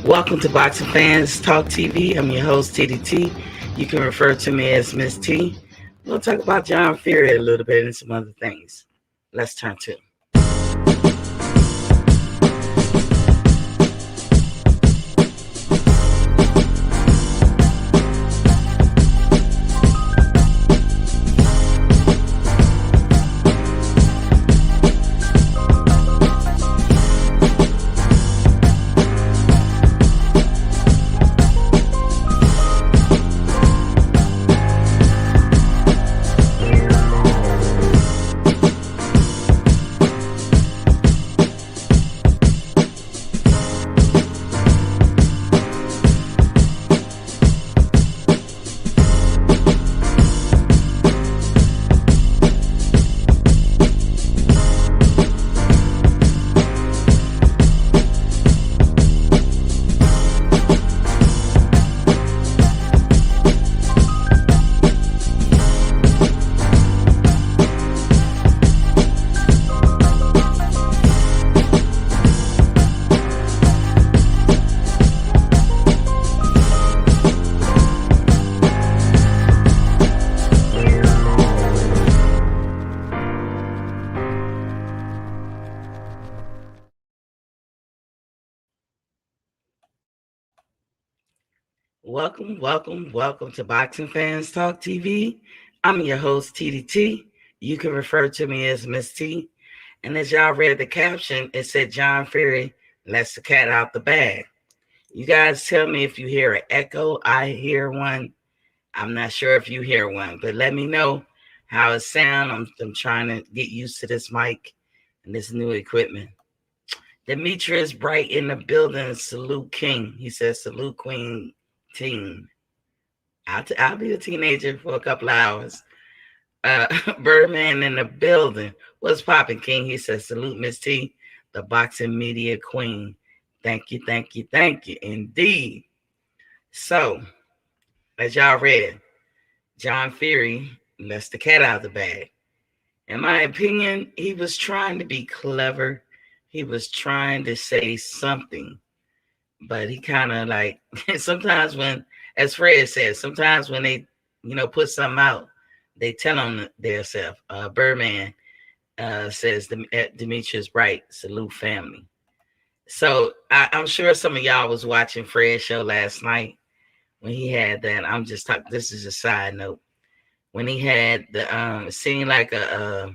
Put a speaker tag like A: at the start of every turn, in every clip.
A: Welcome to Boxing Fans Talk TV. I'm your host, TDT. You can refer to me as Miss T. We'll talk about John Fury a little bit and some other things. Let's turn to. Welcome to Boxing Fans Talk TV. I'm your host, TDT. You can refer to me as Miss T. And as y'all read the caption, it said John Fury lets the cat out the bag. You guys tell me if you hear an echo. I hear one. I'm not sure if you hear one, but let me know how it sounds. I'm trying to get used to this mic and this new equipment. Demetrius Bright in the building. Salute King. He says, salute Queen Teen. I'll be a teenager for a couple of hours. Birdman in the building. What's popping, King? He says, salute Miss T, the boxing media queen. Thank you. Indeed. So, as y'all read, John Fury lets the cat out of the bag. In my opinion, he was trying to be clever. He was trying to say something. But he kind of like, sometimes when, as Fred says, sometimes when they, put something out, they tell on themselves. Birdman says, Demetrius Bright, salute family. So I'm sure some of y'all was watching Fred's show last night when he had that. I'm just talking, this is a side note. When he had the, seemed like a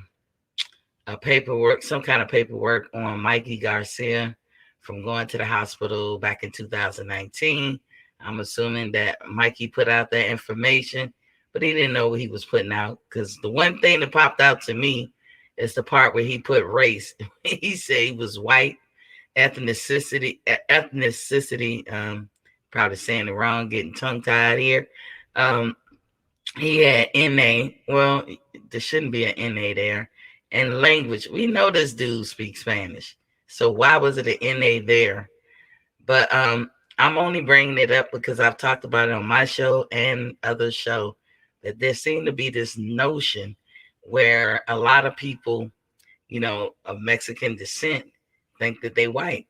A: paperwork, some kind of paperwork on Mikey Garcia from going to the hospital back in 2019. I'm assuming that Mikey put out that information, but he didn't know what he was putting out, because the one thing that popped out to me is the part where he put race. He said he was white, ethnicity, probably saying it wrong, getting tongue-tied here. He had NA. Well, there shouldn't be an NA there. And language, we know this dude speaks Spanish. So why was it an NA there? But I'm only bringing it up because I've talked about it on my show and other show, that there seemed to be this notion where a lot of people, of Mexican descent think that they white.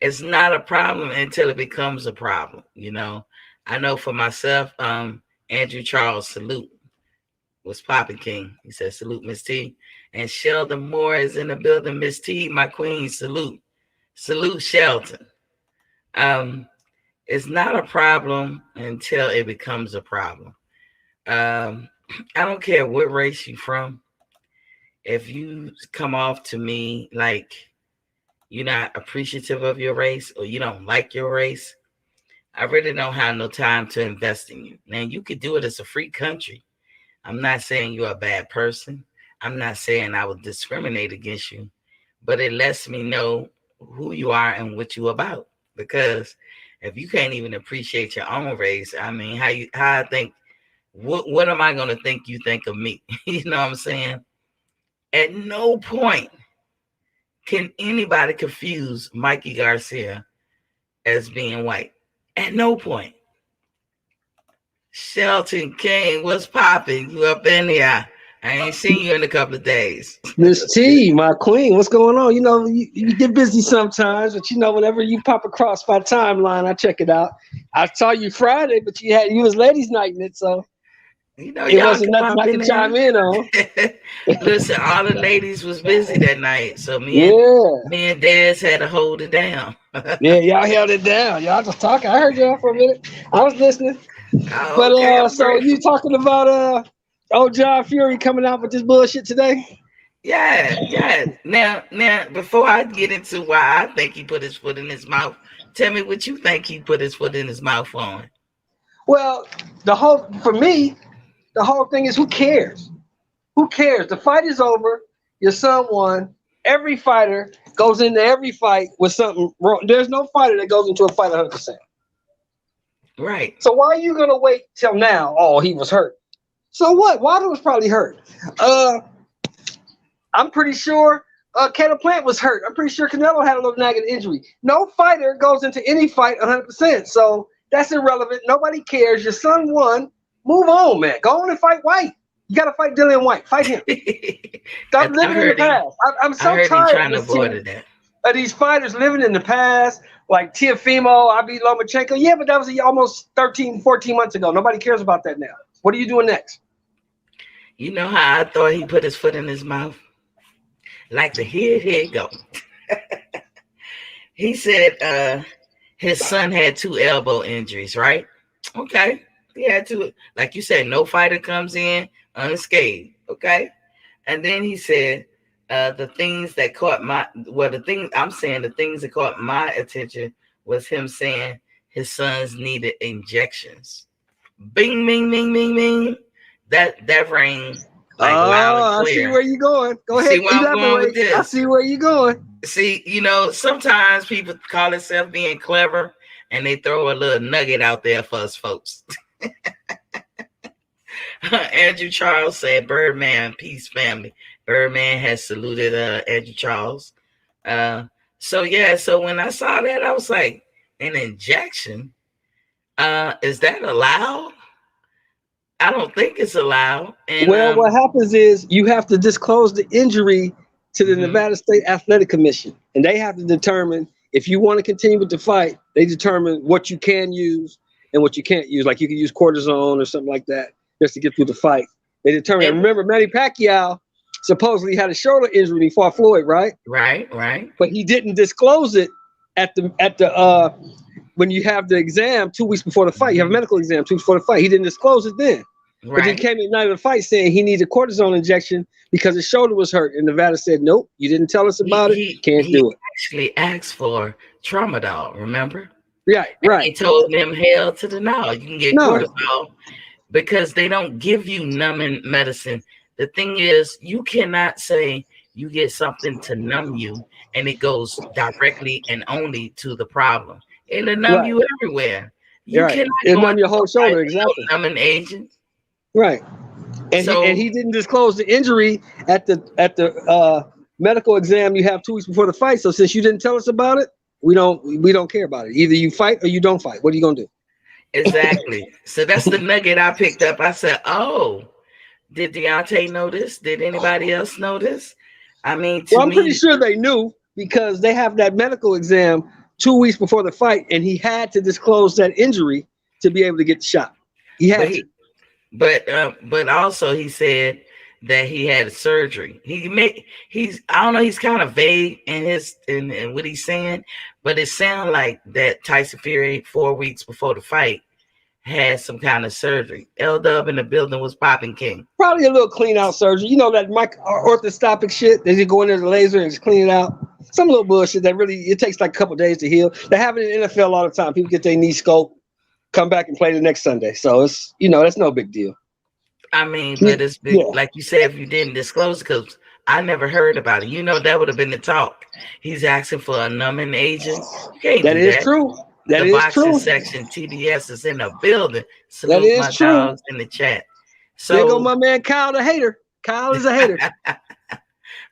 A: It's not a problem until it becomes a problem. I know for myself, Andrew Charles, salute. Was popping, King. He said, salute, Miss T. And Sheldon Moore is in the building. Miss T, my queen, salute. Salute, Sheldon. It's not a problem until it becomes a problem. I don't care what race you're from. If you come off to me like you're not appreciative of your race or you don't like your race, I really don't have no time to invest in you. Now, you could do it as a free country. I'm not saying you're a bad person. I'm not saying I would discriminate against you, but it lets me know who you are and what you're about. Because if you can't even appreciate your own race, I mean, how I think, what am I going to think you think of me? You know what I'm saying? At no point can anybody confuse Mikey Garcia as being white. At no point. Shelton King, what's popping? You up in here? I ain't seen you in a couple of days.
B: Miss T, my queen, what's going on? You know, you get busy sometimes, but you know, whenever you pop across my timeline, I check it out. I saw you Friday, but you was ladies' night in it, so
A: You know,
B: it
A: y'all
B: wasn't
A: can
B: nothing
A: pop
B: I
A: in
B: could chime in on.
A: there. Listen, all the ladies was busy that night, so
B: Yeah,
A: me and Dez had to hold it down.
B: yeah, y'all held it down. Y'all just talking. I heard y'all for a minute. I was listening.
A: Oh,
B: But
A: okay, I'm
B: so you
A: grateful.
B: talking about old John Fury coming out with this bullshit today?
A: Yeah, yeah. Now, before I get into why I think he put his foot in his mouth, tell me what you think he put his foot in his mouth on.
B: Well, for me, the whole thing is who cares? Who cares? The fight is over. Your son won. Every fighter goes into every fight with something wrong. There's no fighter that goes into a fight 100%.
A: Right.
B: So why are you gonna wait till now? Oh, he was hurt. So what? Wilder was probably hurt. I'm pretty sure Caleb Plant was hurt. I'm pretty sure Canelo had a little nagging injury. No fighter goes into any fight 100%. So that's irrelevant. Nobody cares. Your son won. Move on, man. Go on and fight White. You got to fight Dillian White. Fight him. Stop living in the past. I'm
A: I
B: so
A: heard him
B: tired
A: trying to avoid that.
B: of these fighters living in the past, like Teofimo, I beat Lomachenko. Yeah, but that was almost 13, 14 months ago. Nobody cares about that now. What are you doing next?
A: You know how I thought he put his foot in his mouth? Like here it go. He said his son had 2 elbow injuries, right? Okay. He had 2. Like you said, no fighter comes in unscathed. Okay. And then he said, the things that caught the things that caught my attention was him saying his sons needed injections. Bing, bing, bing, bing, bing. That rang like loud and clear.
B: I see where you're going. Go ahead.
A: See where I'm going with this?
B: I see where you're going.
A: See, sometimes people call themselves being clever and they throw a little nugget out there for us folks. Andrew Charles said, Birdman, peace family. Birdman has saluted Andrew Charles. So when I saw that, I was like, an injection? Is that allowed? I don't think it's allowed. And,
B: what happens is you have to disclose the injury to the Nevada State Athletic Commission, and they have to determine if you want to continue with the fight. They determine what you can use and what you can't use. Like you can use cortisone or something like that just to get through the fight. They determine. And remember, Manny Pacquiao supposedly had a shoulder injury when he fought Floyd, right?
A: Right.
B: But he didn't disclose it at the when you have the exam 2 weeks before the fight. You have a medical exam 2 weeks before the fight. He didn't disclose it then. Right. But he came at night of the fight saying he needed a cortisone injection because his shoulder was hurt. And Nevada said, nope, you didn't tell us about it. Can't do it.
A: He actually asked for Tramadol, remember?
B: Right.
A: He told them, hell to the no. You can get cortisol because they don't give you numbing medicine. The thing is, you cannot say you get something to numb you and it goes directly and only to the problem. It'll numb you everywhere. You cannot
B: numb your whole shoulder, exactly.
A: Numbing agent.
B: Right. And he didn't disclose the injury at the medical exam you have 2 weeks before the fight. So since you didn't tell us about it, we don't care about it. Either you fight or you don't fight. What are you gonna do?
A: Exactly. So that's the nugget I picked up. I said, oh, did Deontay know this? Did anybody else know this? I mean,
B: I'm pretty sure they knew because they have that medical exam 2 weeks before the fight, and he had to disclose that injury to be able to get the shot. He had to.
A: But also he said that he had surgery. I don't know, he's kind of vague in what he's saying, but it sounds like that Tyson Fury 4 weeks before the fight had some kind of surgery. L-Dub in the building was popping king.
B: Probably a little clean out surgery. You know that orthoscopic shit. They just go in there with the laser and just clean it out. Some little bullshit that really it takes like a couple days to heal. They have it in the NFL all the time. People get their knee scoped, come back and play the next Sunday. So it's that's no big deal.
A: I mean, but it's big, like you said, if you didn't disclose, because I never heard about it. That would have been the talk. He's asking for a numbing agent.
B: That is true. That is true.
A: The boxing section, TDS is in the building. Salute
B: that is
A: my
B: true.
A: dogs in the chat. So
B: there go my man Kyle the hater. Kyle is a hater.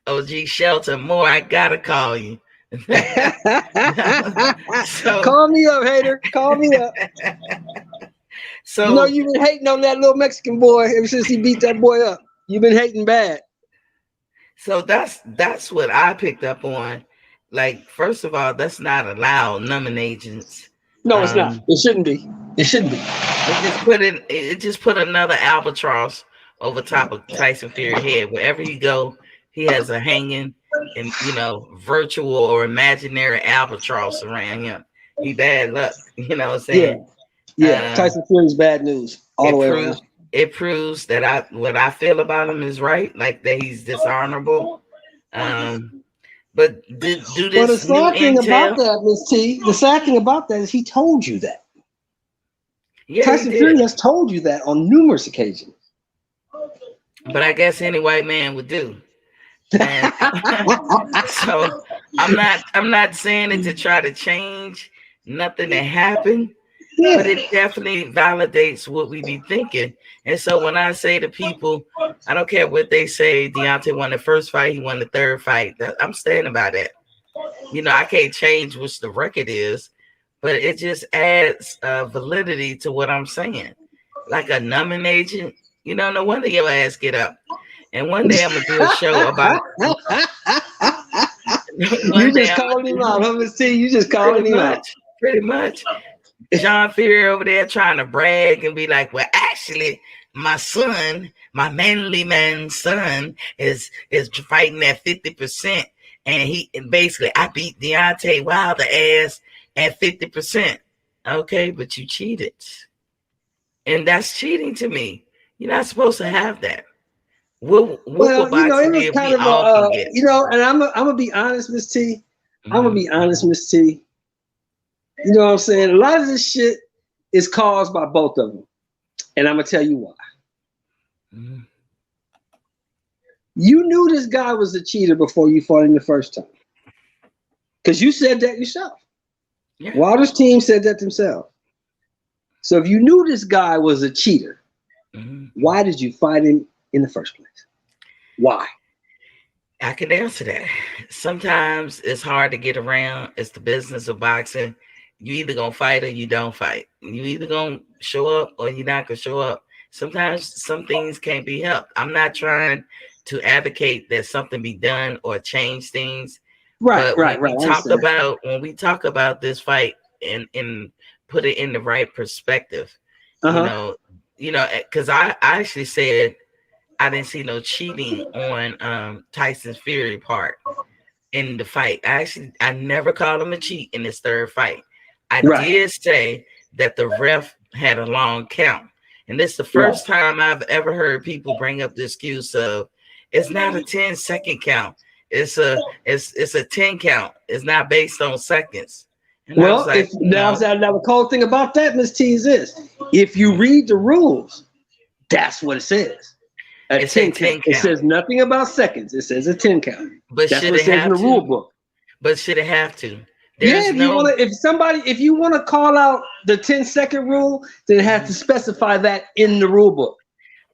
A: OG Shelton Moore, I gotta call you.
B: Call me up, hater. Call me up. So you've been hating on that little Mexican boy ever since he beat that boy up. You've been hating bad.
A: So that's what I picked up on. Like, first of all, that's not allowed, numbing agents.
B: No, it's not. It shouldn't be. It shouldn't be.
A: It just put another albatross over top of Tyson Fury head. Wherever he go, he has a hanging and virtual or imaginary albatross around him. He bad luck. You know what I'm saying?
B: Yeah. Tyson Fury's bad news all the way around.
A: It proves that what I feel about him is right, like that he's dishonorable. But do this.
B: Well, the sad thing about that, Ms. T, the sad thing about that is he told you that. Yeah, Tyson Fury has told you that on numerous occasions.
A: But I guess any white man would do. And so I'm not saying it to try to change nothing that happened. Yeah. But it definitely validates what we be thinking. And so when I say to people, I don't care what they say, Deontay won the first fight, he won the third fight. I'm standing by that. I can't change which the record is, but it just adds validity to what I'm saying. Like a numbing agent, no wonder your ass get up. And one day I'm going to do a show about...
B: You just called him out. I'm going to see you just called him out.
A: Pretty much. John Fury over there trying to brag and be like, well, actually, my son, my manly man's son, is fighting at 50%. And basically I beat Deontay Wilder ass at 50%. Okay, but you cheated. And that's cheating to me. You're not supposed to have that. Well, it was kind of and I'm
B: gonna be honest, Miss T. I'm gonna be honest, Miss T. You know what I'm saying? A lot of this shit is caused by both of them. And I'm going to tell you why. Mm-hmm. You knew this guy was a cheater before you fought him the first time. Because you said that yourself. Yeah. Wilder's team said that themselves. So if you knew this guy was a cheater, why did you fight him in the first place? Why?
A: I can answer that. Sometimes it's hard to get around. It's the business of boxing. You either gonna fight or you don't fight. You either gonna show up or you're not gonna show up. Sometimes some things can't be helped. I'm not trying to advocate that something be done or change things.
B: Right.
A: When we talk about this fight and put it in the right perspective, because I actually said I didn't see no cheating on Tyson Fury part in the fight. I never called him a cheat in his third fight. I did say that the ref had a long count. And this is the first time I've ever heard people bring up the excuse of it's not a 10-second count. It's a 10 count. It's not based on seconds. And
B: now the cold thing about that, Ms. T, is this. If you read the rules, that's what it says. A 10 count. It says nothing about seconds. It says a 10 count.
A: But
B: that's what it says in the rule book.
A: But should it have to?
B: If you want to call out the 10-second rule, then it has to specify that in the rule book.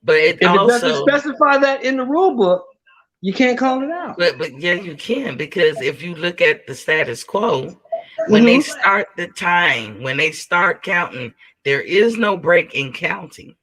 A: But if it doesn't
B: specify that in the rule book, you can't call it out.
A: But yeah, you can, because if you look at the status quo, when they start the time, when they start counting, there is no break in counting.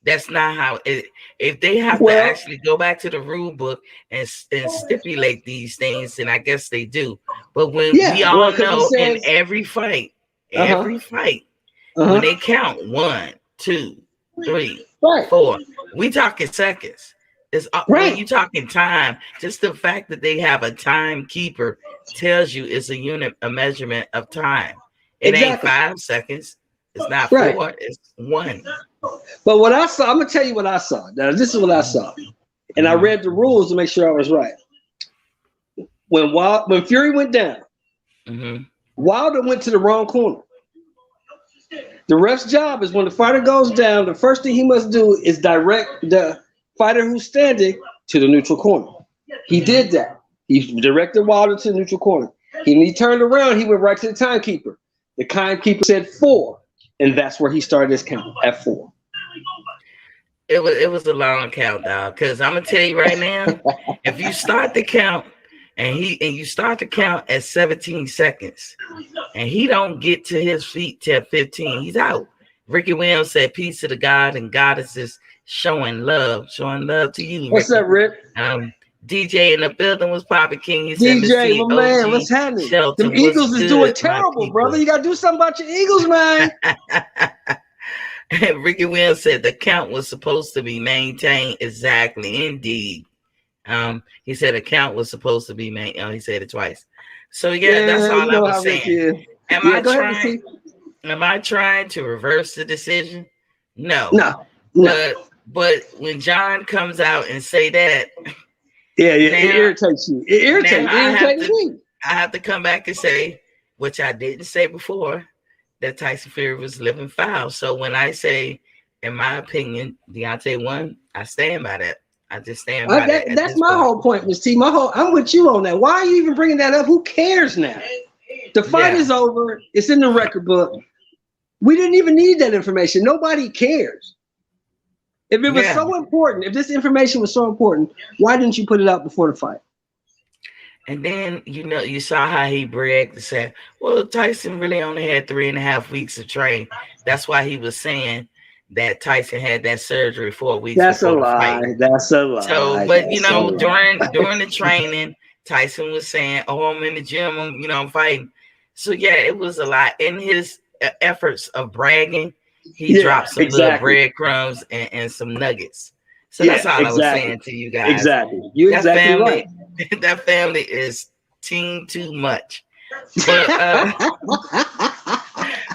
A: That's not how it. If they have to actually go back to the rule book and stipulate these things, then I guess they do. But when we all know in every fight, when they count 1, 2, 3, 4, we talking seconds. It's when you talking time. Just the fact that they have a timekeeper tells you it's a unit, a measurement of time. It ain't 5 seconds. It's not 4. It's 1.
B: But what I saw, I'm gonna tell you what I saw. Now, this is what I saw, and I read the rules to make sure I was right. When Fury went down, Wilder went to the wrong corner. The ref's job is when the fighter goes down, the first thing he must do is direct the fighter who's standing to the neutral corner. He did that. He directed Wilder to the neutral corner. When he turned around, he went right to the timekeeper. The timekeeper said 4, and that's where he started his count at 4.
A: It was a long count, dog. Because I'm gonna tell you right now, if you start the count and you start the count at 17 seconds, and he don't get to his feet till 15, he's out. Ricky Williams said, "Peace to the God and goddesses showing love to you."
B: What's
A: Ricky.
B: up, Rick?
A: DJ in the building was Papa King. He said,
B: DJ,
A: "Miss
B: my man,
A: OG
B: what's happening?
A: Shelton,
B: Them Eagles
A: what's
B: is
A: good,
B: doing
A: my
B: terrible,
A: people?"
B: brother. You got to do something about your Eagles, man.
A: Ricky Williams said the count was supposed to be maintained. Exactly, indeed. He said the count was supposed to be maintained. He said it twice. So yeah, that's all I was saying. Am I trying to reverse the decision? No. But when John comes out and say that,
B: it irritates you. It irritates me.
A: I have to come back and say, which I didn't say before, that Tyson Fury was living foul. So when I say, in my opinion, Deontay won, I stand by that. I just stand by that.
B: That's my whole point, Ms. T. I'm with you on that. Why are you even bringing that up? Who cares now? The fight is over. It's in the record book. We didn't even need that information. Nobody cares. If it was so important, if this information was so important, why didn't you put it out before the fight?
A: And then, you saw how he bragged and said, well, Tyson really only had 3.5 weeks to train. That's why he was saying that Tyson had that surgery 4 weeks before the fight.
B: That's a lie.
A: So, but, during the training, Tyson was saying, oh, I'm in the gym, I'm fighting. So, yeah, it was a lot. In his efforts of bragging, he dropped some little breadcrumbs and some nuggets. So that's all I was saying to you guys.
B: Exactly. You're exactly right.
A: That family is team too much. But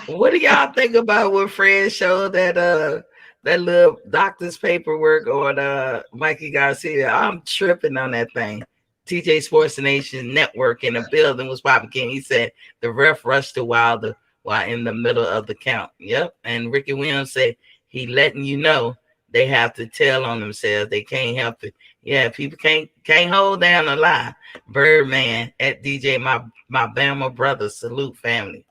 A: what do y'all think about what Fred showed that little doctor's paperwork on Mikey Garcia? I'm tripping on that thing. TJ Sports Nation Network in the building was Papa King. He said the ref rushed to Wilder while in the middle of the count. Yep. And Ricky Williams said he letting you know they have to tell on themselves. They can't help it. Yeah, people can't hold down a lie. Birdman at DJ, my Bama brother, salute family.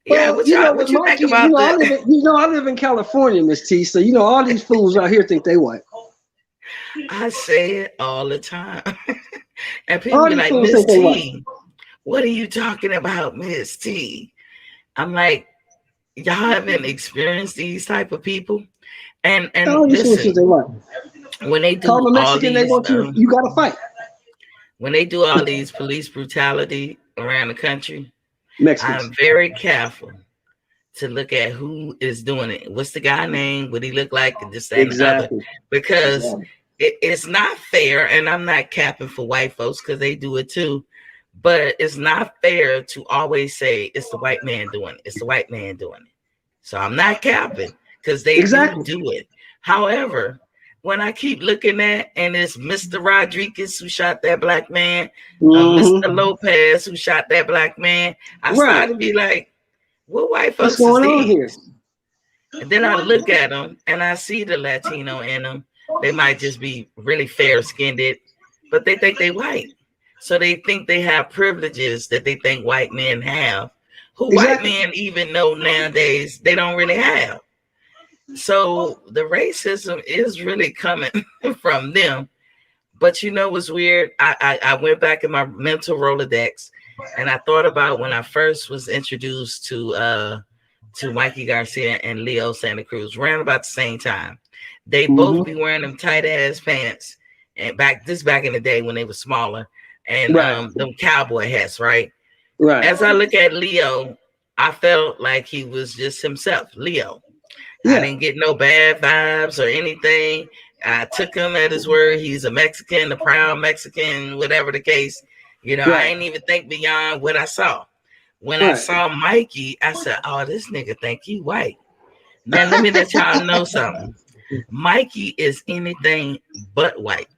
A: Yeah,
B: well,
A: what you think about that?
B: I live in California, Miss T. So all these fools out here think they white.
A: I say it all the time, and people be like, Miss T, what are you talking about, Miss T? I'm like, y'all haven't experienced these type of people. And listen, when they do
B: call them Mexican, they want you got to fight.
A: When they do all these police brutality around the country,
B: Mexicans.
A: I'm very careful to look at who is doing it. What's the guy name? What he look like? And this, that, and other. Because it's not fair, and I'm not capping for white folks because they do it too. But it's not fair to always say it's the white man doing it. It's the white man doing it. So I'm not capping because they do it. However, when I keep looking at, and it's Mr. Rodriguez who shot that black man, Mr. Lopez who shot that black man, I started to be like, what white folks is on here? And then I look at them and I see the Latino in them. They might just be really fair-skinned, but they think they white. So they think they have privileges that they think white men have, who white men even know nowadays they don't really have. So the racism is really coming from them. But what's weird? I went back in my mental Rolodex and I thought about when I first was introduced to Mikey Garcia and Leo Santa Cruz around about the same time. They both be wearing them tight ass pants, and back in the day when they were smaller, and them cowboy hats, right? As I look at Leo, I felt like he was just himself, Leo. I didn't get no bad vibes or anything. I took him at his word. He's a Mexican, a proud Mexican, whatever the case. I didn't even think beyond what I saw. When I saw Mikey, I said, oh, this nigga think he white. Now, let me let y'all know something. Mikey is anything but white.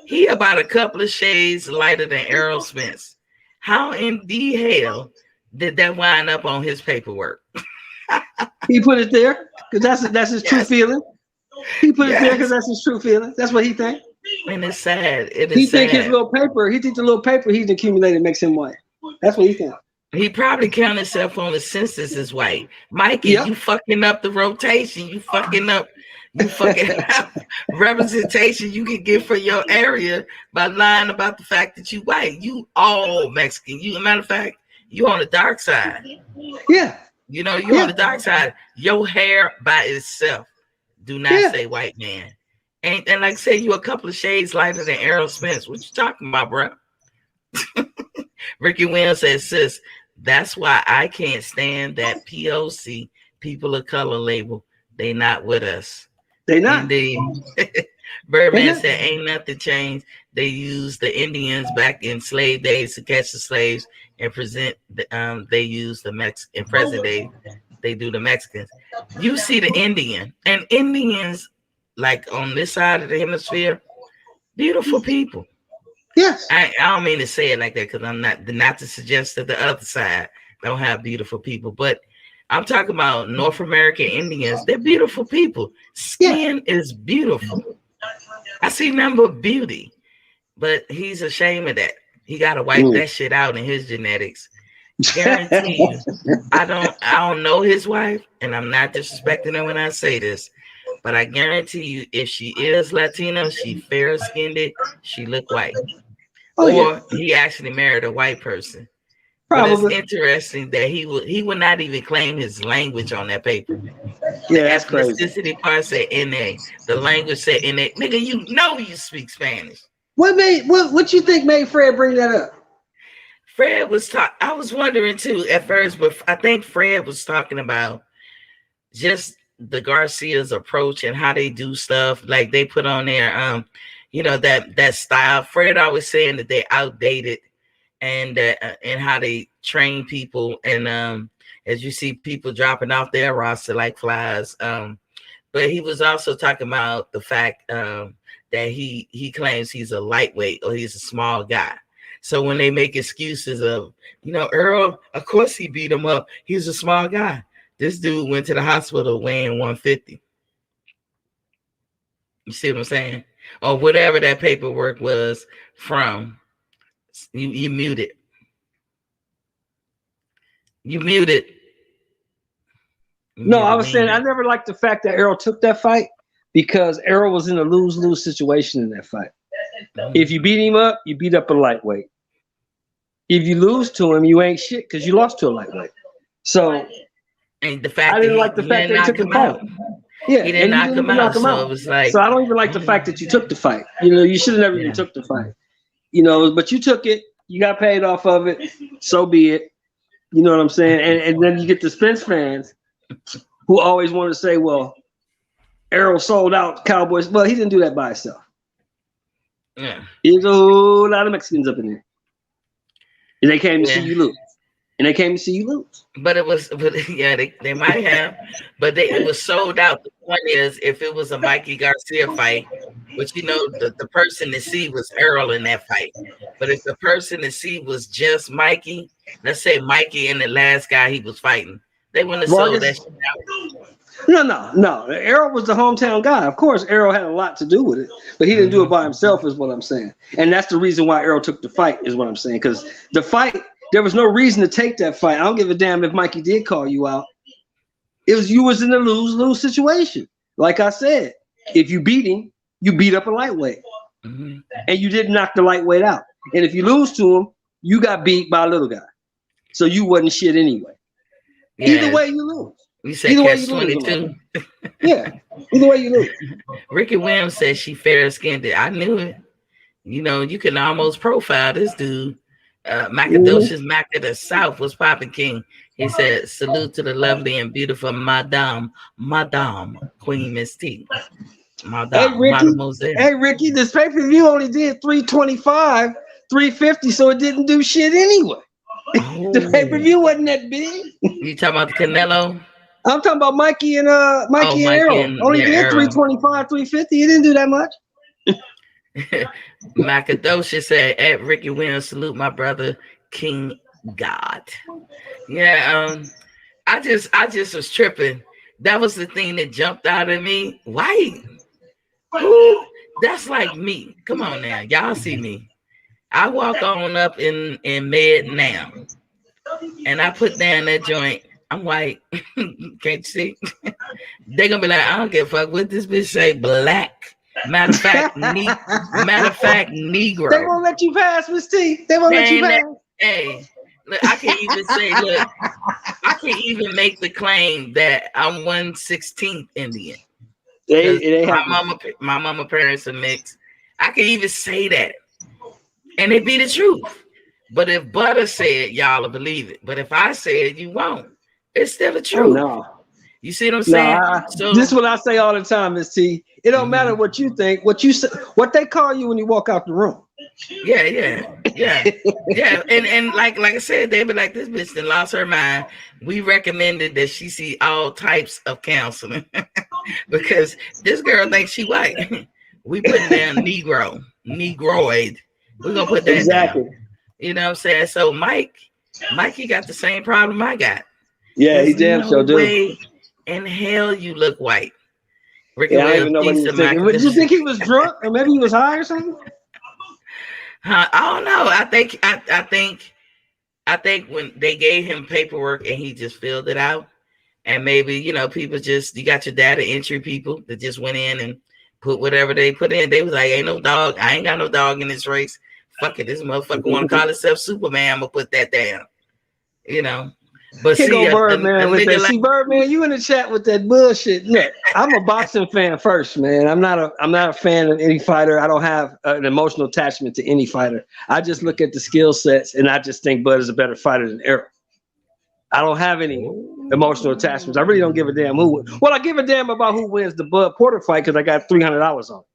A: He about a couple of shades lighter than Errol Spence. How in the hell did that wind up on his paperwork?
B: He put it there because that's his true feeling. He put it there because that's his true feeling. That's what he thinks.
A: And it's sad.
B: He think his little paper. He think the little paper he's accumulated makes him white. That's what he thinks.
A: He probably counted himself on the census as white. Mikey, you fucking up the rotation. You fucking up representation you can get for your area by lying about the fact that you white. You all Mexican. You, a matter of fact, you on the dark side.
B: Yeah.
A: You know, you're on the dark side. Your hair by itself do not say white man. And like I say, you a couple of shades lighter than Errol Spence. What you talking about, bro? Ricky Williams says, sis, that's why I can't stand that POC, people of color label. They not with us.
B: They not.
A: Indeed. Birdman said, ain't nothing changed. They used the Indians back in slave days to catch the slaves and present. They use the Mexican present day. They do the Mexicans. You see the Indian and Indians, like on this side of the hemisphere, beautiful people.
B: Yes.
A: I don't mean to say it like that because I'm not to suggest that the other side don't have beautiful people, but I'm talking about North American Indians. They're beautiful people. Skin is beautiful. I see number of beauty, but he's ashamed of that. He got to wipe that shit out in his genetics. Guarantee you. I don't know his wife, and I'm not disrespecting her when I say this, but I guarantee you, if she is Latina, she fair skinned, she look white. He actually married a white person. Probably. But it's interesting that he would not even claim his language on that paper.
B: Yeah, that's crazy.
A: The ethnicity part said NA. The language said NA. Nigga, you know you speak Spanish.
B: What you think made Fred bring that up?
A: Fred was I was wondering too at first, but I think Fred was talking about just the Garcia's approach and how they do stuff. Like they put on their that style. Fred always saying that they outdated and how they train people, and as you see people dropping off their roster like flies, but he was also talking about the fact that he claims he's a lightweight or he's a small guy. So when they make excuses of, Earl, of course he beat him up, he's a small guy. This dude went to the hospital weighing 150. You see what I'm saying? Or whatever that paperwork was from. You muted. You muted.
B: No, I was saying I never liked the fact that Errol took that fight because Errol was in a lose-lose situation in that fight. If you beat him up, you beat up a lightweight. If you lose to him, you ain't shit because you lost to a lightweight. So
A: and the fact
B: I didn't like the fact that he took the fight. Yeah,
A: he didn't knock him out. So it was like,
B: so I don't even like the fact that you took the fight. You should have never even took the fight. But you took it. You got paid off of it. So be it. You know what I'm saying? And then you get the Spence fans who always want to say, well, Errol sold out Cowboys. Well, he didn't do that by himself.
A: Yeah.
B: There's a whole lot of Mexicans up in there. And they came to see you lose.
A: But it was, they might have, but it was sold out. The point is, if it was a Mikey Garcia fight, which the person to see was Errol in that fight. But if the person to see was just Mikey, let's say Mikey and the last guy he was fighting, they wouldn't have sold that shit out.
B: No. Errol was the hometown guy. Of course, Errol had a lot to do with it, but he didn't do it by himself, is what I'm saying. And that's the reason why Errol took the fight, is what I'm saying. Because the fight, there was no reason to take that fight. I don't give a damn if Mikey did call you out. You was in a lose-lose situation. Like I said, if you beat him, you beat up a lightweight. And you didn't knock the lightweight out. And if you lose to him, you got beat by a little guy. So you wasn't shit anyway. Yeah. Either way, you lose.
A: You said catch 22.
B: Yeah. Either way, you lose.
A: Ricky Williams said she fair-skinned. I knew it. You can almost profile this dude. Macadocious Mac of the South was popping king. He said, salute to the lovely and beautiful Madame Queen Miss T. Madame
B: Ricky, this pay-per-view only did 325, 350, so it didn't do shit anyway. The pay-per-view wasn't that big.
A: You talking about the Canelo?
B: I'm talking about Mikey and Errol. Only did 325, 350. He didn't do that much.
A: Macadocious said, at Ricky Williams, salute my brother King God. Yeah, I just was tripping. That was the thing that jumped out at me. White. Ooh, that's like me. Come on now. Y'all see me. I walk on up in Med now. And I put down that joint. I'm white. Can't you see? They're gonna be like, I don't give a fuck what this bitch say, black. Matter of fact, Negro.
B: They won't let you pass, Miss T. They won't let you pass.
A: Hey, Look, I can even say, look, I can even make the claim that I'm 1/16th Indian.
B: It ain't
A: My mama parents are mixed. I can even say that, and it be the truth. But if Butter said, y'all will believe it. But if I say it, you won't. It's still the truth.
B: No.
A: You see what I'm saying?
B: This is what I say all the time, Miss T. It don't matter what you think. What you say, what they call you when you walk out the room.
A: Yeah. And like I said, they be like, this bitch that lost her mind. We recommended that she see all types of counseling because this girl thinks she white. We putting down Negroid. We're gonna put that down. You know what I'm saying? So Mikey got the same problem I got.
B: Yeah, he damn sure do.
A: Way in hell you look white. Ricky
B: I don't even know what he was thinking. Did you think he was drunk or maybe he was high or something?
A: I don't know. I think when they gave him paperwork and he just filled it out, and maybe people you got your data entry people that just went in and put whatever they put in. They was like, ain't no dog. I ain't got no dog in this race. Fuck it. This motherfucker want to call himself Superman. I'm gonna put that down. But
B: see, Birdman with that. See, Birdman, you in the chat with that bullshit. Look, I'm a boxing fan first, man. I'm not a fan of any fighter. I don't have an emotional attachment to any fighter. I just look at the skill sets, and I just think Bud is a better fighter than Errol. I don't have any emotional attachments. I really don't give a damn who. Well, I give a damn about who wins the Bud Porter fight because I got $300 on it.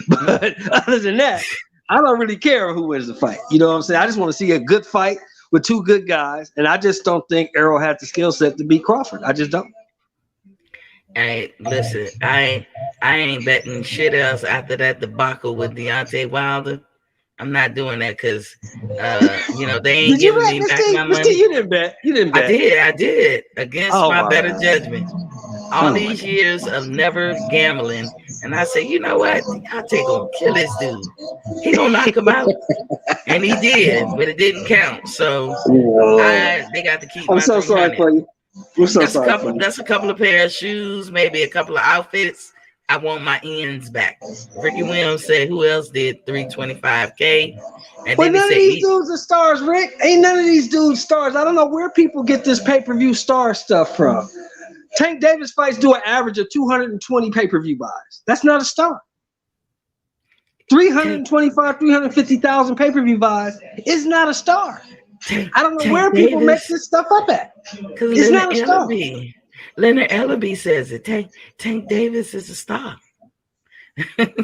B: But other than that, I don't really care who wins the fight. You know what I'm saying? I just want to see a good fight with two good guys, and I just don't think Errol had the skill set to beat Crawford. I just don't.
A: Hey, listen, I ain't betting shit else after that debacle with Deontay Wilder. I'm not doing that because they ain't giving me back my money.
B: You didn't bet.
A: I did against my better judgment. All these years of never gambling, and I said, you know what? Deontay gonna kill this dude. He gonna knock him out, and he did, but it didn't count. So they got to keep.
B: I'm so sorry for you. I'm so sorry for you.
A: That's a couple of pair of shoes, maybe a couple of outfits. I want my ends back. Ricky Williams said, who else did $325K? And
B: but none of these dudes are stars, Rick. Ain't none of these dudes stars. I don't know where people get this pay-per-view star stuff from. Tank Davis fights do an average of 220 pay-per-view buys. That's not a star. 325, 350,000 pay-per-view buys is not a star. I don't know where people make this stuff up at. It's not a star.
A: Leonard Ellaby says it. Tank Davis is a star.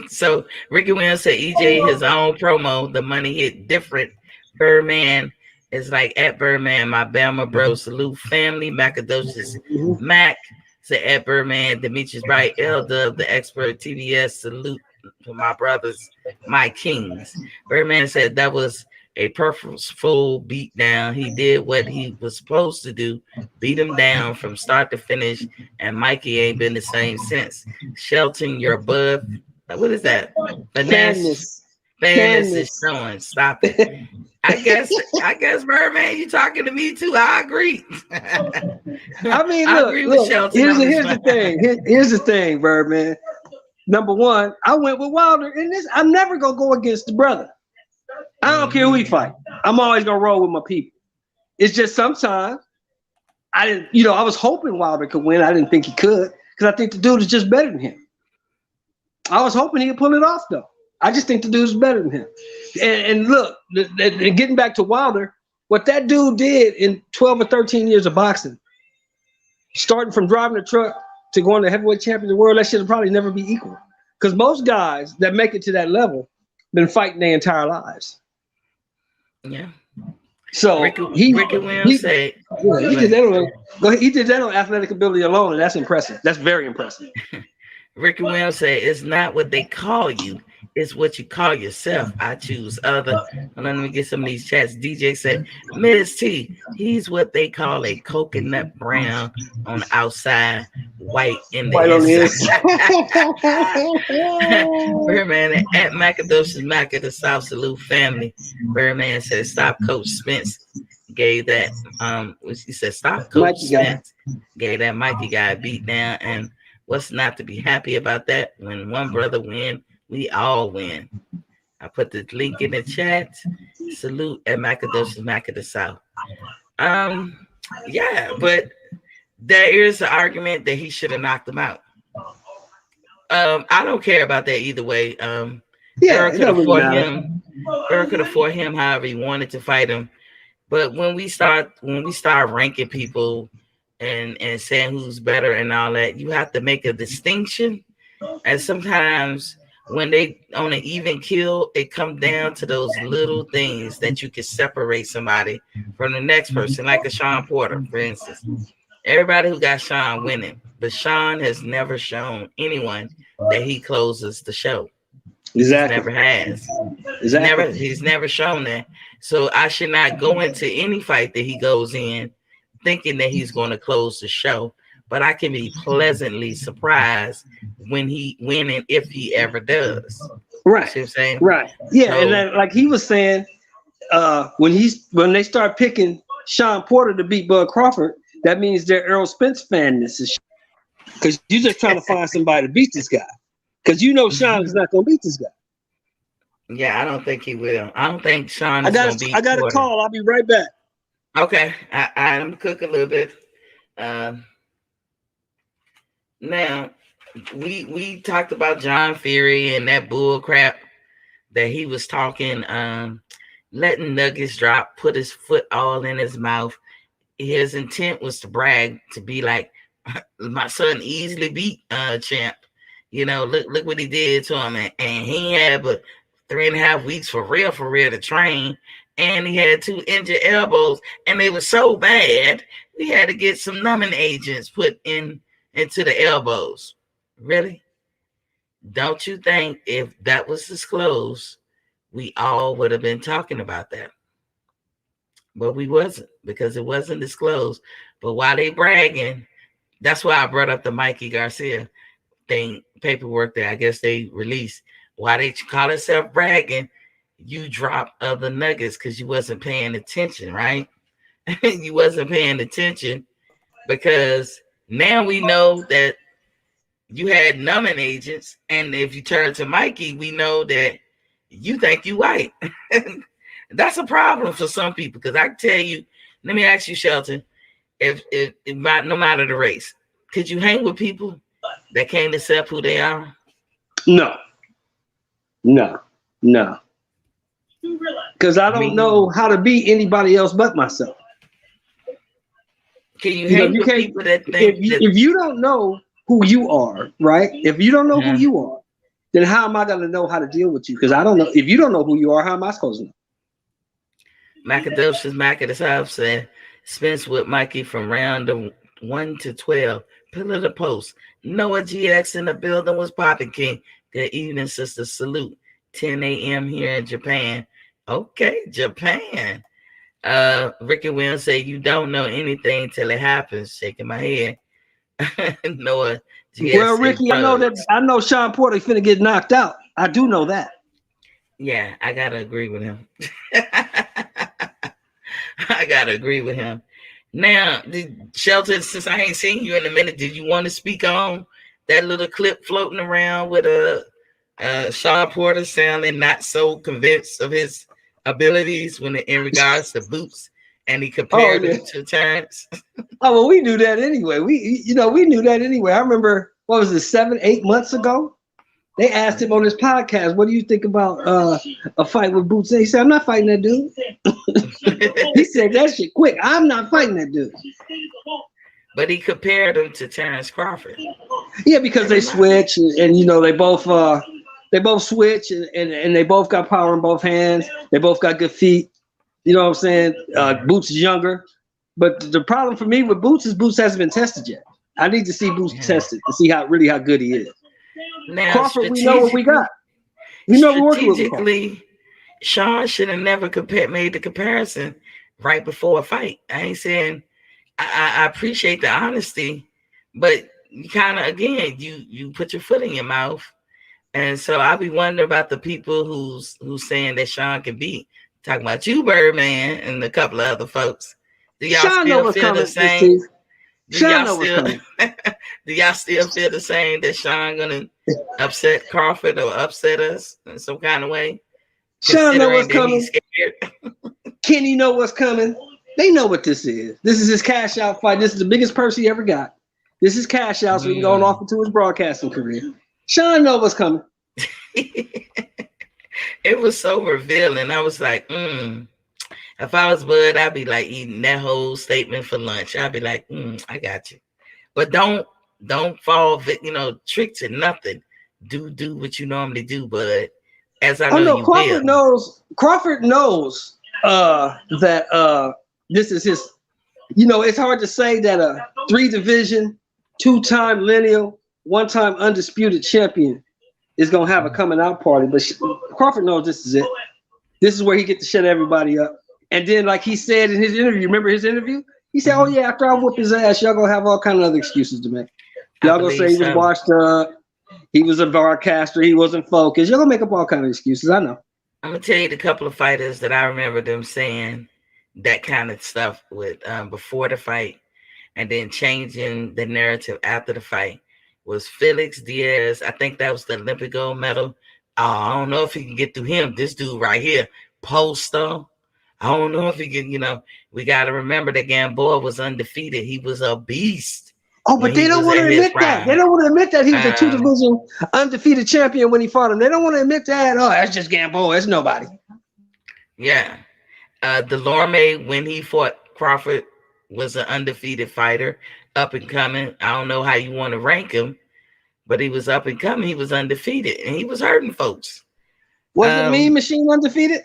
A: So Ricky Williams said EJ his own promo. The money hit different. Birdman is like at Birdman, my Bama bro. Salute family. Macadocious Mac said at Birdman. Demetrius Wright, L Dub, the expert TBS. Salute to my brothers, my kings. Birdman said that was a purposeful beat down. He did what he was supposed to do, beat him down from start to finish, and Mikey ain't been the same since. Shelton, your bud. What is that? Fairness is showing. Stop it. I guess, Birdman, you talking to me too. I agree.
B: I mean, look,
A: Shelton.
B: Here's the thing. Here's the thing, Birdman. Number one, I went with Wilder in this. I'm never gonna go against the brother. I don't care who he fight. I'm always gonna roll with my people. It's just sometimes I didn't, I was hoping Wilder could win. I didn't think he could because I think the dude is just better than him. I was hoping he could pull it off though. I just think the dude's better than him. And look, getting back to Wilder, what that dude did in 12 or 13 years of boxing, starting from driving a truck to going to heavyweight champion of the world, that shit will probably never be equal. Because most guys that make it to that level been fighting their entire lives.
A: Yeah.
B: So
A: Ricky Williams said
B: he did that on athletic ability alone, and that's impressive. That's very impressive.
A: Ricky Williams said it's not what they call you, it's what you call yourself. I choose other. Hold on, let me get some of these chats. DJ said, Miss T, he's what they call a coconut brown on the outside, white in the inside. Birdman at Macadocious Mac at the South Salute family. Birdman said, stop Coach Spence. Gave that he said, stop Coach Spence. Gave that Mikey guy beat down. And what's not to be happy about that? When one brother win, we all win. I put the link in the chat. Salute at Macadocious Mac of the South. Yeah, but there is an argument that he should have knocked him out. I don't care about that either way. Earl could have fought him. Earl could have fought him however he wanted to fight him. But when we start ranking people and saying who's better and all that, you have to make a distinction. And sometimes when they on an even kill, it comes down to those little things that you can separate somebody from the next person, like a Sean Porter, for instance. Everybody who got Sean winning, but Sean has never shown anyone that he closes the show.
B: Exactly.
A: He never has.
B: Exactly.
A: He's never shown that. So I should not go into any fight that he goes in thinking that he's going to close the show. But I can be pleasantly surprised when and if he ever does.
B: Right.
A: See what I'm saying?
B: Right. Yeah.
A: So,
B: and then, like he was saying, when they start picking Sean Porter to beat Bud Crawford, that means they're Errol Spence fanness, because you're just trying to find somebody to beat this guy. Because you know Sean is not going to beat this guy.
A: Yeah, I don't think he will. I don't think Sean
B: I
A: is going to beat
B: got a
A: Porter.
B: call. I'll be right back.
A: Okay. I'm cooking a little bit. Now, we talked about John Fury and that bull crap that he was talking, letting nuggets drop, put his foot all in his mouth. His intent was to brag, to be like, my son easily beat Champ. You know, look what he did to him. And he had but 3.5 weeks for real to train. And he had 2 injured elbows. And they were so bad, we had to get some numbing agents put into the elbows. Really? Don't you think if that was disclosed, we all would have been talking about that? But we wasn't, because it wasn't disclosed. But while they bragging, that's why I brought up the Mikey Garcia thing, paperwork that I guess they released. Why they call themselves bragging? You drop other nuggets because you wasn't paying attention, right? You wasn't paying attention, because now we know that you had numbing agents, and if you turn to Mikey, we know that you think you white. That's a problem for some people, because I can tell you, let me ask you, Shelton, if no matter the race, could you hang with people that can't accept who they are?
B: No. Because I don't know how to be anybody else but myself.
A: Can you hang with people that think
B: if you don't know who you are, right? If you don't know who you are, then how am I going to know how to deal with you? Because I don't know. If you don't know who you are, how am I supposed to know?
A: Macadocious Mac of the South said, Spence with Mikey from round 1 to 12. Pillar the post. Noah GX in the building was popping, King. Good evening, sister. Salute. 10 a.m. here in Japan. Okay, Japan. Ricky Williams said, you don't know anything till it happens. Shaking my head. Noah GX.
B: Well, Ricky, I know Sean Porter finna get knocked out. I do know that.
A: Yeah, I gotta agree with him. I gotta agree with him. Now, Shelton, since I ain't seen you in a minute, did you want to speak on that little clip floating around with Sean Porter sounding not so convinced of his abilities in regards to Boots, and he compared him to Terrence?
B: Oh, well, we knew that anyway. We knew that anyway. I remember, what was it, 7-8 months ago? They asked him on his podcast, what do you think about a fight with Boots? And he said, I'm not fighting that dude. He said that shit quick. I'm not fighting that dude.
A: But he compared him to Terrence Crawford.
B: Yeah, because they switch, and they both switch, and they both got power in both hands. They both got good feet. You know what I'm saying? Boots is younger. But the problem for me with Boots is Boots hasn't been tested yet. I need to see Boots tested to see how good he is.
A: Now,
B: Crawford, we know what we got. We know we're working with.
A: Strategically, Sean should have never made the comparison right before a fight. I ain't saying I appreciate the honesty, but you kind of, again, you put your foot in your mouth. And so I'll be wondering about the people who's saying that Sean can beat. Talking about you, Birdman, and a couple of other folks. Do y'all still feel the same? Do y'all still feel the same that Sean gonna upset Crawford or upset us in some kind of way?
B: Sean know what's
A: considering
B: coming.
A: that he's scared.
B: Kenny know what's coming. They know what this is. This is his cash out fight. This is the biggest purse he ever got. This is cash out, so he can go on off into his broadcasting career. Sean know what's coming.
A: It was so revealing. I was like, if I was Bud, I'd be like eating that whole statement for lunch. I'd be like, I got you. But don't fall, trick to nothing. Do what you normally do, Bud. As I know,
B: Crawford knows that this is his. It's hard to say that a 3-division, 2-time lineal, 1-time undisputed champion is gonna have a coming out party. But Crawford knows this is it. This is where he gets to shut everybody up. And then, like he said in his interview, remember his interview? He said, "Oh yeah, after I whoop his ass, y'all gonna have all kind of other excuses to make. Y'all gonna say he was washed up, he was a broadcaster, he wasn't focused. Y'all gonna make up all kind of excuses. I know."
A: I'm gonna tell you the couple of fighters that I remember them saying that kind of stuff with before the fight, and then changing the narrative after the fight. Was Felix Diaz. I think that was the Olympic gold medal. I don't know if he can get through him. This dude right here, Poster. I don't know if he can, we got to remember that Gamboa was undefeated. He was a beast.
B: Oh, but they don't want to admit that. They don't want to admit that he was a 2-division undefeated champion when he fought him. They don't want to admit that. Oh, that's just Gamboa. It's nobody.
A: Yeah. Delorme, when he fought Crawford, was an undefeated fighter, up and coming. I don't know how you want to rank him, but he was up and coming. He was undefeated, and he was hurting folks.
B: Was the Mean Machine undefeated?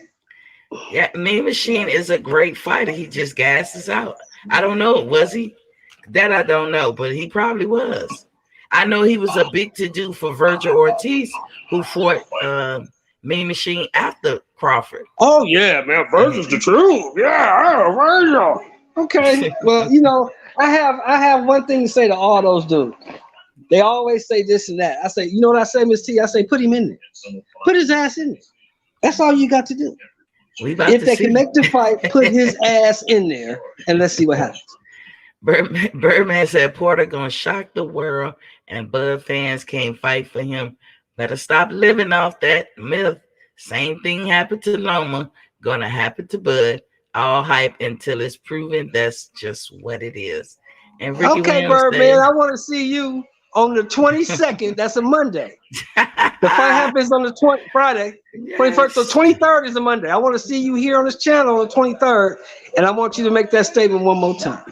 A: Yeah, Mean Machine is a great fighter. He just gasses out. I don't know. Was he? That I don't know, but he probably was. I know he was a big to-do for Virgil Ortiz, who fought Mean Machine after Crawford.
B: Oh, yeah, man. Virgil's the truth. Yeah, Virgil. Okay. Well, I have one thing to say to all those dudes. They always say this and that. I say, you know what I say, Miss T? I say, put him in there. Put his ass in there. That's all you got to do. If they can make the fight, put his ass in there, and let's see what happens.
A: Birdman said Porter gonna shock the world, and Bud fans can't fight for him. Better stop living off that myth. Same thing happened to Loma, gonna happen to Bud. All hype until it's proven that's just what it is. And Ricky
B: okay, Birdman, I want to see you on the 22nd. That's a Monday. The fight happens on the Friday, 21st. So 23rd is a Monday. I want to see you here on this channel on the 23rd, and I want you to make that statement one more time.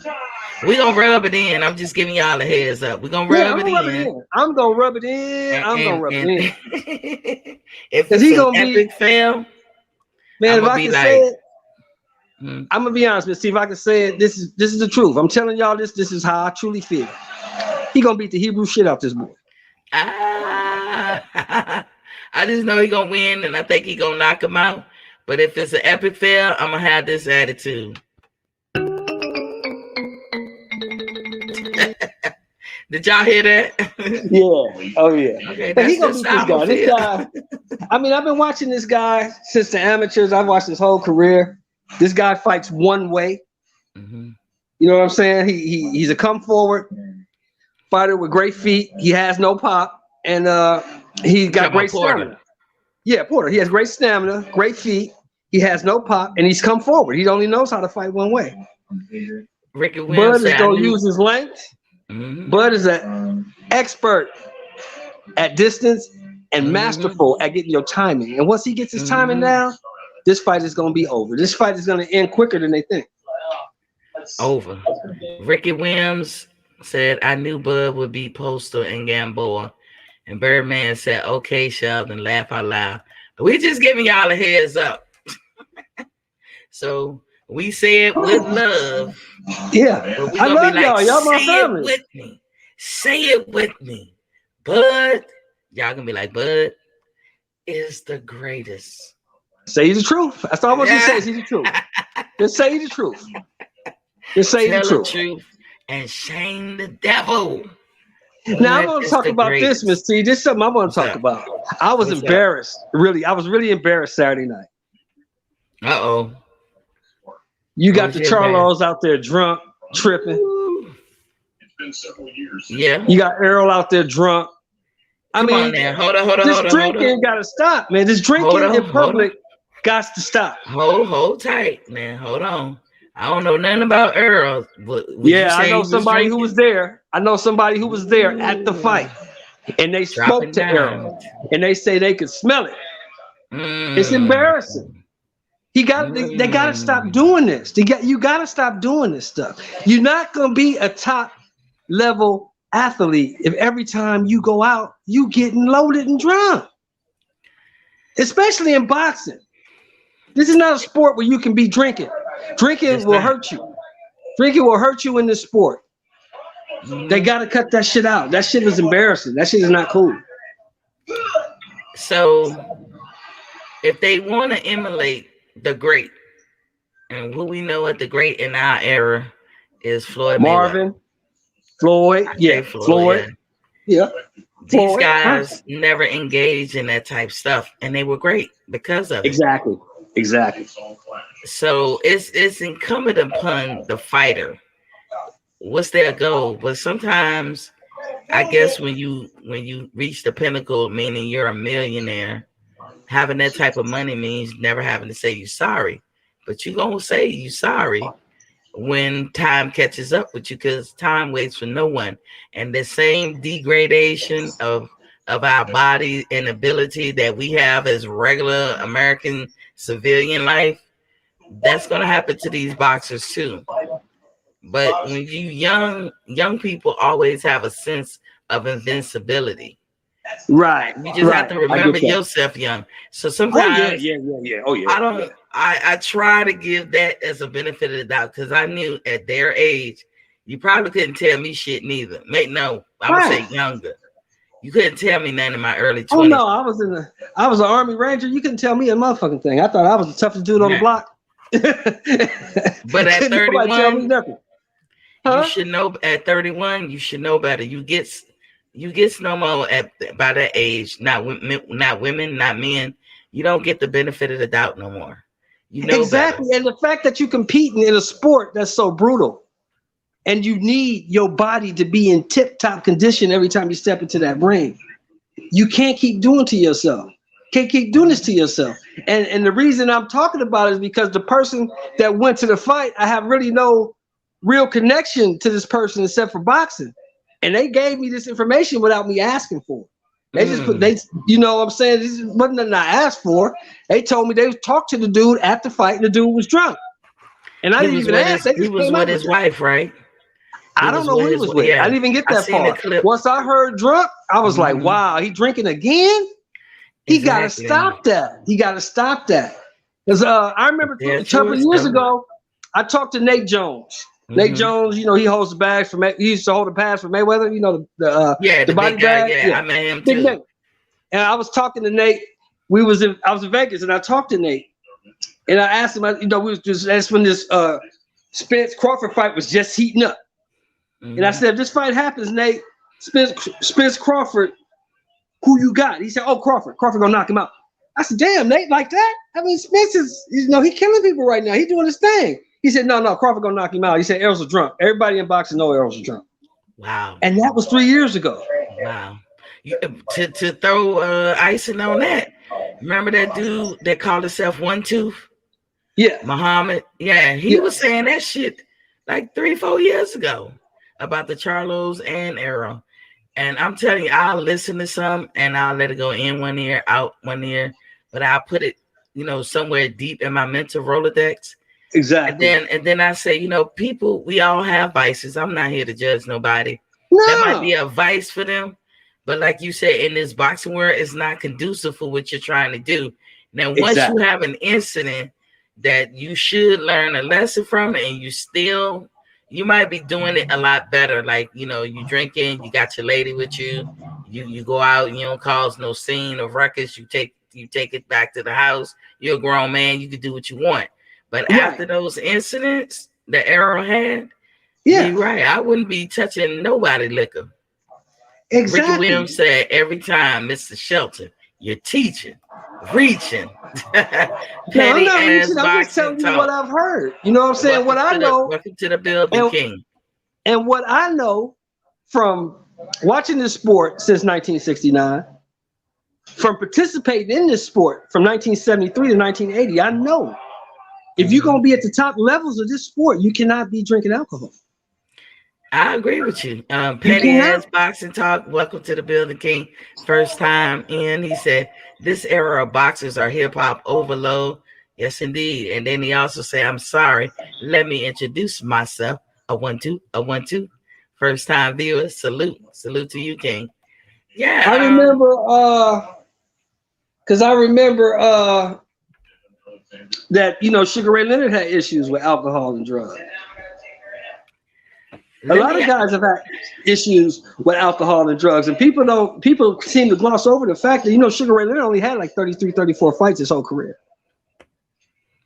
A: We're going to rub it in. I'm just giving y'all a heads up. We're going to rub it in.
B: I'm going to rub it in. I'm going to rub it
A: in. If it's an epic fail,
B: man, if I can say it, I'm going to be honest, but see if I can say it, this is the truth. I'm telling y'all this is how I truly feel. He going to beat the Hebrew shit out this boy.
A: I just know he going to win, and I think he going to knock him out. But if it's an epic fail, I'm going to have this attitude. Did y'all hear that?
B: Yeah. Oh, yeah.
A: Okay,
B: but he gonna beat this guy. This guy. I mean, I've been watching this guy since the amateurs. I've watched his whole career. This guy fights one way. Mm-hmm. You know what I'm saying? He's a come forward fighter with great feet. He has no pop, and he got great stamina. Yeah, Porter. He has great stamina, great feet. He has no pop, and he's come forward. He only knows how to fight one way.
A: Ricky Williams
B: Bud is gonna use his length. Mm-hmm. Bud is an expert at distance and masterful at getting your timing. And once he gets his timing down, this fight is going to be over. This fight is going to end quicker than they think.
A: Over. Ricky Williams said, I knew Bud would beat Poster and Gamboa. And Birdman said, okay, Sheldon, laugh out loud. We just giving y'all a heads up. So we said with love.
B: Yeah, I love y'all. Y'all my family.
A: Say it with me. Say it with me. Bud, y'all gonna be like, Bud is the greatest.
B: Say the truth. That's all I want you to say. Say the truth. Just say the truth. Just say the truth.
A: And shame the devil.
B: Now I'm going to talk about this, Miss T. This is something I want to talk about. I was embarrassed. Really, I was really embarrassed Saturday night.
A: Uh-oh.
B: You got the Charlos out there drunk, tripping.
C: It's been several years.
A: Yeah.
B: You got Errol out there drunk. I mean,
A: hold on.
B: This drinking got to stop, man. This drinking in public Got to stop.
A: Hold tight, man. Hold on. I don't know nothing about Earl. Would
B: Yeah, I know somebody who was there. I know somebody who was there at the fight, and they spoke to Earl, and they say they could smell it. It's embarrassing. They got to stop doing this. You got to stop doing this stuff. You're not gonna be a top level athlete if every time you go out you getting loaded and drunk. Especially in boxing. This is not a sport where you can be drinking. Drinking will hurt you. Drinking will hurt you in this sport. They got to cut that shit out. That shit is embarrassing. That shit is not cool.
A: So, if they want to emulate the great, and who we know at the great in our era is Floyd
B: Marvin, Floyd, yeah, Floyd. Yeah.
A: These guys never engaged in that type of stuff, and they were great because of it.
B: Exactly.
A: So it's incumbent upon the fighter. What's their goal? But sometimes, I guess when you reach the pinnacle, meaning you're a millionaire, having that type of money means never having to say you're sorry. But you're gonna say you're sorry when time catches up with you, because time waits for no one. And the same degradation of our body and ability that we have as regular American civilian life, that's going to happen to these boxers too. But when you young people always have a sense of invincibility.
B: Right.
A: You just have to remember yourself young. So sometimes I try to give that as a benefit of the doubt, because I knew at their age, you probably couldn't tell me shit neither. I would say younger. You couldn't tell me nothing in my early 20s.
B: Oh no, I was an Army Ranger. You couldn't tell me a motherfucking thing. I thought I was the toughest dude on the block.
A: But at 31,
B: huh?
A: You should know. At 31, you should know better. You get snowball by that age. Not women, not men. You don't get the benefit of the doubt no more. You know
B: exactly,
A: better.
B: And the fact that you're competing in a sport that's so brutal, and you need your body to be in tip-top condition every time you step into that ring. You can't keep doing to yourself. Can't keep doing this to yourself. And the reason I'm talking about it is because the person that went to the fight, I have really no real connection to this person except for boxing. And they gave me this information without me asking for it. They just you know what I'm saying? This wasn't nothing I asked for. They told me they talked to the dude at the fight, and the dude was drunk. And I didn't even ask.
A: He was with his wife, right?
B: I don't know who he was with. I didn't even get that far. Once I heard drunk, I was like, wow, he drinking again? He got to stop that. He got to stop that. Because I remember a couple of years ago, I talked to Nate Jones. Nate Jones, you know, he holds the bags for he used to hold the pads for Mayweather, you know, the body bag.
A: Yeah, I met him too.
B: Nate. And I was talking to Nate. I was in Vegas, and I talked to Nate. And I asked him, you know, that's when this Spence Crawford fight was just heating up. And I said, if this fight happens, Nate, Spence Crawford, who you got? He said, oh, Crawford gonna knock him out. I said, damn, Nate, like that? I mean, Spence is, you know, he killing people right now. He doing his thing. He said, no, Crawford gonna knock him out. He said, Errol's a drunk. Everybody in boxing know Errol's a drunk.
A: Wow.
B: And that was 3 years ago.
A: Wow. To throw icing on that, remember that dude that called himself One Tooth?
B: Yeah.
A: Muhammad. Yeah, he was saying that shit like 3-4 years ago about the Charlos and Errol. And I'm telling you, I'll listen to some and I'll let it go in one ear, out one ear, but I'll put it, you know, somewhere deep in my mental Rolodex.
B: Exactly.
A: And then I say, you know, people, we all have vices. I'm not here to judge nobody. No. That might be a vice for them. But like you said, in this boxing world, it's not conducive for what you're trying to do. Now, once you have an incident that you should learn a lesson from, and you might be doing it a lot better. Like, you know, you drinking, you got your lady with you, you go out and you don't cause no scene of ruckus. You take it back to the house. You're a grown man. You can do what you want. But after those incidents that Errol had, you're right. I wouldn't be touching nobody liquor.
B: Exactly.
A: Ricky Williams said every time, Mr. Shelton, you're teaching, reaching.
B: Petty ass I'm just telling you what I've heard. You know what I'm saying? What I know.
A: Welcome to the building, King.
B: And what I know from watching this sport since 1969, from participating in this sport from 1973 to 1980. I know if you're going to be at the top levels of this sport, you cannot be drinking alcohol.
A: I agree with you. Penny has Boxing Talk. Welcome to the building, King. First time in. He said, this era of boxers are hip-hop overload. Yes, indeed. And then he also said, I'm sorry. Let me introduce myself. A 1-2, a 1-2. First time viewers. Salute. Salute to you, King. Yeah.
B: I remember, because I remember that, Sugar Ray Leonard had issues with alcohol and drugs. A lot of guys have had issues with alcohol and drugs, and people seem to gloss over the fact that, Sugar Ray Leonard only had like 33, 34 fights his whole career.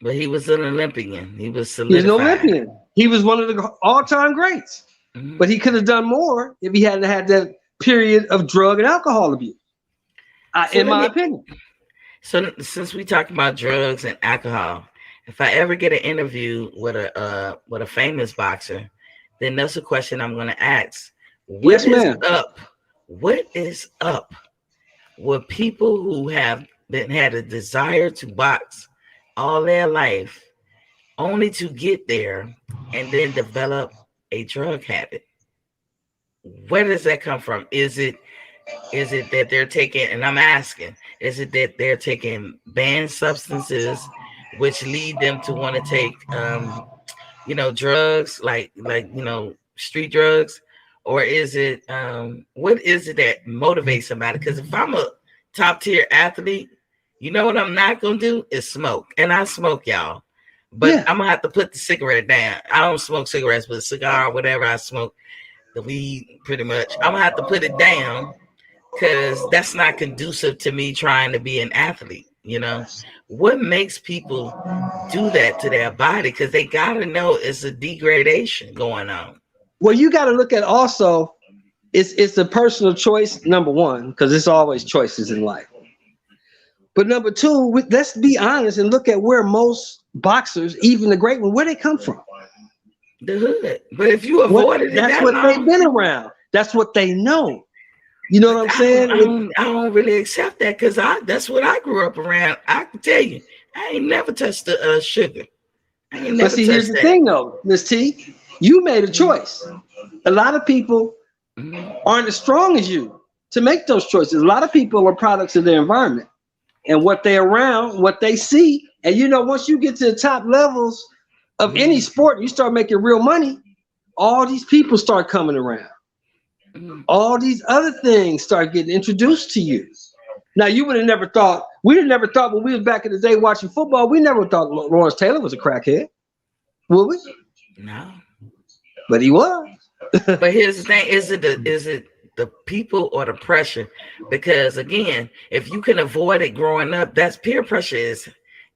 A: But he was an Olympian. He was solidified.
B: He was an Olympian. He was one of the all-time greats. Mm-hmm. But he could have done more if he hadn't had that period of drug and alcohol abuse, in my opinion.
A: So since we talk about drugs and alcohol, if I ever get an interview with a famous boxer, then that's a question I'm going to ask. What is up with people who have had a desire to box all their life only to get there and then develop a drug habit? Where does that come from? Is it that they're taking, and I'm asking, is it that they're taking banned substances which lead them to want to take drugs like street drugs, or is it what is it that motivates somebody? Because if I'm a top tier athlete, what I'm not gonna do is smoke, and I smoke, y'all, but I'm gonna have to put the cigarette down. I don't smoke cigarettes, but a cigar or whatever I smoke, the weed, pretty much, I'm gonna have to put it down because that's not conducive to me trying to be an athlete. What makes people do that to their body? Because they gotta know it's a degradation going on.
B: Well, you got to look at also, it's a personal choice, number one, because it's always choices in life. But number two, let's be honest and look at where most boxers, even the great ones, where they come from.
A: The hood. But if you avoided
B: that's what they've been around. That's what they know. You know what I'm saying?
A: I don't really accept that because that's what I grew up around. I can tell you, I ain't never touched the sugar.
B: But see, here's the thing though, Miss T, you made a choice. A lot of people aren't as strong as you to make those choices. A lot of people are products of their environment and what they're around, what they see. And once you get to the top levels of any sport, you start making real money, all these people start coming around. All these other things start getting introduced to you. Now, you would have never thought, when we was back in the day watching football, we never thought Lawrence Taylor was a crackhead. Would we?
A: No.
B: But he was.
A: But here's the thing, is it the people or the pressure? Because again, if you can avoid it growing up, that's peer pressure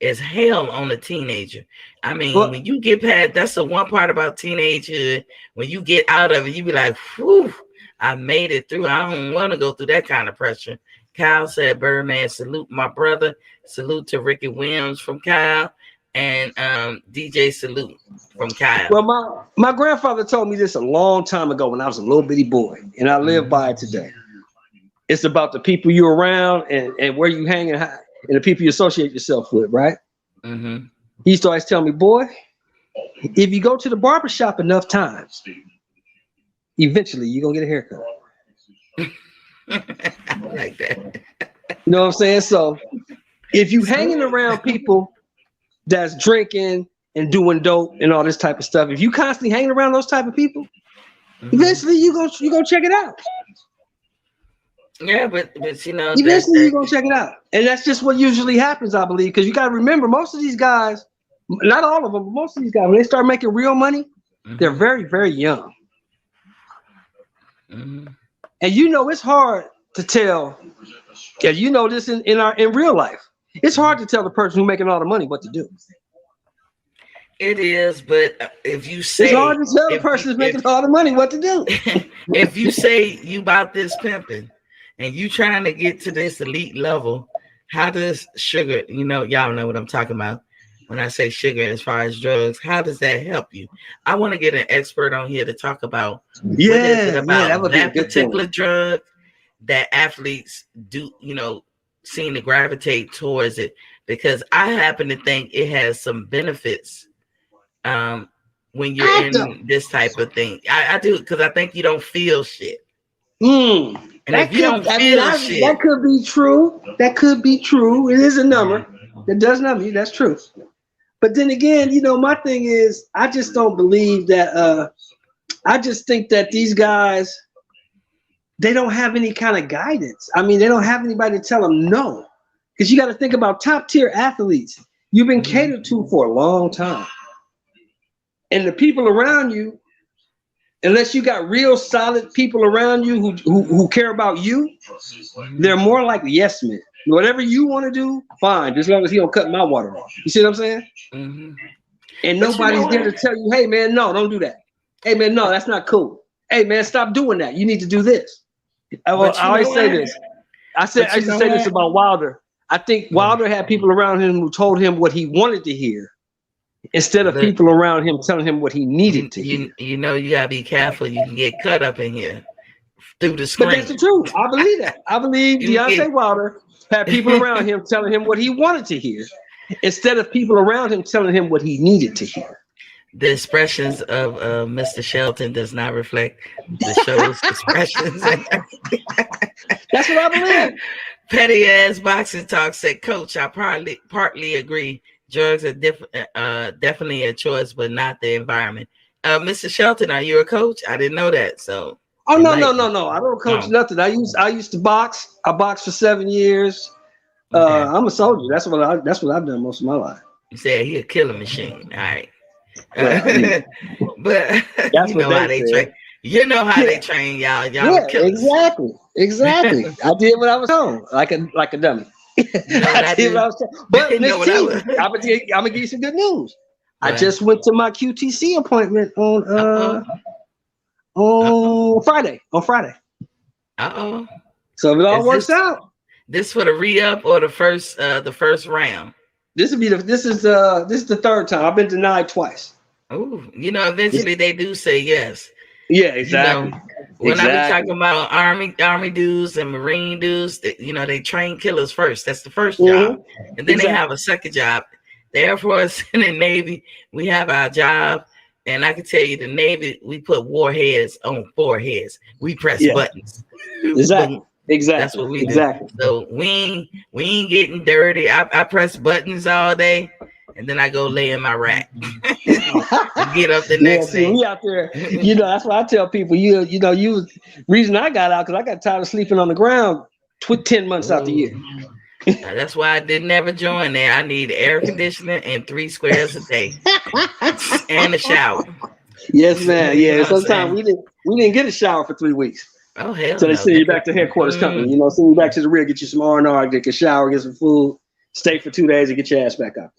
A: is hell on a teenager. I mean, when you get past, that's the one part about teenagehood. When you get out of it, you be like, whew, I made it through. I don't want to go through that kind of pressure. Kyle said, Birdman, salute my brother. Salute to Ricky Williams from Kyle. And DJ salute from Kyle.
B: Well, my grandfather told me this a long time ago when I was a little bitty boy, and I live by it today. It's about the people you're around and where you hang and the people you associate yourself with, right? Mm-hmm. He used to always tell me, boy, if you go to the barbershop enough times, eventually you're going to get a haircut.
A: I like that.
B: You know what I'm saying? So if you hanging around people that's drinking and doing dope and all this type of stuff, if you constantly hanging around those type of people, eventually you're gonna check it out.
A: Yeah, but
B: eventually you're gonna check it out. And that's just what usually happens, I believe, because you gotta remember, most of these guys, not all of them, but most of these guys, when they start making real money, they're very, very young. And it's hard to tell. Yeah, this in real life. It's hard to tell the person who's making all the money what to do.
A: It is, but if you say
B: it's hard to tell the person who's making all the money what to do.
A: If you say you about this pimping and you trying to get to this elite level, how does sugar, y'all know what I'm talking about when I say sugar as far as drugs, how does that help you? I want to get an expert on here to talk about
B: that
A: particular drug that athletes do, seem to gravitate towards it because I happen to think it has some benefits when you're in this type of thing. I do, because I think you don't feel shit. And if you don't feel shit,
B: that could be true. That could be true. It is a number. It does number. That's true. But then again, you know, my thing is, I just don't believe that. I just think that these guys, they don't have any kind of guidance. I mean, they don't have anybody to tell them no. Because you got to think about top tier athletes. You've been catered to for a long time. And the people around you, unless you got real solid people around you who care about you, they're more like yes men. Whatever you want to do, fine, as long as he don't cut my water off. You see what I'm saying?
A: Mm-hmm.
B: And nobody's there to tell you, hey man, no, don't do that. Hey man, no, that's not cool. Hey man, stop doing that. You need to do this. I always say this. I used to say this about Wilder. I think Wilder had people around him who told him what he wanted to hear, instead of people around him telling him what he needed to hear.
A: You know, you gotta be careful. You can get cut up in here through the screen.
B: But that's the truth. I believe that. I believe Deontay Wilder had people around him telling him what he wanted to hear, instead of people around him telling him what he needed to hear.
A: The expressions of Mr. Shelton does not reflect the show's expressions.
B: That's what I believe.
A: Petty ass boxing talk said, Coach, I partly agree. Drugs are definitely a choice, but not the environment. Mr. Shelton, are you a coach? I didn't know that. So.
B: Oh no. I don't coach nothing. I used to box. I boxed for 7 years. Okay. I'm a soldier. That's what I've done most of my life.
A: You said he a killing machine. All right. But
B: that's
A: you know how they train. You know how they train y'all.
B: Yeah, exactly. I did what I was told, like a dummy. I did what I was told. But Miss T, I'm gonna give you some good news. Right. I just went to my QTC appointment on Friday. On Friday. So if it all works out.
A: This for the re-up or the first round?
B: This is the third time. I've been denied twice.
A: Oh, you know, eventually they do say yes.
B: Yeah, exactly.
A: You know, when I be talking about army dudes and Marine dudes, they train killers first. That's the first job, and then they have a second job. The Air Force and the Navy, we have our job, and I can tell you, the Navy, we put warheads on foreheads. We press buttons.
B: Exactly.
A: That's what we do. So we ain't getting dirty. I press buttons all day, and then I go lay in my rack. Get up the next day.
B: We out there. That's why I tell people. Reason I got out because I got tired of sleeping on the ground 10 months out the year.
A: That's why I didn't ever join there. I need air conditioning and 3 squares a day, and a shower.
B: Yes, man. Yeah. Sometimes we didn't get a shower for 3 weeks.
A: Oh hell!
B: So they send you back to headquarters company. Send you back to the rear, get you some R&R, get a shower, get some food, stay for 2 days, and get your ass back out.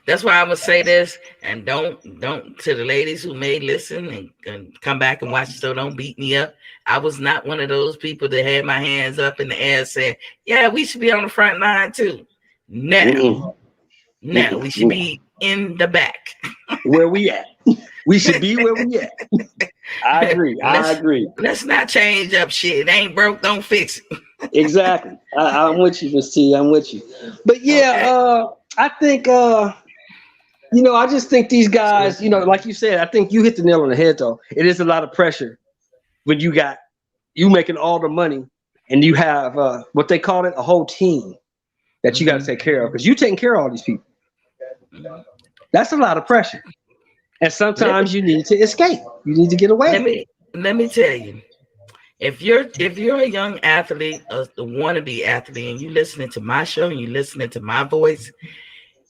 A: That's why I would say this, and don't to the ladies who may listen and come back and watch. So don't beat me up. I was not one of those people that had my hands up in the air saying, "Yeah, we should be on the front line too." No, we should be in the back.
B: Where we at? We should be where we at. I agree.
A: Let's not change up shit. It ain't broke, don't fix it.
B: Exactly. I'm with you, Miss T. I'm with you. But yeah, I think I just think these guys, like you said, I think you hit the nail on the head though. It is a lot of pressure when you making all the money and you have what they call it, a whole team that you got to take care of, because you taking care of all these people. That's a lot of pressure. And sometimes you need to escape. You need to get away.
A: Let me tell you, if you're a young athlete, a wannabe athlete, and you listening to my show and you listening to my voice,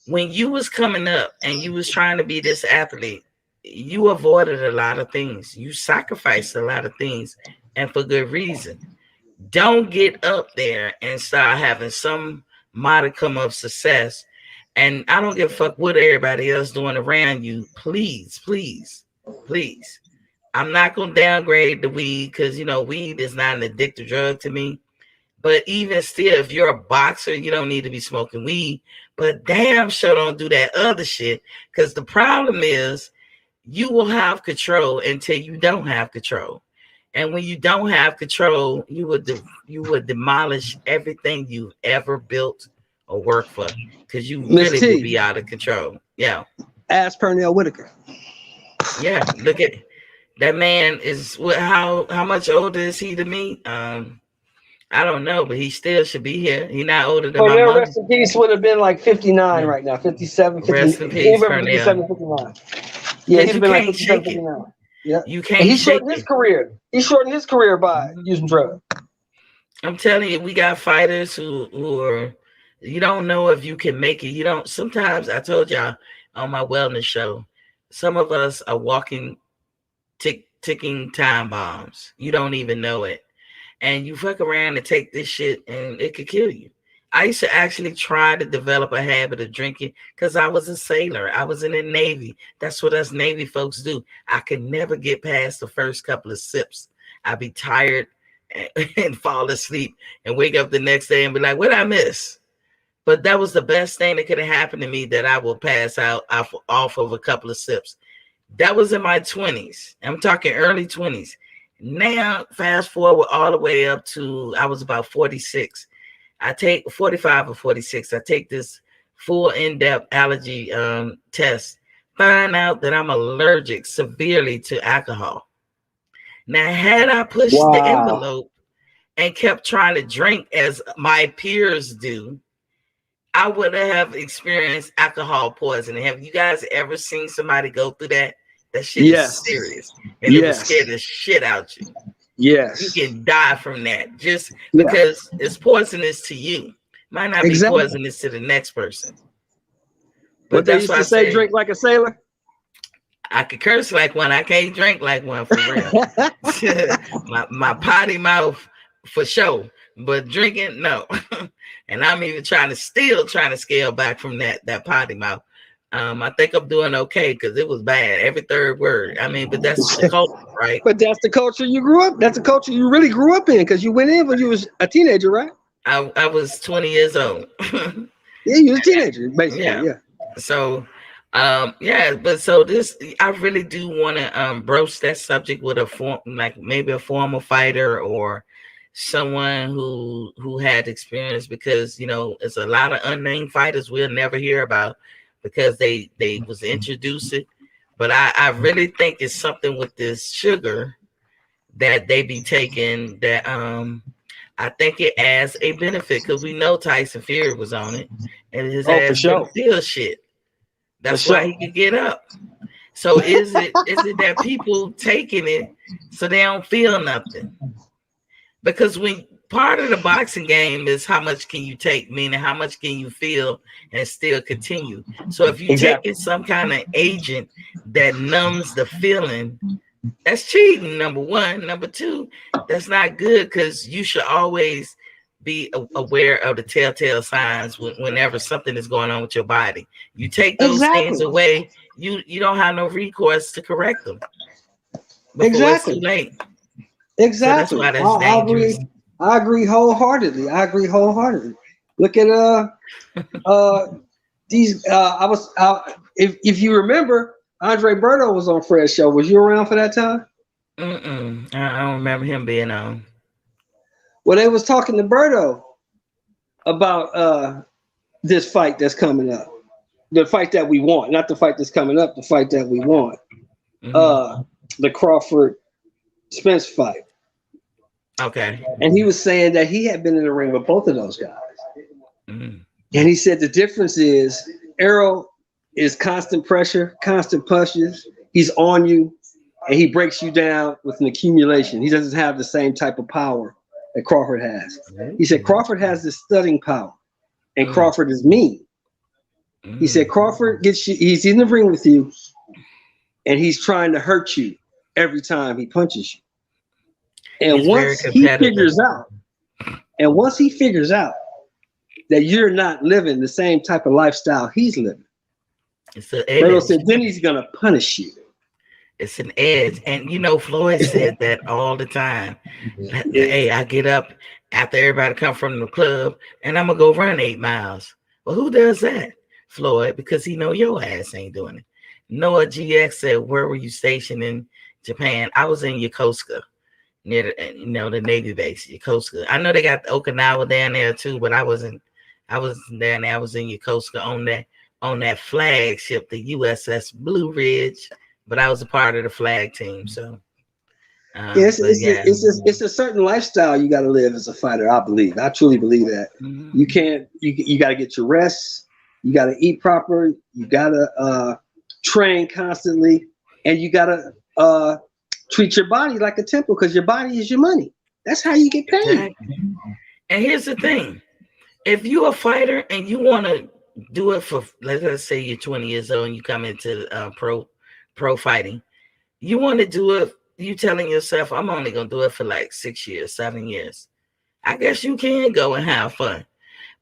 A: when you was coming up and you was trying to be this athlete, you avoided a lot of things. You sacrificed a lot of things, and for good reason. Don't get up there and start having some modicum of success. And I don't give a fuck what everybody else doing around you. Please. I'm not going to downgrade the weed because, weed is not an addictive drug to me. But even still, if you're a boxer, you don't need to be smoking weed. But damn sure don't do that other shit, because the problem is you will have control until you don't have control. And when you don't have control, you would demolish everything you've ever built or worked for, because you
B: Miss
A: really
B: T,
A: would be out of control. Yeah.
B: ask Pernell Whitaker.
A: Yeah. Look at that man is what, how much older is he to me? I don't know, but he still should be here. He's not older than my
B: Pernell,
A: mother.
B: rest in peace, would have been like 59
A: Yeah.
B: right now, 57, 50,
A: Rest in peace,
B: anywhere from 57
A: Pernell.
B: to 59. Yeah,
A: Because
B: he'd have
A: you
B: been like
A: can't
B: 57,
A: shake it.
B: 59. Yeah.
A: You
B: And
A: can't
B: he
A: shake
B: shortened his
A: it.
B: career. He shortened his career by using drugs.
A: I'm telling you, we got fighters who are, you don't know if you can make it. You don't, sometimes I told y'all on my wellness show, some of us are walking ticking time bombs. You don't even know it. And you fuck around and take this shit and it could kill you. I used to actually try to develop a habit of drinking because I was a sailor. I was in the Navy. That's what us Navy folks do. I could never get past the first couple of sips. I'd be tired and fall asleep and wake up the next day and be like, what did I miss? But that was the best thing that could have happened to me, that I will pass out off of a couple of sips. That was in my 20s. I'm talking early 20s. Now, fast forward all the way up to, I was about 46. I take 45 or 46. I take this full in-depth allergy test, find out that I'm allergic severely to alcohol. Now, had I pushed the envelope and kept trying to drink as my peers do, I would have experienced alcohol poisoning. Have you guys ever seen somebody go through that? That shit is serious. And it would scare the shit out you.
B: Yes.
A: You can die from that just because it's poisonous to you. Might not be poisonous to the next person.
B: But they used to say, drink like a sailor.
A: I could curse like one. I can't drink like one, for real. my potty mouth for sure, but drinking, no. And I'm even trying to scale back from that potty mouth. I think I'm doing okay because it was bad every third word. I mean, but that's the culture, right?
B: But that's the culture you grew up. That's the culture you really grew up in, because you went in when you was a teenager, right?
A: I was 20 years old.
B: Yeah, you was a teenager, basically. Yeah.
A: So, but so this, I really do want to broach that subject with maybe a former fighter or someone who had experience, because it's a lot of unnamed fighters we'll never hear about because they was introduced it. But I really think it's something with this sugar that they be taking that I think it adds a benefit, because we know Tyson Fury was on it and his ass didn't feel shit. That's why he could get up. So is it that people taking it so they don't feel nothing? Because when part of the boxing game is how much can you take, meaning how much can you feel and still continue. So if you taking some kind of agent that numbs the feeling, that's cheating, number one. Number two, that's not good, because you should always be aware of the telltale signs whenever something is going on with your body. You take those things away, you don't have no recourse to correct them before it's too late.
B: Exactly. So that's why that's dangerous. I agree wholeheartedly. Look at these. If you remember, Andre Berto was on Fred's show. Was you around for that time?
A: I don't remember him being on.
B: Well, they was talking to Berto about this fight that's coming up. The fight that we want, not the fight that's coming up, the fight that we want. The Crawford Spence fight.
A: Okay.
B: And he was saying that he had been in the ring with both of those guys. And he said the difference is Errol is constant pressure, constant punches. He's on you and he breaks you down with an accumulation. He doesn't have the same type of power that Crawford has. He said Crawford has this stunning power and Crawford is mean. He said Crawford gets you, he's in the ring with you and he's trying to hurt you every time he punches you. And once he figures out that you're not living the same type of lifestyle he's living, Berto said, then he's gonna punish you.
A: It's an edge. And Floyd said that all the time. Hey, I get up after everybody come from the club and I'm gonna go run 8 miles. Well, who does that? Floyd, because he know your ass ain't doing it. Noah GX said, where were you stationed in Japan? I was in Yokosuka. near the Navy base, Yokosuka. I know they got Okinawa down there too, but I wasn't down there. I was in Yokosuka on that flagship, the USS Blue Ridge, but I was a part of the flag team. So
B: it's a certain lifestyle you got to live as a fighter. I believe. I truly believe that.
A: Mm-hmm.
B: You can't. You got to get your rest. You got to eat proper. You got to train constantly, and you got to treat your body like a temple, because your body is your money. That's how you get paid.
A: Exactly. And here's the thing: if you're a fighter and you want to do it for, let's say you're 20 years old and you come into pro fighting, you want to do it. You telling yourself, I'm only gonna do it for like 6 years, 7 years. I guess you can go and have fun,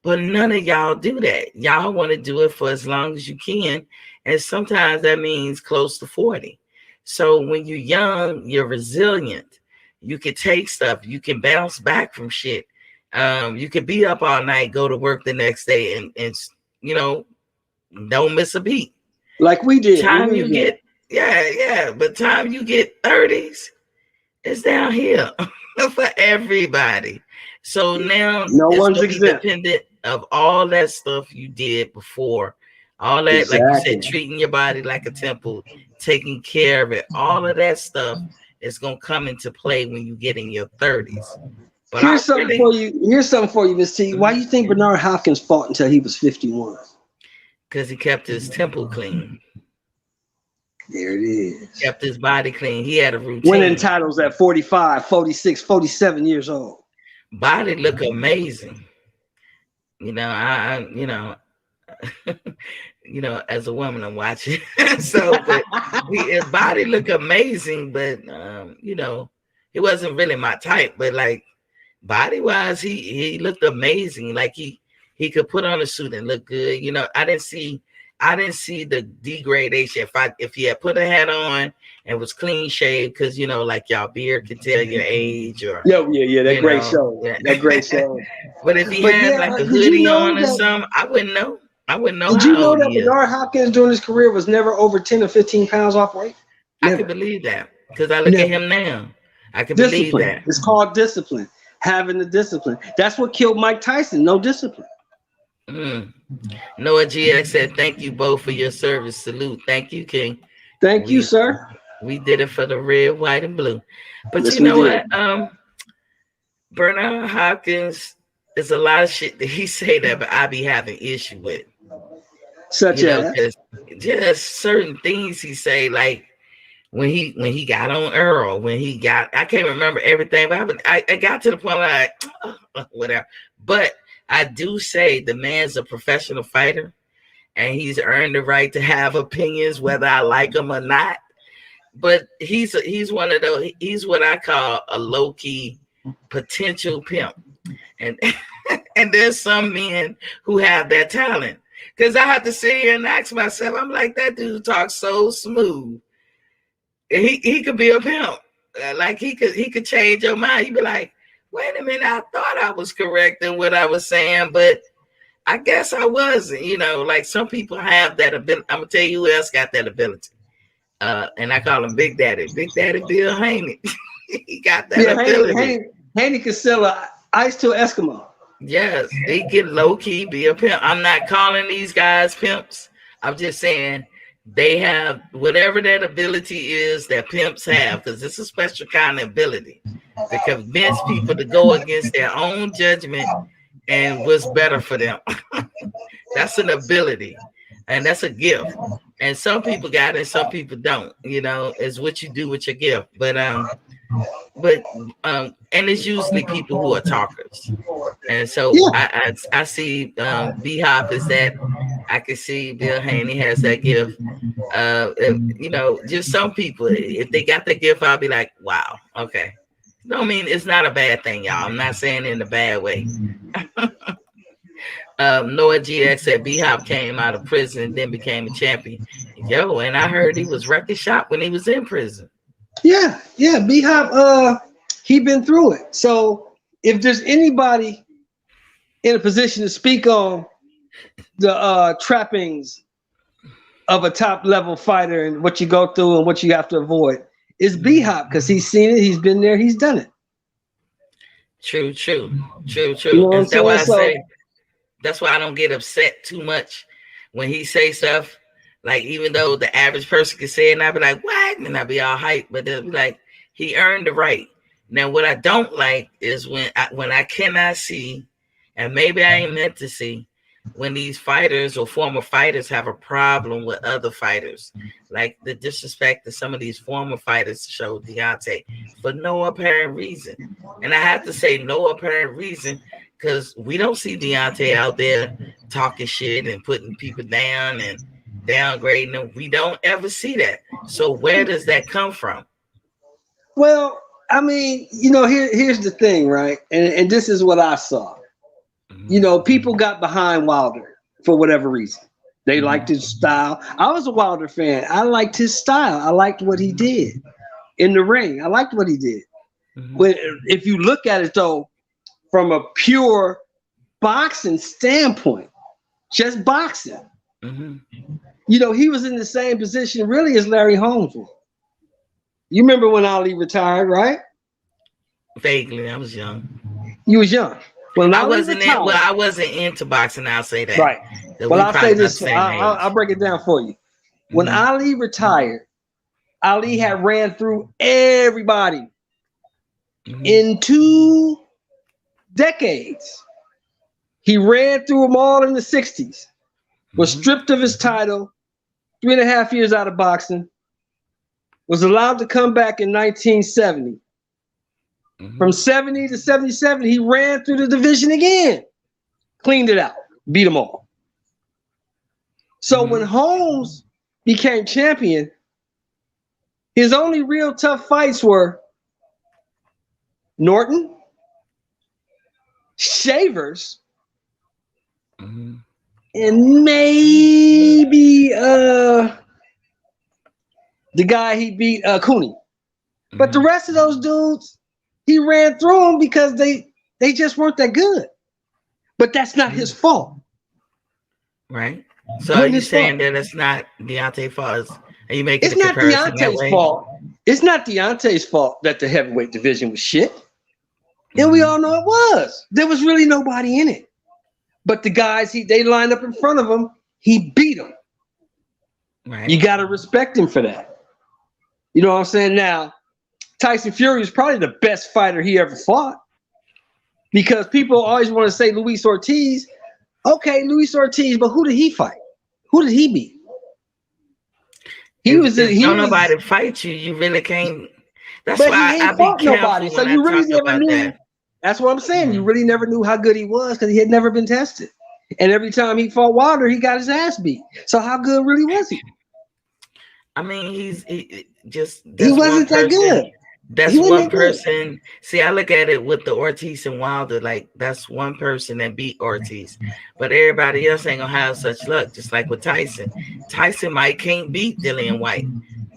A: but none of y'all do that. Y'all want to do it for as long as you can, and sometimes that means close to 40. So when you're young, you're resilient. You can take stuff. You can bounce back from shit. You can be up all night, go to work the next day, and don't miss a beat.
B: Like we did.
A: But time you get 30s, it's down here for everybody. So now
B: no one's exempt.
A: Independent of all that stuff you did before. All that, exactly. Like you said, treating your body like a temple, taking care of it. All of that stuff is gonna come into play when you get in your 30s. But
B: here's something for you, Miss T. Why do you think Bernard Hopkins fought until he was 51?
A: Because he kept his temple clean.
B: There it is.
A: Kept his body clean. He had a routine.
B: Winning titles at 45, 46, 47 years old.
A: Body look amazing. As a woman, I'm watching. So, but his body look amazing, but it wasn't really my type. But like body wise, he looked amazing. Like he could put on a suit and look good. I didn't see the degradation. If he had put a hat on and was clean shaved, because like y'all beard can tell your age, or
B: that great show. Yeah. That great show.
A: But if he had like a hoodie on or something, I wouldn't know.
B: Did you know that Bernard Hopkins during his career was never over 10 or 15 pounds off weight? Never.
A: I can believe that, because I look at him now. I can believe that.
B: It's called discipline. Having the discipline. That's what killed Mike Tyson. No discipline.
A: Noah GX said, "Thank you both for your service. Salute." Thank you, King.
B: Thank you, sir.
A: We did it for the red, white, and blue. But you know what? Bernard Hopkins, there's a lot of shit that he say that I be having issue with.
B: Such as
A: just certain things he say, like when he got on Earl, I can't remember everything, but I got to the point where whatever. But I do say the man's a professional fighter, and he's earned the right to have opinions, whether I like him or not. But he's one of those. He's what I call a low key potential pimp, and and there's some men who have that talent. Because I have to sit here and ask myself, I'm like, that dude talks so smooth. He could be a pimp. Like he could change your mind. You'd be like, wait a minute, I thought I was correct in what I was saying, but I guess I wasn't. Like some people have that ability. I'm gonna tell you who else got that ability. And I call him Big Daddy. Big Daddy Bill Haney. He got that ability.
B: Haney could sell ice to an Eskimo.
A: Yes, they can low key be a pimp. I'm not calling these guys pimps. I'm just saying they have whatever that ability is that pimps have, because it's a special kind of ability to convince people to go against their own judgment and what's better for them. That's an ability, and that's a gift. And some people got it, some people don't. It's what you do with your gift. But and it's usually people who are talkers. And so I see B-Hop is that. I can see Bill Haney has that gift. Just some people, if they got that gift, I'll be like, wow, okay. I mean, it's not a bad thing, y'all. I'm not saying it in a bad way. Noah GX said B-Hop came out of prison and then became a champion. And I heard he was record shop when he was in prison.
B: Yeah, B-Hop, he been through it. So if there's anybody in a position to speak on the trappings of a top level fighter and what you go through and what you have to avoid, is B-Hop, because he's seen it, he's been there, he's done it.
A: True.
B: You know what I'm
A: And that's why
B: saying?
A: I
B: So,
A: say that's why I don't get upset too much when he say stuff. Like even though the average person can say it, and I be like, "What?" and I be all hyped, but they'll be like, "He earned the right." Now, what I don't like is when I cannot see, and maybe I ain't meant to see, when these fighters or former fighters have a problem with other fighters, like the disrespect that some of these former fighters show Deontay for no apparent reason. And I have to say no apparent reason because we don't see Deontay out there talking shit and putting people down and downgrading them. We don't ever see that. So where does that come from?
B: well, I mean, here's the thing, right? And this is what I saw. People got behind Wilder for whatever reason. They liked his style. I was a Wilder fan. I liked his style. I liked what he did in the ring. I liked what he did. When if you look at it though, from a pure boxing standpoint, just boxing, he was in the same position really as Larry Holmes was. You remember when Ali retired, right?
A: Vaguely, I was young.
B: You was young. When
A: I wasn't into boxing. I'll say that.
B: Right.
A: That
B: well, I'll say this.
A: I'll
B: break it down for you. When Ali retired, Ali had ran through everybody in 2 decades. He ran through them all in the 60s. Was stripped of his title, 3.5 years out of boxing. Was allowed to come back in 1970. From 70 to 77, he ran through the division again. Cleaned it out. Beat them all. So when Holmes became champion, his only real tough fights were Norton, Shavers, and maybe the guy he beat, Cooney. But the rest of those dudes, he ran through them because they just weren't that good. But that's not his fault.
A: Right. So are you saying that it's not Deontay's fault? Are you making
B: it's not Deontay's fault. It's not Deontay's fault that the heavyweight division was shit. And we all know it was. There was really nobody in it. But the guys they lined up in front of him, he beat them.
A: Right.
B: You got to respect him for that. You know what I'm saying? Now, Tyson Fury is probably the best fighter he ever fought because people always want to say Luis Ortiz. Okay, Luis Ortiz, but who did he fight? Who did he beat?
A: Nobody fight you. You really can't. That's why I be careful
B: so you really never knew. That. That's what I'm saying. You really never knew how good he was because he had never been tested. And every time he fought Wilder, he got his ass beat. So how good really was he?
A: I mean, he
B: wasn't that good.
A: That's one person. See, I look at it with the Ortiz and Wilder, like that's one person that beat Ortiz, but everybody else ain't gonna have such luck. Just like with Tyson, Tyson can't beat Dillian White,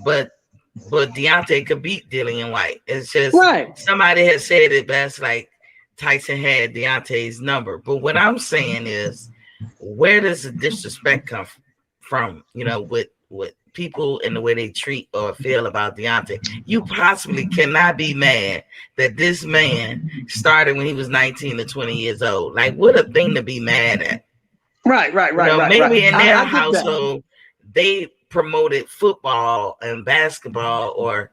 A: but Deontay could beat Dillian White. It's just somebody has said it best, like Tyson had Deontay's number. But what I'm saying is, where does the disrespect come from? With people and the way they treat or feel about Deontay. You possibly cannot be mad that this man started when he was 19 to 20 years old. Like, what a thing to be mad at.
B: Right.
A: Maybe in their household, they promoted football and basketball or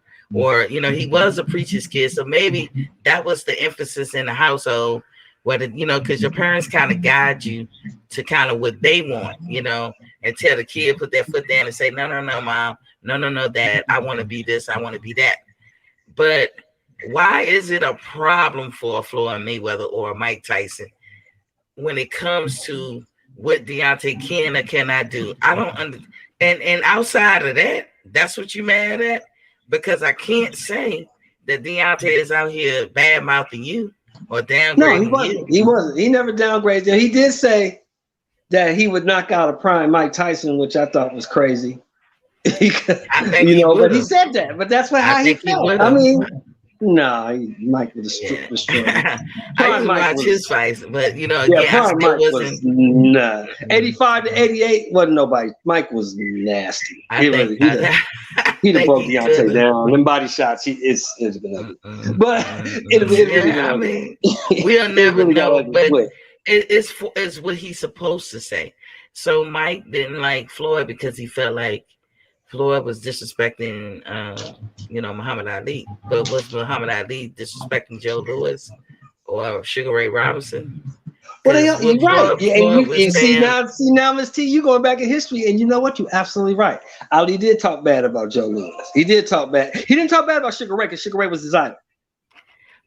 A: he was a preacher's kid. So maybe that was the emphasis in the household. Whether, because your parents kind of guide you to kind of what they want, and tell the kid, put their foot down and say, no, mom, no, dad, I want to be this, I want to be that. But why is it a problem for Floyd Mayweather or Mike Tyson when it comes to what Deontay can or cannot do? I don't understand. And outside of that, that's what you mad at? Because I can't say that Deontay is out here bad mouthing you. Or downgrading.
B: No, he wasn't. He wasn't. He never downgraded him. He did say that he would knock out a prime Mike Tyson, which I thought was crazy.
A: I think
B: but he said that. But that's how he felt. I mean, Nah, Mike was
A: Yeah.
B: destroyed.
A: I
B: Prime
A: used to
B: Mike
A: watch
B: was-
A: his fights, but you know,
B: Yeah,
A: again, I
B: Prime
A: still
B: Mike was
A: wasn't.
B: nah. 85 to 88 wasn't nobody. Mike was nasty.
A: I think
B: He'd have broke
A: he
B: Deontay
A: could've.
B: down. Them body shots, it's been ugly. But it really been
A: Yeah, I
B: ugly.
A: mean, we'll
B: It
A: never
B: really got
A: know,
B: ugly
A: but
B: quick.
A: it's what he's supposed to say. So Mike didn't like Floyd because he felt like Floyd was disrespecting, Muhammad Ali. But was Muhammad Ali disrespecting Joe Louis or Sugar Ray Robinson?
B: Well,
A: Because
B: you're
A: what
B: right.
A: Floyd
B: And
A: was
B: see
A: saying-
B: now, Miss T, you going back in history, and you know what? You're absolutely right. Ali did talk bad about Joe Louis. He did talk bad. He didn't talk bad about Sugar Ray because Sugar Ray was his idol.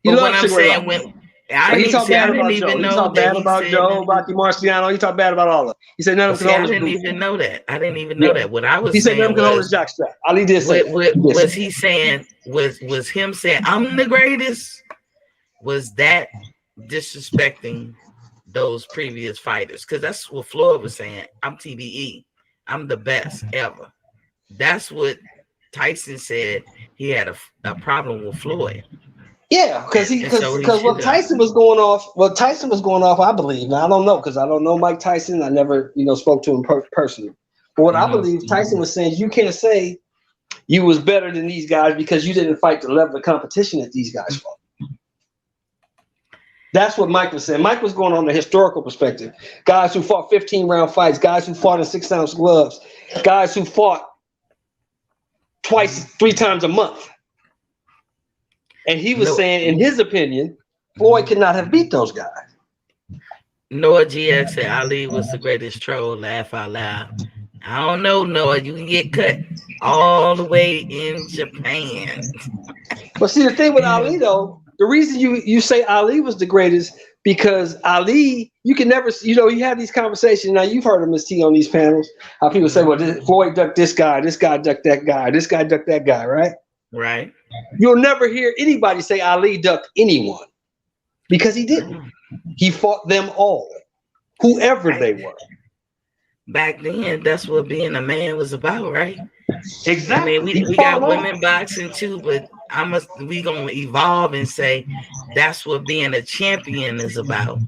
B: He
A: But what
B: loved
A: I'm
B: Sugar Ray
A: saying,
B: Robinson.
A: I
B: He talked bad about Joe. He talked bad about Joe,
A: Rocky.
B: Rocky Marciano. He talked bad about all of them. He said none of them
A: I
B: could hold his
A: didn't
B: boot.
A: even know that. I didn't even know that. What I was
B: He said none
A: saying
B: of them could hold his
A: was,
B: jockstrap. Ali did say that.
A: was he saying was him saying I'm the greatest? Was that disrespecting those previous fighters? Because that's what Floyd was saying. I'm TBE. I'm the best ever. That's what Tyson said. He had a problem with Floyd.
B: Yeah, because what Tyson was going off, I believe. Now I don't know because I don't know Mike Tyson. I never, spoke to him personally. But what I believe Tyson was saying, you can't say you was better than these guys because you didn't fight the level of competition that these guys fought. That's what Mike was saying. Mike was going on the historical perspective. Guys who fought 15-round fights, guys who fought in 6-ounce gloves, guys who fought twice, 3 times a month. And he was saying, in his opinion, Floyd could not have beat those guys.
A: Noah GX said Ali was the greatest troll. Laugh out loud. I don't know, Noah. You can get cut all the way in Japan.
B: But see, the thing with Ali, though, the reason you say Ali was the greatest, because Ali, you can never, you have these conversations. Now, you've heard of Ms. T on these panels, how people say, well, Floyd ducked this guy ducked that guy, this guy ducked that guy, right?
A: Right.
B: You'll never hear anybody say Ali ducked anyone because he didn't. He fought them all, whoever they were.
A: Back then, that's what being a man was about, right?
B: Exactly.
A: I mean, we got women boxing too, but we gonna evolve and say that's what being a champion is about.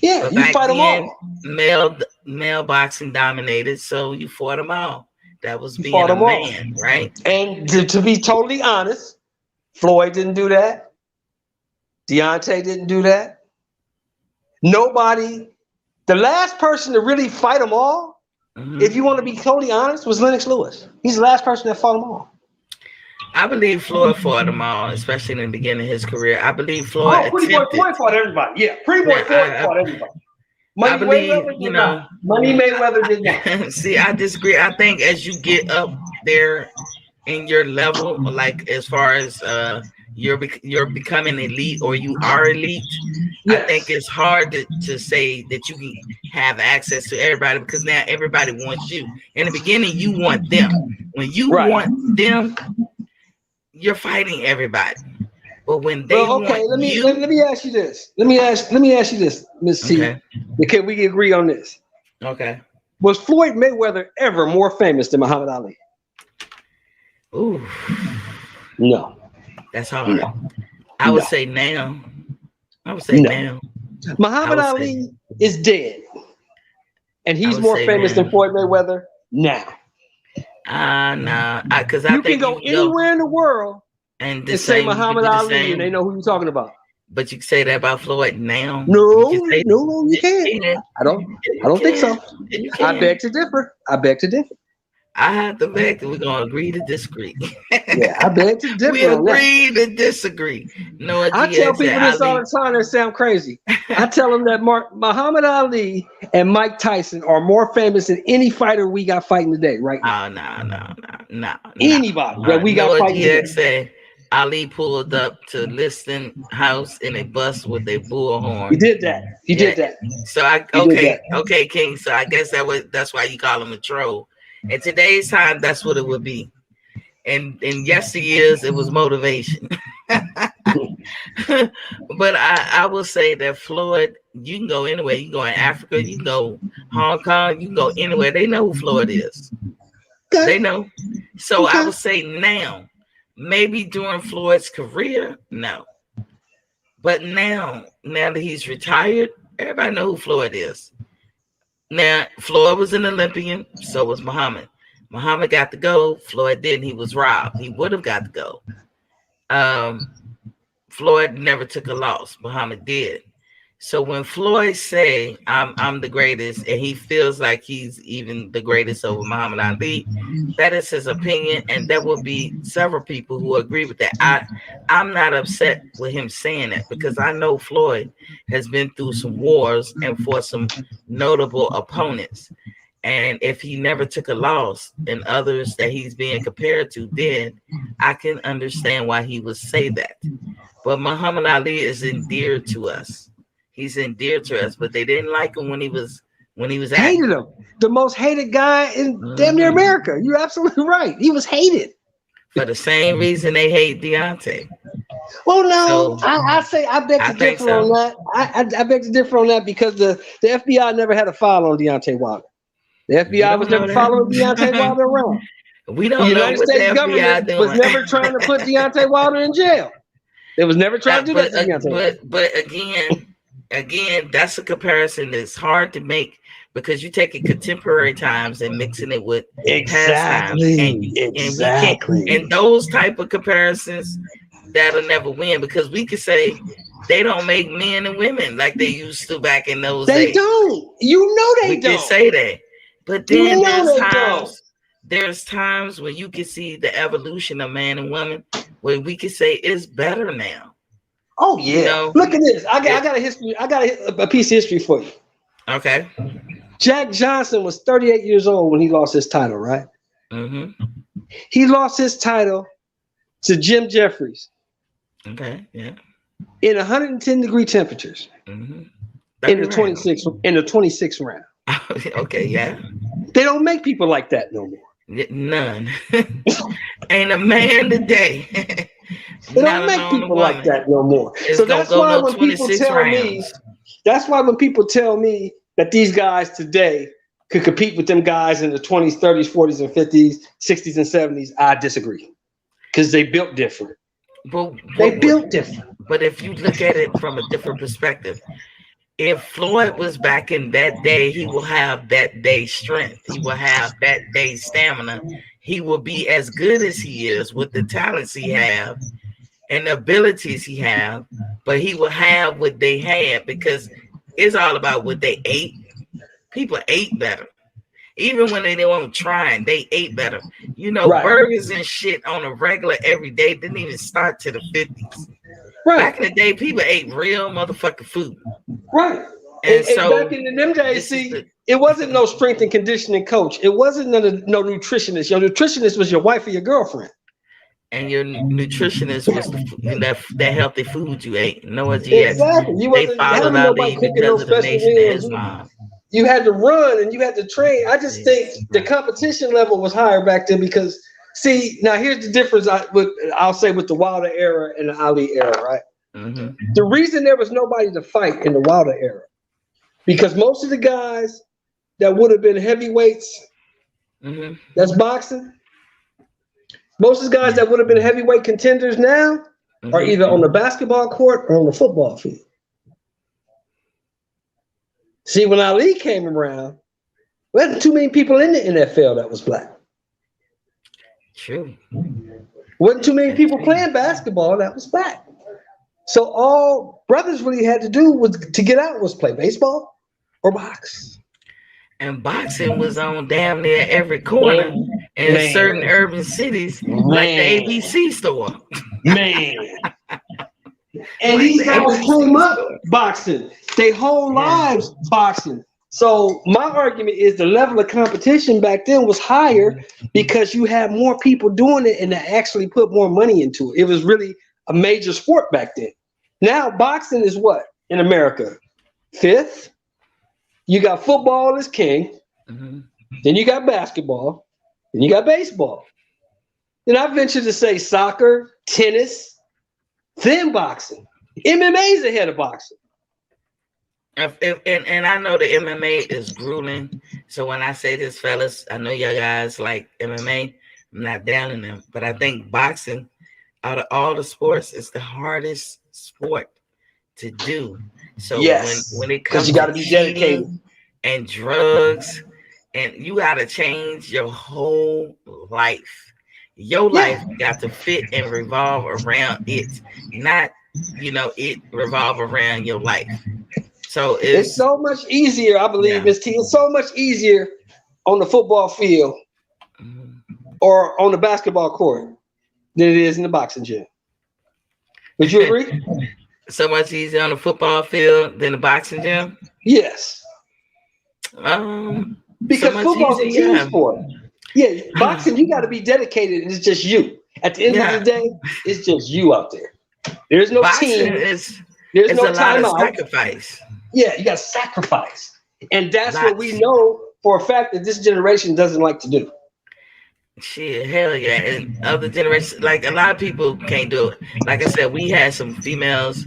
B: Yeah,
A: but
B: you fight them all.
A: Male boxing dominated, so you fought them all. That was being a man, right?
B: And to be totally honest, Floyd didn't do that. Deontay didn't do that. Nobody. The last person to really fight them all, if you want to be totally honest, was Lennox Lewis. He's the last person that fought them all.
A: I believe Floyd fought them all, especially in the beginning of his career. I believe Floyd.
B: Pretty Boy Floyd fought everybody. Yeah, Pretty Boy Floyd fought everybody. Money Mayweather did not.
A: See, I disagree. I think as you get up there in your level, like as far as you're becoming elite or you are elite, yes. I think it's hard to say that you can have access to everybody because now everybody wants you. In the beginning, you want them. When you want them, you're fighting everybody. But when they
B: let me ask you this. Let me ask you this, Miss T. Okay. Can we agree on this?
A: Okay.
B: Was Floyd Mayweather ever more famous than Muhammad Ali?
A: Ooh.
B: No.
A: That's hard. I would say now. Now.
B: Muhammad Ali is dead. And he's more famous than Floyd Mayweather now.
A: Nah. Because I think
B: you can go anywhere in the world
A: and
B: say Muhammad Ali and they know who you're talking about.
A: But you can say that about Floyd now.
B: No, you can't. I don't think so. I beg to differ.
A: I have to beg that we're gonna agree to disagree.
B: Yeah, I beg to differ.
A: We agree to disagree. No,
B: I tell people this all the time. They sound crazy. I tell them that Muhammad Ali and Mike Tyson are more famous than any fighter we got fighting today, right now.
A: No.
B: Anybody that we got fighting today.
A: Ali pulled up to Liston House in a bus with a bullhorn.
B: He did that. He did that.
A: So okay, King. So I guess that's why you call him a troll. In today's time, that's what it would be. And yesteryears, it was motivation. But I will say that Floyd, you can go anywhere. You can go in Africa, you can go Hong Kong, you can go anywhere. They know who Floyd is. Okay. They know. So I would say now, maybe during Floyd's career, no. But now that he's retired, everybody know who Floyd is. Now, Floyd was an Olympian, so was Muhammad. Muhammad got to go. Floyd didn't. He was robbed. He would have got to go. Floyd never took a loss. Muhammad did. So when Floyd say I'm the greatest, and he feels like he's even the greatest over Muhammad Ali, that is his opinion, and there will be several people who agree with that. I'm not upset with him saying that because I know Floyd has been through some wars and fought some notable opponents. And if he never took a loss and others that he's being compared to did, I can understand why he would say that. But Muhammad Ali is endeared to us. He's endeared to us, but they didn't like him when he was
B: hated him. The most hated guy in damn near America. You're absolutely right. He was hated.
A: For the same reason they hate Deontay.
B: Well, no, so, I beg to differ on that. I beg to differ on that because the FBI never had a file on Deontay Wilder. The FBI was never following Deontay Wilder around.
A: We don't
B: the
A: know
B: United
A: what
B: States
A: the
B: government
A: FBI
B: was never trying to put Deontay Wilder in jail. They was never trying to do that to Deontay.
A: But again, that's a comparison that's hard to make because you take it contemporary times and mixing it with past times. And those type of comparisons that'll never win because we could say they don't make men and women like they used to back in those days.
B: They don't. You know they don't.
A: We can say that. But then there's times when you can see the evolution of man and woman where we can say it's better now.
B: Oh yeah. You know? Look at this. I got a history. I got a piece of history for you.
A: Okay.
B: Jack Johnson was 38 years old when he lost his title, right?
A: Mm-hmm.
B: He lost his title to Jim Jeffries.
A: Okay. Yeah.
B: In 110-degree temperatures.
A: Mm-hmm.
B: In the 26th round.
A: Okay. Yeah.
B: They don't make people like that no more.
A: None. Ain't a man today.
B: They don't make people like that no more. So that's why when people tell me, that's why when people tell me that these guys today could compete with them guys in the 20s, 30s, 40s, and 50s, 60s, and 70s, I disagree. Because they built different. They built different.
A: But if you look at it from a different perspective, if Floyd was back in that day, he will have that day's strength. He will have that day's stamina. He will be as good as he is with the talents he have and the abilities he have, but he will have what they had because it's all about what they ate. People ate better. Even when they weren't trying, they ate better. You know, burgers and shit on a regular every day didn't even start to the 50s.
B: Right.
A: Back in the day, people ate real motherfucking food.
B: Right.
A: And so
B: back in them days, it wasn't no strength and conditioning coach. It wasn't no nutritionist. Your nutritionist was your wife or your girlfriend. And
A: your nutritionist was that healthy food you ate. No one
B: exactly.
A: They followed Ali because of the Nation of Islam.
B: You had to run and you had to train. I just think the competition level was higher back then because, see, now here's the difference I'll say with the Wilder era and the Ali era, right?
A: Mm-hmm.
B: The reason there was nobody to fight in the Wilder era, because most of the guys that would have been heavyweights, that's boxing, most of the guys that would have been heavyweight contenders now are either on the basketball court or on the football field. See, when Ali came around, there wasn't too many people in the NFL that was black.
A: True.
B: Wasn't too many people playing basketball that was black. So all brothers really had to do to get out was play baseball or box.
A: And boxing was on damn near every corner in certain urban cities, like the ABC store.
B: Man. And these guys came up boxing. Their whole lives boxing. So my argument is the level of competition back then was higher because you had more people doing it and they actually put more money into it. It was really a major sport back then. Now boxing is what in America? 5th. You got football as king. Then you got basketball. Then you got baseball. Then I venture to say soccer, tennis, then boxing. MMA is ahead of boxing.
A: And I know the MMA is grueling. So when I say this, fellas, I know y'all guys like MMA. I'm not downing them, but I think boxing out of all the sports, it's the hardest sport to do. So
B: Yes,
A: when it
B: because
A: comes
B: you got to
A: to
B: be dedicated.
A: cheating and drugs, and you got to change your whole life. Your life got to fit and revolve around it, not it revolve around your life. So
B: It's so much easier, I believe, Miss T. It's so much easier on the football field or on the basketball court than it is in the boxing gym. Would you agree?
A: So much easier on the football field than the boxing gym?
B: Yes. Because
A: so
B: football's a team sport. Yeah, boxing, you got to be dedicated, and it's just you. At the end of the day, it's just you out there. There's no
A: boxing
B: team.
A: There's
B: no
A: a lot of
B: timeout.
A: sacrifice.
B: Yeah, you got to sacrifice. And that's what we know for a fact that this generation doesn't like to do.
A: Shit, hell yeah. And other generations, like a lot of people can't do it. Like I said, we had some females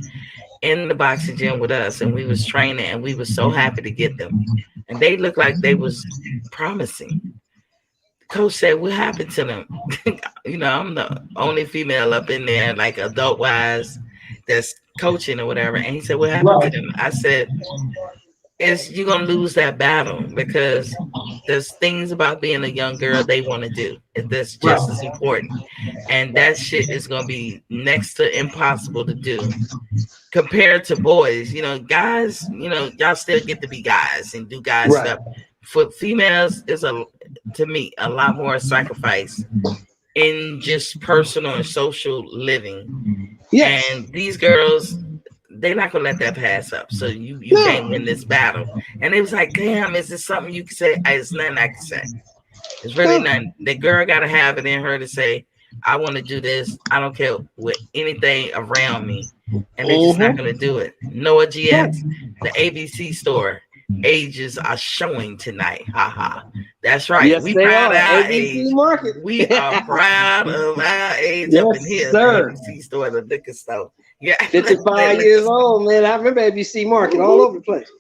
A: in the boxing gym with us, and we was training, and we was so happy to get them. And they looked like they was promising. Coach said, what happened to them? I'm the only female up in there, like adult wise, that's coaching or whatever. And he said, what happened to them? I said, you're gonna lose that battle, because there's things about being a young girl they want to do. That's just as important. And that shit is gonna be next to impossible to do compared to boys. Guys, y'all still get to be guys and do guys stuff. For females, is to me a lot more sacrifice in just personal and social living. Yes. And these girls, they're not gonna let that pass up. So you can't win this battle. And it was like, damn, is this something you can say? It's nothing I can say. It's really nothing. The girl gotta have it in her to say, I want to do this. I don't care with anything around me. And they're just not gonna do it. Noah GX, the ABC store. Ages are showing tonight. Haha. That's right.
B: Yes,
A: we proud of our
B: ABC
A: age.
B: Market.
A: We are proud of our age up in here.
B: Sir.
A: The ABC store, the liquor store. Yeah.
B: 55 years old, man. I remember ABC Market all over the place.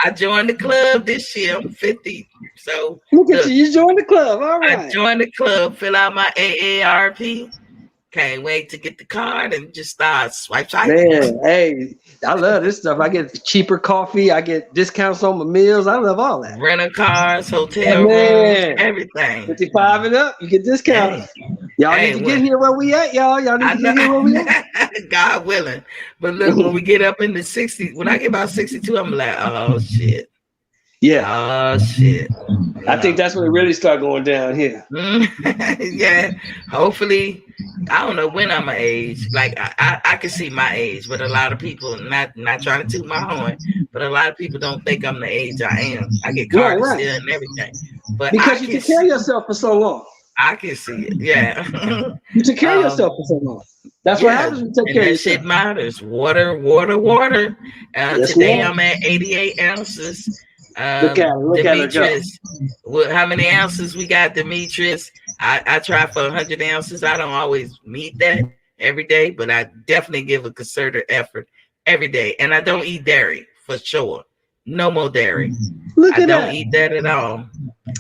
A: I joined the club this year. I'm 50. So
B: look at you joined the club. All right.
A: I joined the club, fill out my AARP. Can't wait to get the card and just start swipe.
B: Man, hey, I love this stuff. I get cheaper coffee. I get discounts on my meals. I love all that.
A: Rental cars, hotel rooms, everything.
B: 55 and up, you get discounts. Y'all need to get here where we at, y'all. Y'all need to get here where we at.
A: God willing. But look, when we get up in the 60s, when I get about 62, I'm like, oh shit.
B: Yeah.
A: Oh shit.
B: I think that's when it really start going down here.
A: Yeah. Hopefully, I don't know when I'm my age. Like I can see my age, but a lot of people, not trying to toot my horn, but a lot of people don't think I'm the age I am. I get cards still and everything. But
B: because you took care of yourself for so long.
A: I can see it. Yeah.
B: You took care of yourself for so long. That's what happens when you take care of yourself.
A: Shit matters. Water. Today I'm at 88 ounces.
B: Look at
A: Demetrius, how many ounces we got, Demetrius? I try for 100 ounces. I don't always meet that every day, but I definitely give a concerted effort every day. And I don't eat dairy for sure. No more dairy. I don't eat that at all.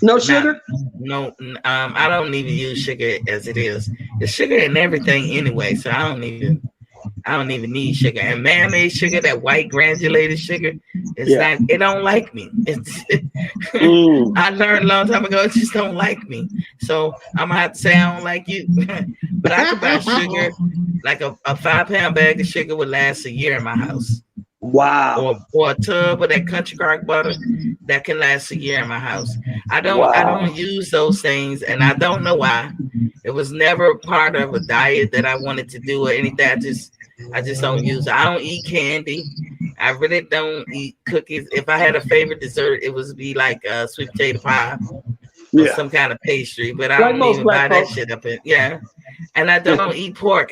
B: No sugar?
A: No, I don't even use sugar as it is. There's sugar in everything anyway, so I don't even need sugar. And man-made sugar, that white granulated sugar, it don't like me. I learned a long time ago, it just don't like me. So I'm gonna have to say I don't like you. But I could buy sugar, like a 5-pound bag of sugar would last a year in my house.
B: Wow.
A: Or a tub of that country crock butter that can last a year in my house. I don't use those things, and I don't know why. It was never part of a diet that I wanted to do or anything. I just don't use it. I don't eat candy. I really don't eat cookies. If I had a favorite dessert, it would be like sweet potato pie or some kind of pastry. But I don't even buy that shit up in. Yeah. And I don't eat pork.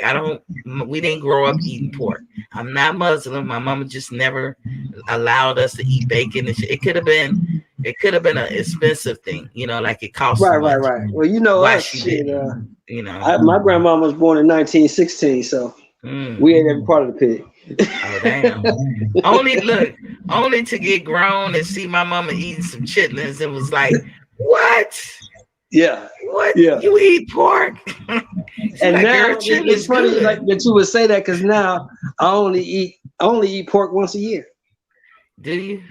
A: We didn't grow up eating pork. I'm not Muslim. My mama just never allowed us to eat bacon and shit. It could have been an expensive thing, like it cost.
B: Right. Well, us, shit, my grandma was born in 1916, so we ate every part of the pig.
A: Oh damn! only to get grown and see my mama eating some chitlins and was like, what?
B: Yeah.
A: What?
B: Yeah.
A: You eat pork?
B: And
A: like,
B: now
A: girl, chicken
B: it's
A: is
B: funny
A: good.
B: like that you would say that because now I only eat pork once a year.
A: Do you?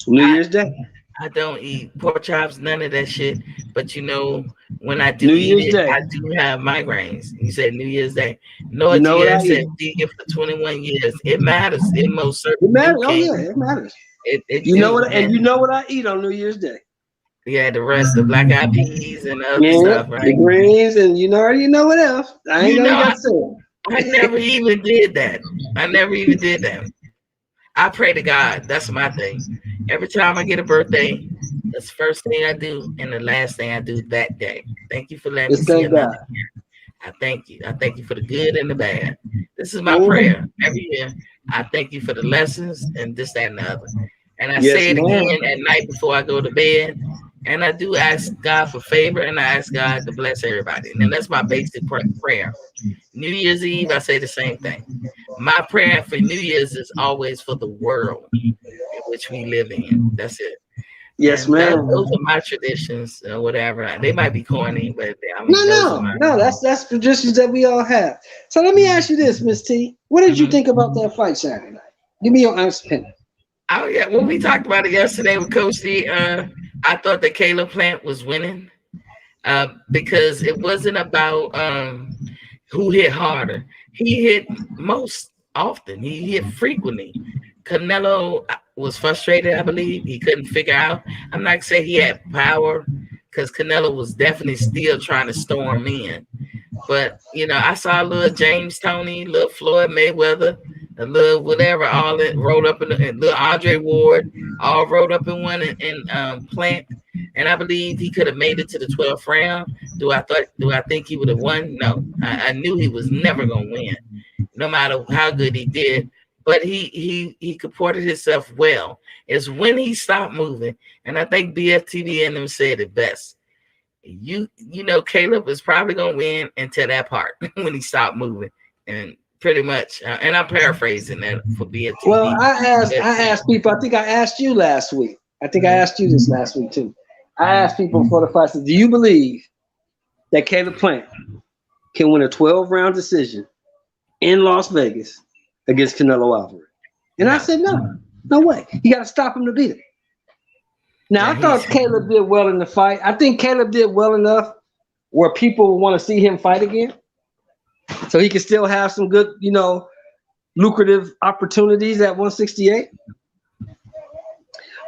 B: New Year's Day.
A: I don't eat pork chops, none of that shit. But you know, when I do
B: New
A: eat
B: Year's
A: it,
B: Day.
A: I do have migraines. You said New Year's Day.
B: You know what I
A: Nortia
B: eat?
A: said vegan for 21 years. It matters. It most
B: It
A: certainly
B: matters. Oh
A: can.
B: yeah, it matters.
A: It
B: You know
A: do,
B: what?
A: man.
B: And you know what I eat on New Year's Day?
A: Yeah, the rest, the black eyed peas and the other
B: Yeah,
A: stuff,
B: the
A: right?
B: greens, and you already know what else. I ain't
A: You
B: gonna
A: know,
B: got to say it.
A: I never even did that. I never even did that. I pray to God. That's my thing. Every time I get a birthday, that's the first thing I do and the last thing I do that day. Thank you for letting me
B: Just
A: see
B: thank
A: another
B: God.
A: year. I thank you. I thank you for the good and the bad. This is my
B: Mhm.
A: prayer every year. I thank you for the lessons and this, that, and the other. And I
B: Yes,
A: say it
B: ma'am.
A: again at night before I go to bed. And I do ask God for favor and I ask God to bless everybody. And that's my basic prayer. New Year's Eve, I say the same thing. My prayer for New Year's is always for the world in which we live in. That's it.
B: Yes,
A: And
B: ma'am.
A: those are my traditions or whatever. They might be corny, but I
B: No,
A: mean, those are
B: no,
A: my.
B: no. That's traditions that we all have. So let me ask you this, Miss T. What did you
A: Mhm.
B: think about that fight Saturday night? Give me your honest opinion.
A: Oh yeah, well we talked about it yesterday with Coach D. I thought that Caleb Plant was winning because it wasn't about who hit harder. He hit most often. He hit frequently. Canelo was frustrated, I believe. He couldn't figure out. I'm not saying he had power because Canelo was definitely still trying to storm in. But you know, I saw a little James Toney, little Floyd Mayweather, a little whatever, all it rolled up in the and little Andre Ward, all rolled up in one and Plant. And I believe he could have made it to the 12th round. Do I think he would have won? No. I knew he was never gonna win, no matter how good he did. But he comported himself well. It's when he stopped moving. And I think BFTV and them said it best. You know Caleb is probably gonna win until that part when he stopped moving, and pretty much. And I'm paraphrasing that for
B: Well,
A: BFTV.
B: I asked people. I think I asked you last week. I think I
A: Mhm.
B: asked you this last week too. I asked people before the fight. Do you believe that Caleb Plant can win a 12-round decision in Las Vegas against Canelo Alvarez? And I
A: No.
B: said, no way. You got to stop him to beat him. Now,
A: Yeah,
B: I thought Caleb did well in the fight. I think Caleb did well enough where people will want to see him fight again. So he can still have some good, lucrative opportunities at 168.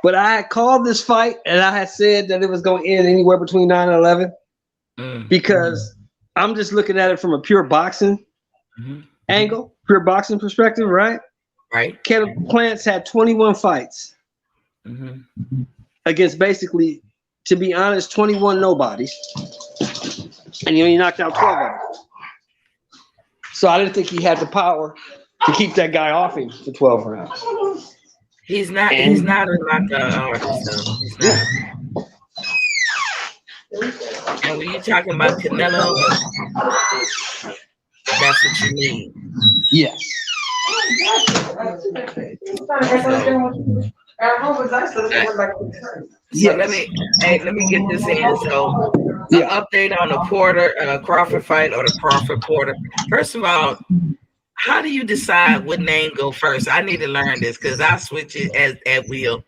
B: But I had called this fight and I had said that it was going to end anywhere between 9 and 11 because I'm just looking at it from a pure boxing angle, pure boxing perspective, right?
A: Right.
B: Caleb Plant's had 21 fights against basically, to be honest, 21 nobodies. And he only knocked out 12 of them. So I didn't think he had the power to keep that guy off him for 12 rounds.
A: He's not a knockout artist, though. He's not. And when you're talking about Canelo, that's what you need.
B: Yes.
A: So let me get this in. So update on the Porter Crawford fight or the Crawford Porter. First of all, how do you decide what name go first? I need to learn this because I switch it at will.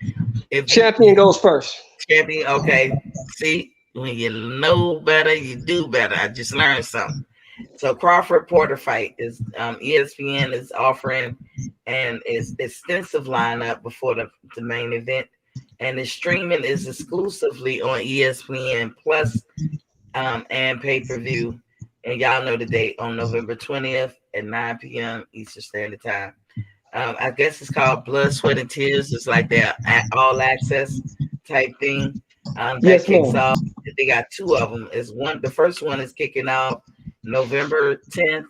A: If
B: champion goes first.
A: Champion, okay. See, when you know better, you do better. I just learned something. So Crawford Porter fight is ESPN is offering an extensive lineup before the main event, and the streaming is exclusively on ESPN Plus and pay-per-view. And y'all know the date on November 20th at 9 p.m. Eastern Standard Time. I guess it's called Blood, Sweat, and Tears. It's like their all access type thing. That kicks off. They got two of them. The first one is kicking off November 10th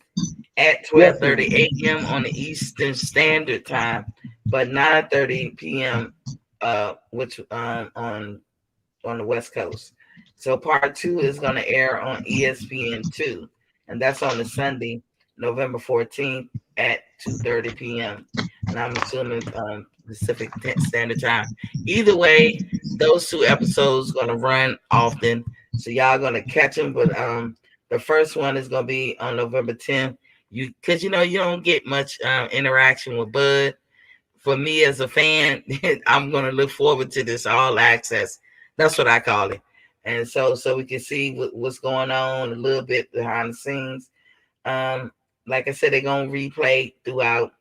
A: at 12:30 a.m. on the Eastern Standard Time, but 9:30 p.m. Which on the West Coast. So part 2 is going to air on ESPN2, and that's on the Sunday, November 14th at 2:30 p.m. And I'm assuming Pacific Standard Time. Either way, those 2 episodes gonna run often, so y'all gonna catch them. But the first one is gonna be on November 10th. Because you don't get much interaction with Bud. For me as a fan, I'm gonna look forward to this all access. That's what I call it, and so we can see what's going on a little bit behind the scenes. Like I said, they're gonna replay throughout.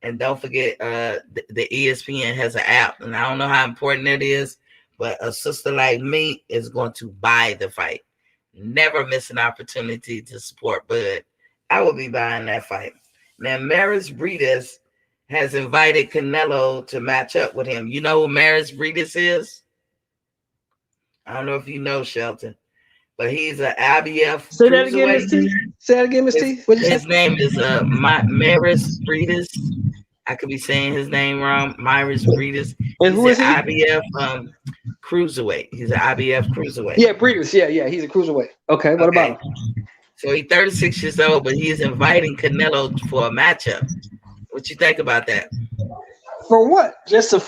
A: And don't forget, the ESPN has an app, and I don't know how important it is, but a sister like me is going to buy the fight. Never miss an opportunity to support Bud. I will be buying that fight. Now, Maris Breedis has invited Canelo to match up with him. You know who Maris Breedis is? I don't know if you know, Shelton, but he's an IBF.
B: Say that again, Miss T. Say that again, Miss T.
A: His name is Maris Breedis. I could be saying his name wrong. Maris Breedis.
B: And who is he?
A: IBF cruiserweight. He's an IBF cruiserweight.
B: Yeah, Breedis. Yeah. He's a cruiserweight. Okay, what about him?
A: So he's 36 years old, but he's inviting Canelo for a matchup. What you think about that?
B: For what? Just to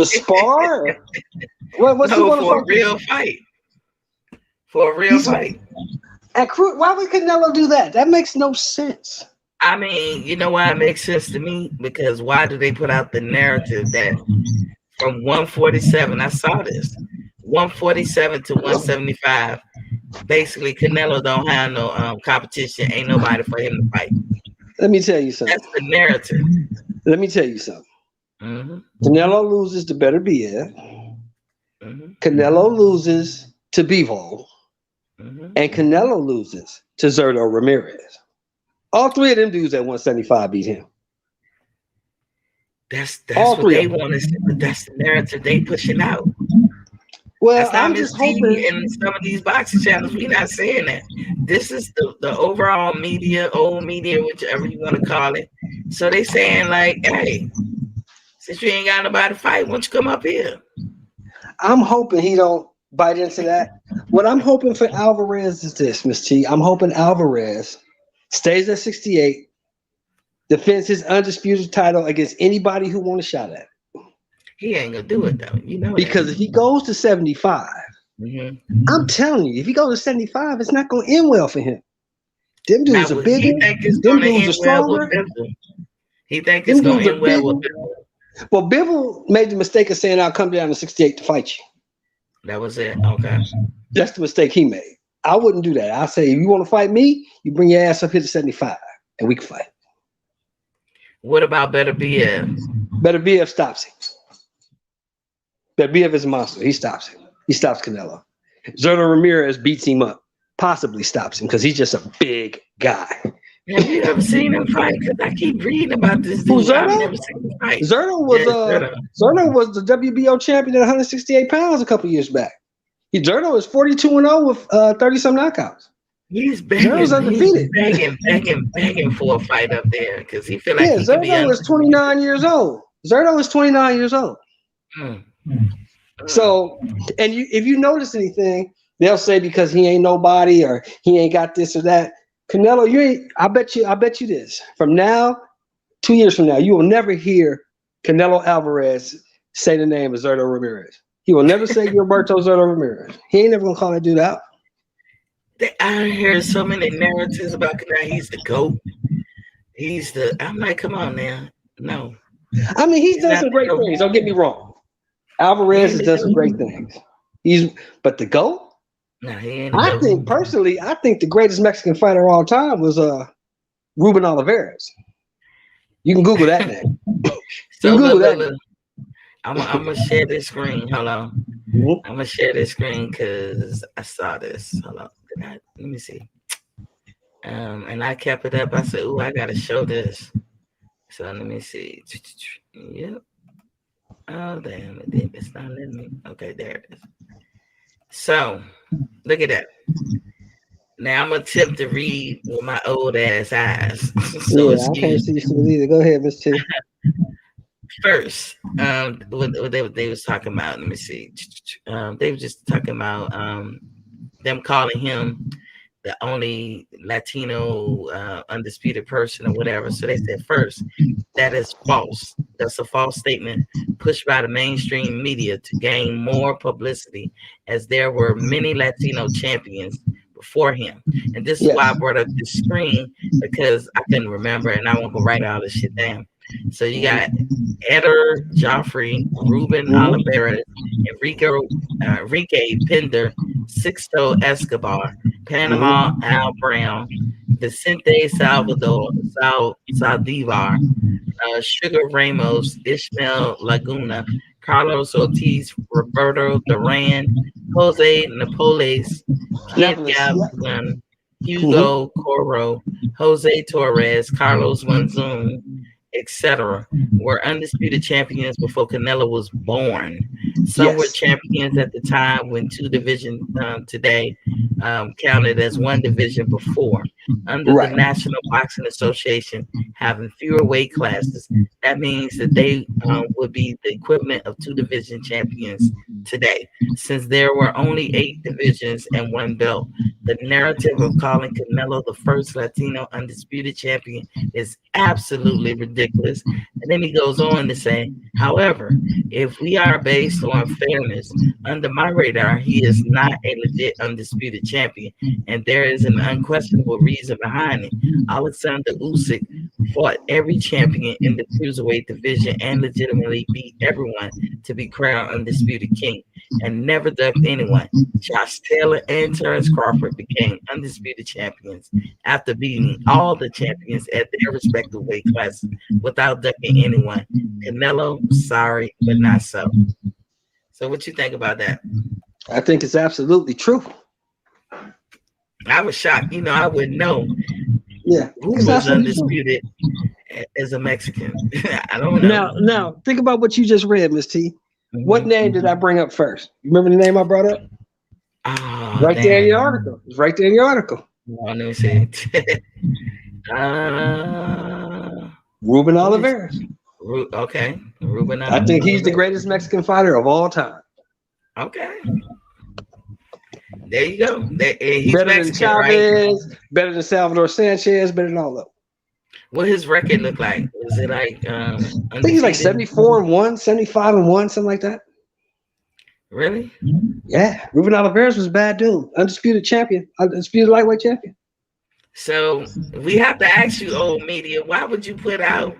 B: spar? Or what's he want
A: for a real fight? For a real fight.
B: Why would Canelo do that? That makes no sense.
A: I mean, you know why it makes sense to me? Because why do they put out the narrative that from 147, I saw this, 147 to 175, basically Canelo don't have no competition. Ain't nobody for him to fight.
B: Let me tell you something.
A: That's the narrative.
B: Let me tell you something.
A: Mm-hmm.
B: Canelo loses to Beterbiev. Mm-hmm. Canelo loses to Bivol. Mm-hmm. And Canelo loses to Zurdo Ramirez. All 3 of them dudes at 175 beat him.
A: That's what they want to see, but that's the narrative they pushing out.
B: Well, I'm just hoping
A: in some of these boxing channels, we're not saying that. This is the overall media, old media, whichever you want to call it. So they saying like, hey, since you ain't got nobody to fight, why don't you come up here?
B: I'm hoping he don't bite into that. What I'm hoping for Alvarez is this, Miss T. I'm hoping Alvarez stays at 68, defends his undisputed title against anybody who want a shot at it.
A: He ain't gonna do it though,
B: Because if he goes to 75, I'm telling you, if he goes to 75, it's not gonna end well for him. Them dudes are bigger. Them dudes are stronger.
A: He think it's gonna end well with Bivol.
B: Well, Bivol made the mistake of saying, I'll come down to 68 to fight you.
A: That was it. Okay.
B: That's the mistake he made. I wouldn't do that. I'll say, if you want to fight me, you bring your ass up here to 75 and we can fight.
A: What about Beterbiev?
B: Beterbiev stops him. Beterbiev is a monster. He stops him. He stops Canelo. Zurdo Ramirez beats him up. Possibly stops him because he's just a big guy.
A: Have you ever seen him fight? Because I keep reading about this dude.
B: Zurdo?
A: I've never seen him fight.
B: Zurdo was the WBO champion at 168 pounds a couple years back. Zurdo is 42-0 with 30-some knockouts.
A: He's begging,
B: Zurdo's undefeated.
A: begging for a fight up there because he feel like he
B: Zurdo is 29 years old. Zurdo is 29 years old. So, and if you notice anything, they'll say because he ain't nobody or he ain't got this or that. Canelo, you ain't. I bet you this. From now, 2 years from now, you will never hear Canelo Alvarez say the name of Zurdo Ramirez. He will never say Gilberto Zurdo Ramirez. He ain't never gonna call that dude out.
A: I hear so many narratives about Canelo. He's the GOAT. I'm like, come on now. No.
B: I mean, he's done some great things. Don't get me wrong. Alvarez has done some great things. But the GOAT?
A: No, he ain't.
B: I think the greatest Mexican fighter of all time was Ruben Olivares. You can Google that name.
A: I'm gonna share this screen. Hold on. I'm gonna share this screen because I saw this. Hold on. Let me see. And I kept it up. I said, "Ooh, I gotta show this." So let me see. Yep. Oh damn! It's not letting me. Okay, there it is. So look at that. Now I'm gonna attempt to read with my old ass eyes. So
B: I can't see shit either. Go ahead, Mr. T.
A: First, what they was talking about. Let me see. They were just talking about them calling him the only Latino undisputed person or whatever. So they said first, that is false. That's a false statement pushed by the mainstream media to gain more publicity, as there were many Latino champions before him. And this is why I brought up the screen, because I couldn't remember, and I won't go write all this shit down. So you got Eder Joffrey, Ruben Oliveira, Enrique Pinder, Sixto Escobar, Panama Al Brown, Vicente Saldivar, Sugar Ramos, Ishmael Laguna, Carlos Ortiz, Roberto Duran, Jose Napoles, Kid Galvin, Hugo Coro, Jose Torres, Carlos Monzon, etc. were undisputed champions before Canelo was born. Some were champions at the time when two divisions today counted as one division before. Under the National Boxing Association having fewer weight classes, that means that they would be the equivalent of two division champions today. Since there were only 8 divisions and 1 belt, the narrative of calling Canelo the first Latino undisputed champion is absolutely ridiculous. And then he goes on to say, however, if we are based on fairness, under my radar, he is not a legit undisputed champion, and there is an unquestionable reason behind it. Alexander Usyk fought every champion in the cruiserweight division and legitimately beat everyone to be crowned undisputed king, and never ducked anyone. Josh Taylor and Terence Crawford became undisputed champions after beating all the champions at their respective weight classes without ducking anyone. Canelo, sorry, but not so. So what you think about that?
B: I think it's absolutely true.
A: I was shocked. I wouldn't know.
B: Yeah,
A: who was undisputed as a Mexican. I don't know.
B: Now, think about what you just read, Miss T. What name did I bring up first? You remember the name I brought up? There in your article. It's right there in your article.
A: Let me see.
B: Ruben Oliveira.
A: Okay. Ruben
B: Oliveira. I think he's the greatest Mexican fighter of all time.
A: Okay. There you go. He's
B: better
A: Mexican,
B: than Chavez,
A: right?
B: Better than Salvador Sanchez, better than all of them.
A: What his record look like? Is it like
B: I think he's like 74-1, 75-1, something like that.
A: Really?
B: Yeah. Ruben Oliveira was a bad dude. Undisputed champion. Undisputed lightweight champion.
A: So we have to ask you, old media, why would you put out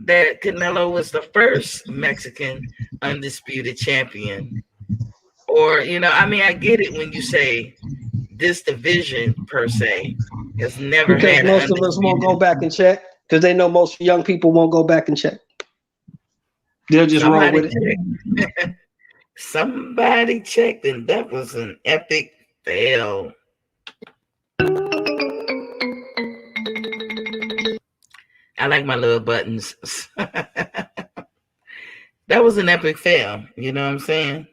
A: that Canelo was the first Mexican undisputed champion? Or, I get it when you say this division per se has never
B: because
A: had
B: most of us won't go back and check because they know most young people won't go back and check. They'll just roll with it.
A: Somebody checked, and that was an epic fail. I like my little buttons. That was an epic fail. You know what I'm saying?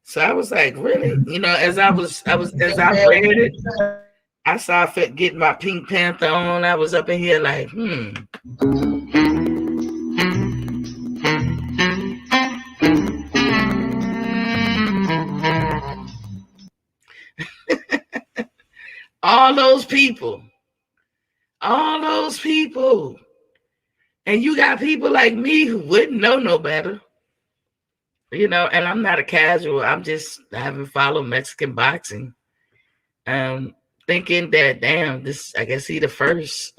A: So I was like, really? As I read it, I saw fit getting my Pink Panther on. I was up in here like, all those people. And you got people like me who wouldn't know no better. And I'm not a casual. I haven't followed Mexican boxing. Thinking that, damn, I guess he the first.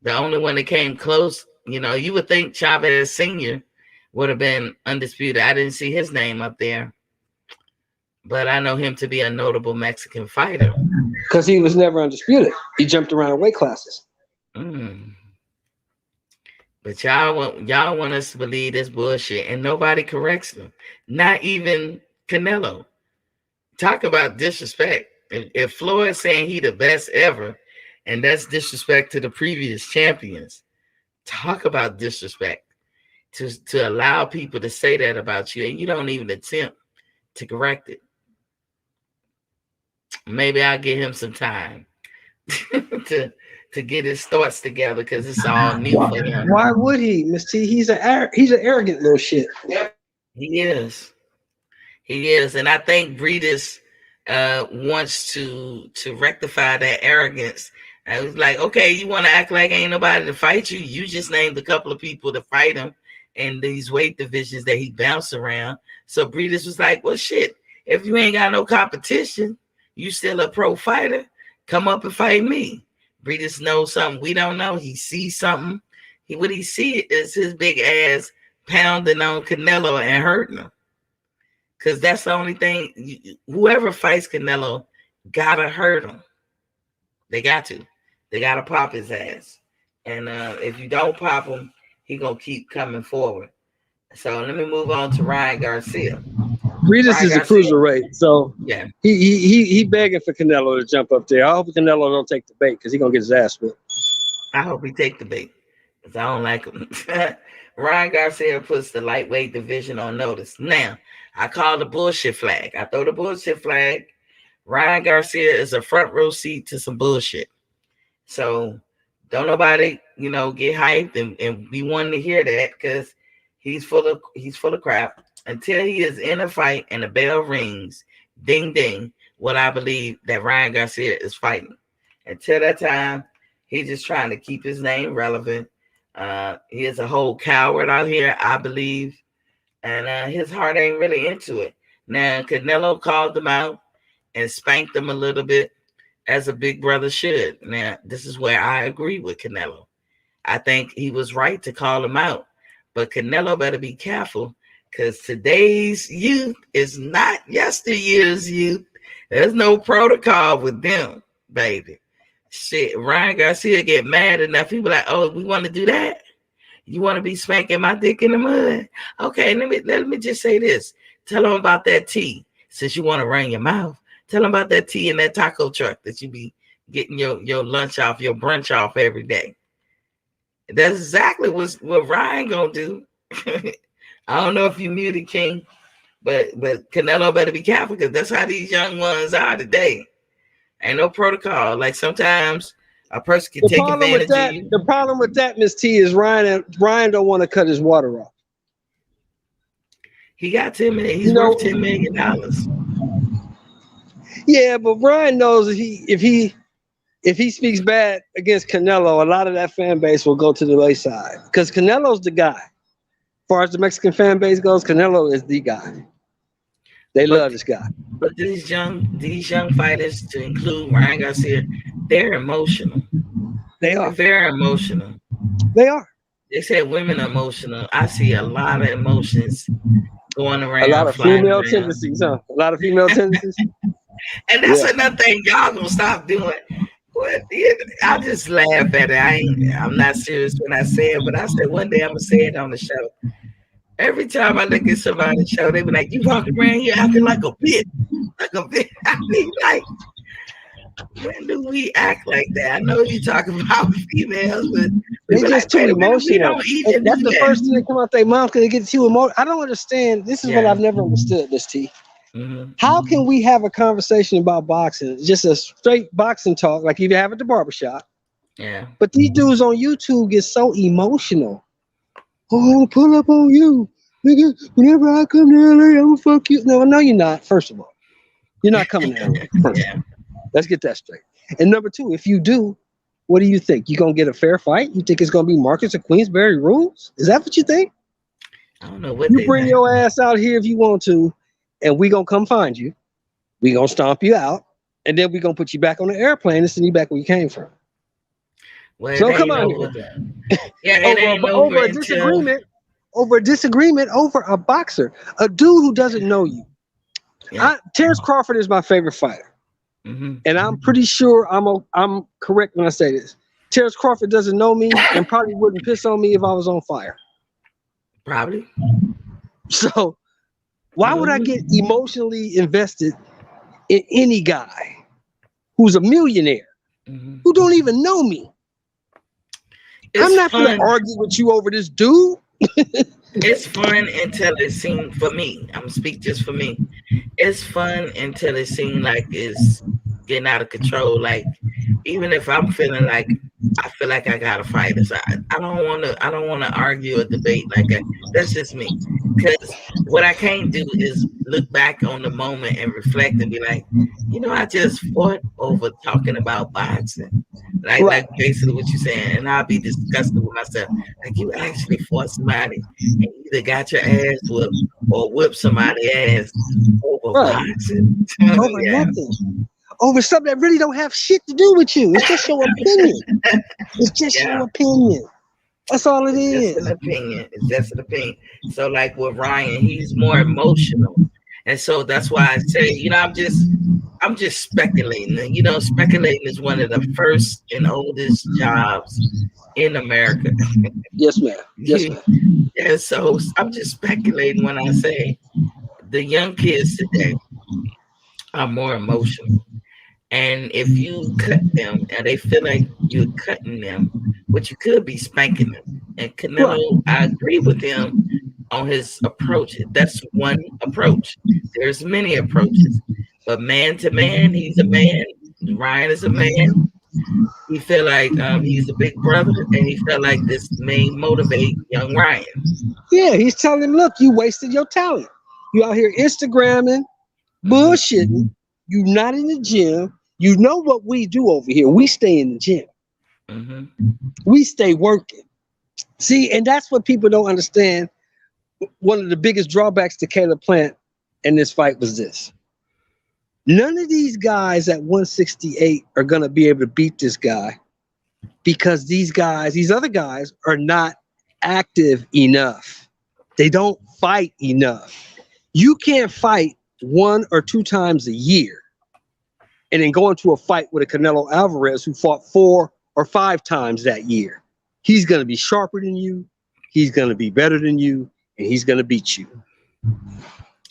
A: The only one that came close. You would think Chavez Sr. would have been undisputed. I didn't see his name up there. But I know him to be a notable Mexican fighter.
B: Because he was never undisputed. He jumped around weight classes.
A: But y'all want us to believe this bullshit, and nobody corrects them. Not even Canelo. Talk about disrespect. If Floyd's saying he the best ever, and that's disrespect to the previous champions, talk about disrespect. To allow people to say that about you, and you don't even attempt to correct it. Maybe I'll give him some time to get his thoughts together because it's all new for him.
B: Why would he, Miss T? He's an arrogant little shit.
A: He is, and I think Breedis wants to rectify that arrogance. I was like, okay, you want to act like ain't nobody to fight you? You just named a couple of people to fight him, in these weight divisions that he bounced around. So Breeders was like, well, shit, if you ain't got no competition, you still a pro fighter, come up and fight me. Breeders knows something we don't know. He sees something. What he see is his big ass pounding on Canelo and hurting him. Because that's the only thing. Whoever fights Canelo gotta hurt him. They got to. They gotta pop his ass. And if you don't pop him, he gonna keep coming forward. So let me move on to Ryan Garcia.
B: Breeders is a cruiserweight, so
A: yeah,
B: he begging for Canelo to jump up there. I hope Canelo don't take the bait because he's gonna get his ass whipped.
A: I hope he take the bait because I don't like him. Ryan Garcia puts the lightweight division on notice. Now, I call the bullshit flag. I throw the bullshit flag. Ryan Garcia is a front row seat to some bullshit. So don't nobody, get hyped and be wanting to hear that because he's full of crap. Until he is in a fight and the bell rings, ding ding, what I believe that Ryan Garcia is fighting. Until that time, he's just trying to keep his name relevant. He is a whole coward out here, I believe. And his heart ain't really into it. Now, Canelo called him out and spanked him a little bit, as a big brother should. Now, this is where I agree with Canelo. I think he was right to call him out. But Canelo better be careful because today's youth is not yesteryear's youth. There's no protocol with them, baby. Shit, Ryan Garcia get mad enough. He be like, oh, we want to do that? You want to be spanking my dick in the mud? Okay, let me just say this. Tell them about that tea. Since you want to run your mouth, tell them about that tea in that taco truck that you be getting your lunch off, your brunch off every day. That's exactly what Ryan gonna do. I don't know if you muted King, but Canelo better be careful because that's how these young ones are today. Ain't no protocol. Like sometimes a person can take advantage of you.
B: The problem with that, Miss T, is Ryan don't want to cut his water off.
A: He got 10 million. He's worth $10 million.
B: Yeah, but Ryan knows if he speaks bad against Canelo, a lot of that fan base will go to the wayside because Canelo's the guy. As far as the Mexican fan base goes, Canelo is the guy. They love this guy.
A: But these young fighters, to include Ryan Garcia, they're emotional.
B: They are.
A: They're emotional.
B: They are.
A: They said women are emotional. I see a lot of emotions going around.
B: A lot of female tendencies, huh? A lot of female tendencies.
A: And that's another thing y'all gonna stop doing. I just laugh at it. I'm not serious when I say it, but I said one day I'm gonna say it on the show. Every time I look at somebody's show, they be like, "You walking around here acting like a bitch, like a bitch." I mean, like, when do we act like that? I know you talking about females, but
B: they just too emotional. That's the first thing that come out their mouth because they get too emotional. I don't understand. This is what I've never understood, Miss T. Mm-hmm. How can we have a conversation about boxing, just a straight boxing talk, like you have at the barbershop?
A: Yeah.
B: But these dudes on YouTube get so emotional. Oh, I'll pull up on you, nigga. Whenever I come to LA, I'm gonna fuck you. No, you're not. First of all, you're not coming to LA. Yeah. Let's get that straight. And number two, if you do, what do you think? You gonna get a fair fight? You think it's gonna be Marcus or Queensberry rules? Is that what you think?
A: I don't know what
B: you bring your ass out here if you want to. And we gonna come find you. We gonna stomp you out, and then we gonna put you back on the airplane and send you back where you came from.
A: Well,
B: so come on, over a disagreement over a boxer, a dude who doesn't know you. Yeah. Terrence Crawford is my favorite fighter, and I'm pretty sure I'm correct when I say this. Terrence Crawford doesn't know me and probably wouldn't piss on me if I was on fire.
A: Probably.
B: So. Why would I get emotionally invested in any guy who's a millionaire who don't even know me? I'm not going to argue with you over this dude.
A: It's fun until it seems, for me, I'm going to speak just for me. It's fun until it seems like it's getting out of control. Like, even if I'm feeling like I feel like I got to fight this, I don't want to argue or debate like that. That's just me. Because what I can't do is look back on the moment and reflect and be like, I just fought over talking about boxing. Like basically what you're saying, and I'll be disgusted with myself. Like you actually fought somebody and either got your ass whooped or whipped somebody's ass over boxing.
B: Over nothing. Over something that really don't have shit to do with you. It's just your opinion. It's just your opinion. That's all it is.
A: It's just an opinion. It's just an opinion. So like with Ryan, he's more emotional. And so that's why I say, you know, I'm just speculating. You know, speculating is one of the first and oldest jobs in America.
B: Yes, ma'am. Yes, ma'am.
A: And so I'm just speculating when I say the young kids today are more emotional. And if you cut them and they feel like you're cutting them, but you could be spanking them. And Canelo, I agree with him on his approach. That's one approach. There's many approaches. But man to man, he's a man. Ryan is a man. He feel like he's a big brother, and he felt like this may motivate young Ryan.
B: Yeah, he's telling him, look, you wasted your talent. You out here Instagramming, bullshitting. You not in the gym. You know what we do over here. We stay in the gym. We stay working. See, and that's what people don't understand. One of the biggest drawbacks to Caleb Plant in this fight was this. None of these guys at 168 are going to be able to beat this guy because these other guys are not active enough. They don't fight enough. You can't fight 1 or 2 times a year and then go into a fight with a Canelo Alvarez who fought 4 or 5 times that year. He's going to be sharper than you. He's going to be better than you, and he's going to beat you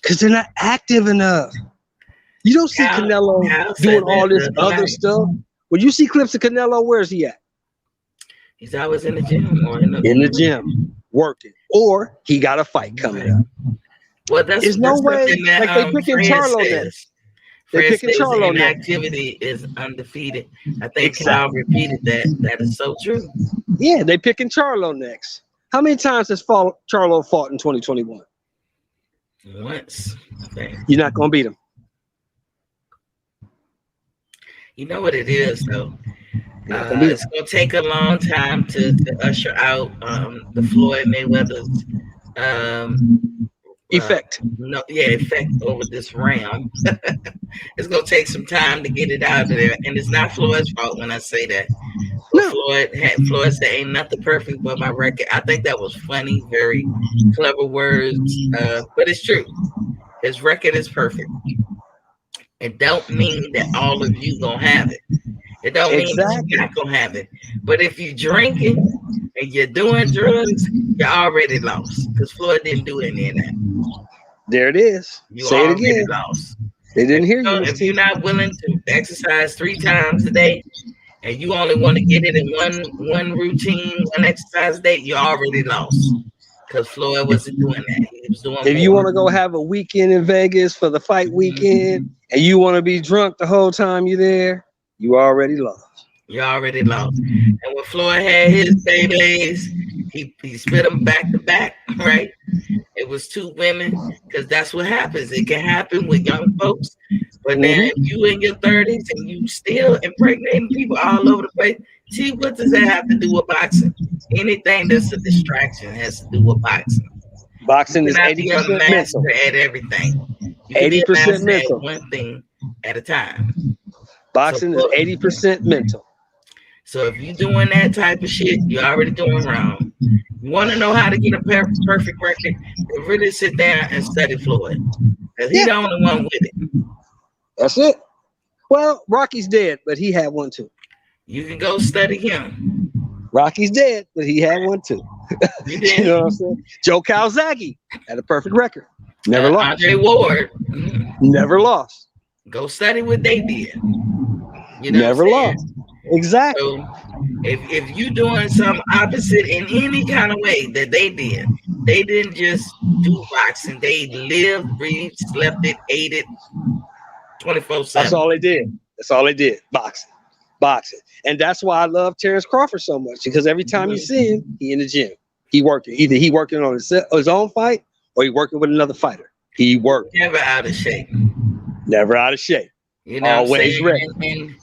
B: because they're not active enough. You don't see Canelo doing all this other stuff. When you see clips of Canelo, where's he at?
A: He's always in the gym or in
B: the gym working, or he got a fight coming up.
A: Well, there's
B: no way. Like they picking Charlo next. They picking Charlo next.
A: Activity is undefeated. I think Kyle repeated that. That is so true.
B: Yeah, they picking Charlo next. How many times has Charlo fought in 2021?
A: Once.
B: You're not gonna beat him.
A: You know what it is, though. It's gonna take a long time to usher out the Floyd Mayweather's
B: effect.
A: Effect over this realm. It's gonna take some time to get it out of there, and it's not Floyd's fault when I say that. No. Floyd said, "Ain't nothing perfect but my record." I think that was funny, very clever words, but it's true. His record is perfect. It don't mean that all of you gonna have it. It don't mean that you're not gonna have it. But if you're drinking and you're doing drugs, you're already lost. Because Floyd didn't do any of that.
B: There it is. Say it again.
A: Lost.
B: They didn't hear you.
A: If you're not willing to exercise 3 times a day, and you only want to get it in one routine, one exercise a day, you're already lost. Because Floyd wasn't doing that. He was doing.
B: If you want to go have a weekend in Vegas for the fight weekend, and you want to be drunk the whole time you're there, you already lost.
A: You're already lost. And when Floyd had his babies, he spit them back to back, right? It was 2 women, because that's what happens. It can happen with young folks. But then if you in your 30s and you still impregnating people all over the place, see, what does that have to do with boxing? Anything that's a distraction has to do with boxing.
B: Boxing is 80% mental.
A: At everything.
B: 80% mental.
A: At one thing at a time.
B: Boxing is 80% mental.
A: So if you're doing that type of shit, you're already doing wrong. You want to know how to get a perfect record? Really sit down and study Floyd. Because he's the only one with it.
B: That's it. Well, Rocky's dead, but he had one too.
A: You can go study him.
B: Rocky's dead, but he had one too. You know what I'm saying? Joe Calzaghe had a perfect record. Never lost.
A: Andre Ward.
B: Never lost.
A: Go study what they did. You know
B: never lost. Exactly.
A: So if you're doing some opposite in any kind of way that they didn't just do boxing. They lived, breathed, slept it, ate it 24/7.
B: That's all they did. That's all they did. Boxing. And that's why I love Terrence Crawford so much, because every time you see him, he in the gym. He working. Either he working on his own fight or he working with another fighter. He worked.
A: Never out of shape.
B: Never out of shape.
A: You know,
B: always ready.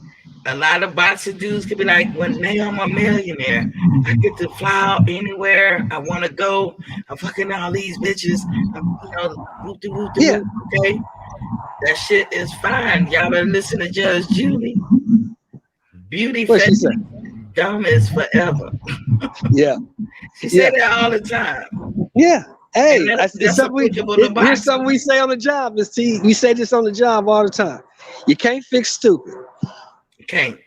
A: a lot of boxing dudes could be like, when now I'm a millionaire, I get to fly out anywhere I want to go. I'm fucking all these bitches.
B: Yeah.
A: Okay. That shit is fine. Y'all better listen to Judge Judy. Beauty
B: What she
A: fetish,
B: said?
A: dumb is forever.
B: Yeah.
A: She said that all the time.
B: Yeah. Hey,
A: And that's
B: it's something
A: applicable to
B: here's
A: boxing.
B: something we say on the job, Miss T. We say this on the job all the time. You can't fix stupid.
A: You can't.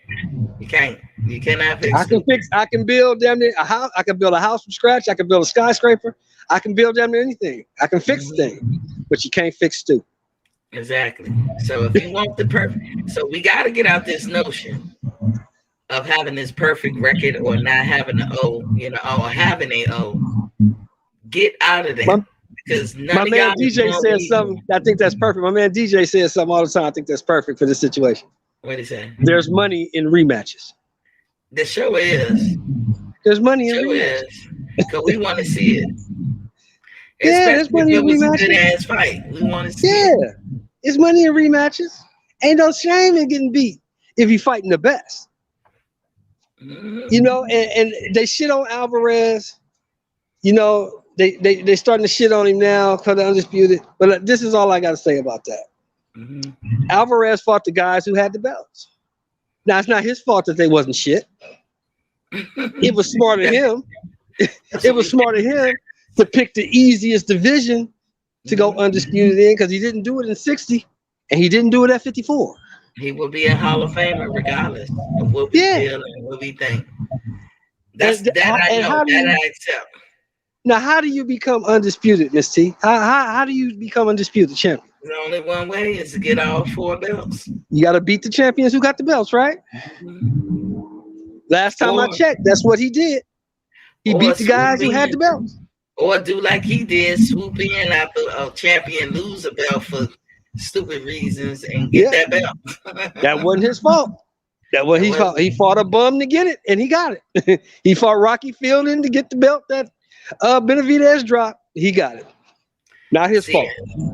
A: You can't. You cannot fix it.
B: I can build damn near a house. I can build a house from scratch. I can build a skyscraper. I can build damn near anything. I can fix things, but you can't fix stupid.
A: Exactly. So if you want the perfect, so we got to get out this notion of having this perfect record or not having an O, or having a O. Get out of that. Because
B: my man DJ says something. I think that's perfect. My man DJ says something all the time. I think that's perfect for this situation.
A: What did he say?
B: There's money in rematches.
A: The show is.
B: There's money in
A: Show
B: rematches.
A: is. Because we want to see it.
B: Yeah, there's money in rematches.
A: Good ass fight. We want to see
B: it. It's money in rematches. Ain't no shame in getting beat if you're fighting the best.
A: Mm-hmm.
B: And they shit on Alvarez. They starting to shit on him now because they're undisputed. But this is all I got to say about that.
A: Mm-hmm.
B: Alvarez fought the guys who had the belts. Now, it's not his fault that they wasn't shit. It was smart of him. It was smart of him to pick the easiest division to go undisputed in because he didn't do it in 60 and he didn't do it at 54.
A: He will be a Hall of Famer regardless of what we feel and what we think. I accept.
B: Now, how do you become undisputed, Miss T? How do you become undisputed champion?
A: The only one way is to get all 4 belts.
B: You got to beat the champions who got the belts, right? Mm-hmm. Last time I checked, that's what he did. He beat the guys who had the belts.
A: Or do like he did, swoop in after a champion lose a belt for stupid reasons and get that belt.
B: That wasn't his fault. That was his fault. He fought a bum to get it, and he got it. He fought Rocky Fielding to get the belt that Benavidez dropped. He got it. Not his fault.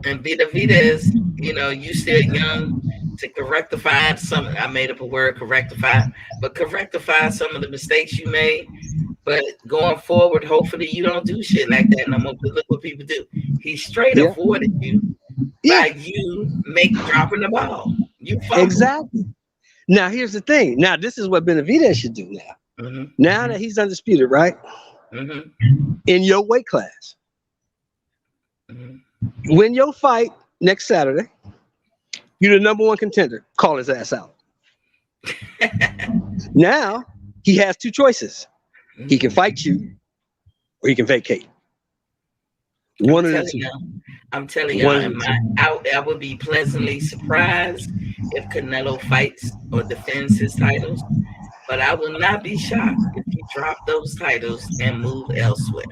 A: And Benavidez, you still young to rectify some. I made up a word, correctify, but correctify some of the mistakes you made. But going forward, hopefully you don't do shit like that no more. Look what people do. He straight avoided you by you dropping the ball. You fumbled.
B: Exactly. Now here's the thing. Now this is what Benavidez should do now. Mm-hmm. Now that he's undisputed, right? Mm-hmm. In your weight class. Mm-hmm. Win your fight next Saturday. You're the number 1 contender. Call his ass out. Now he has 2 choices. He can fight you, or he can vacate. One of the 2.
A: I'm telling you, I would be pleasantly surprised if Canelo fights or defends his titles, but I will not be shocked if he drops those titles and move elsewhere.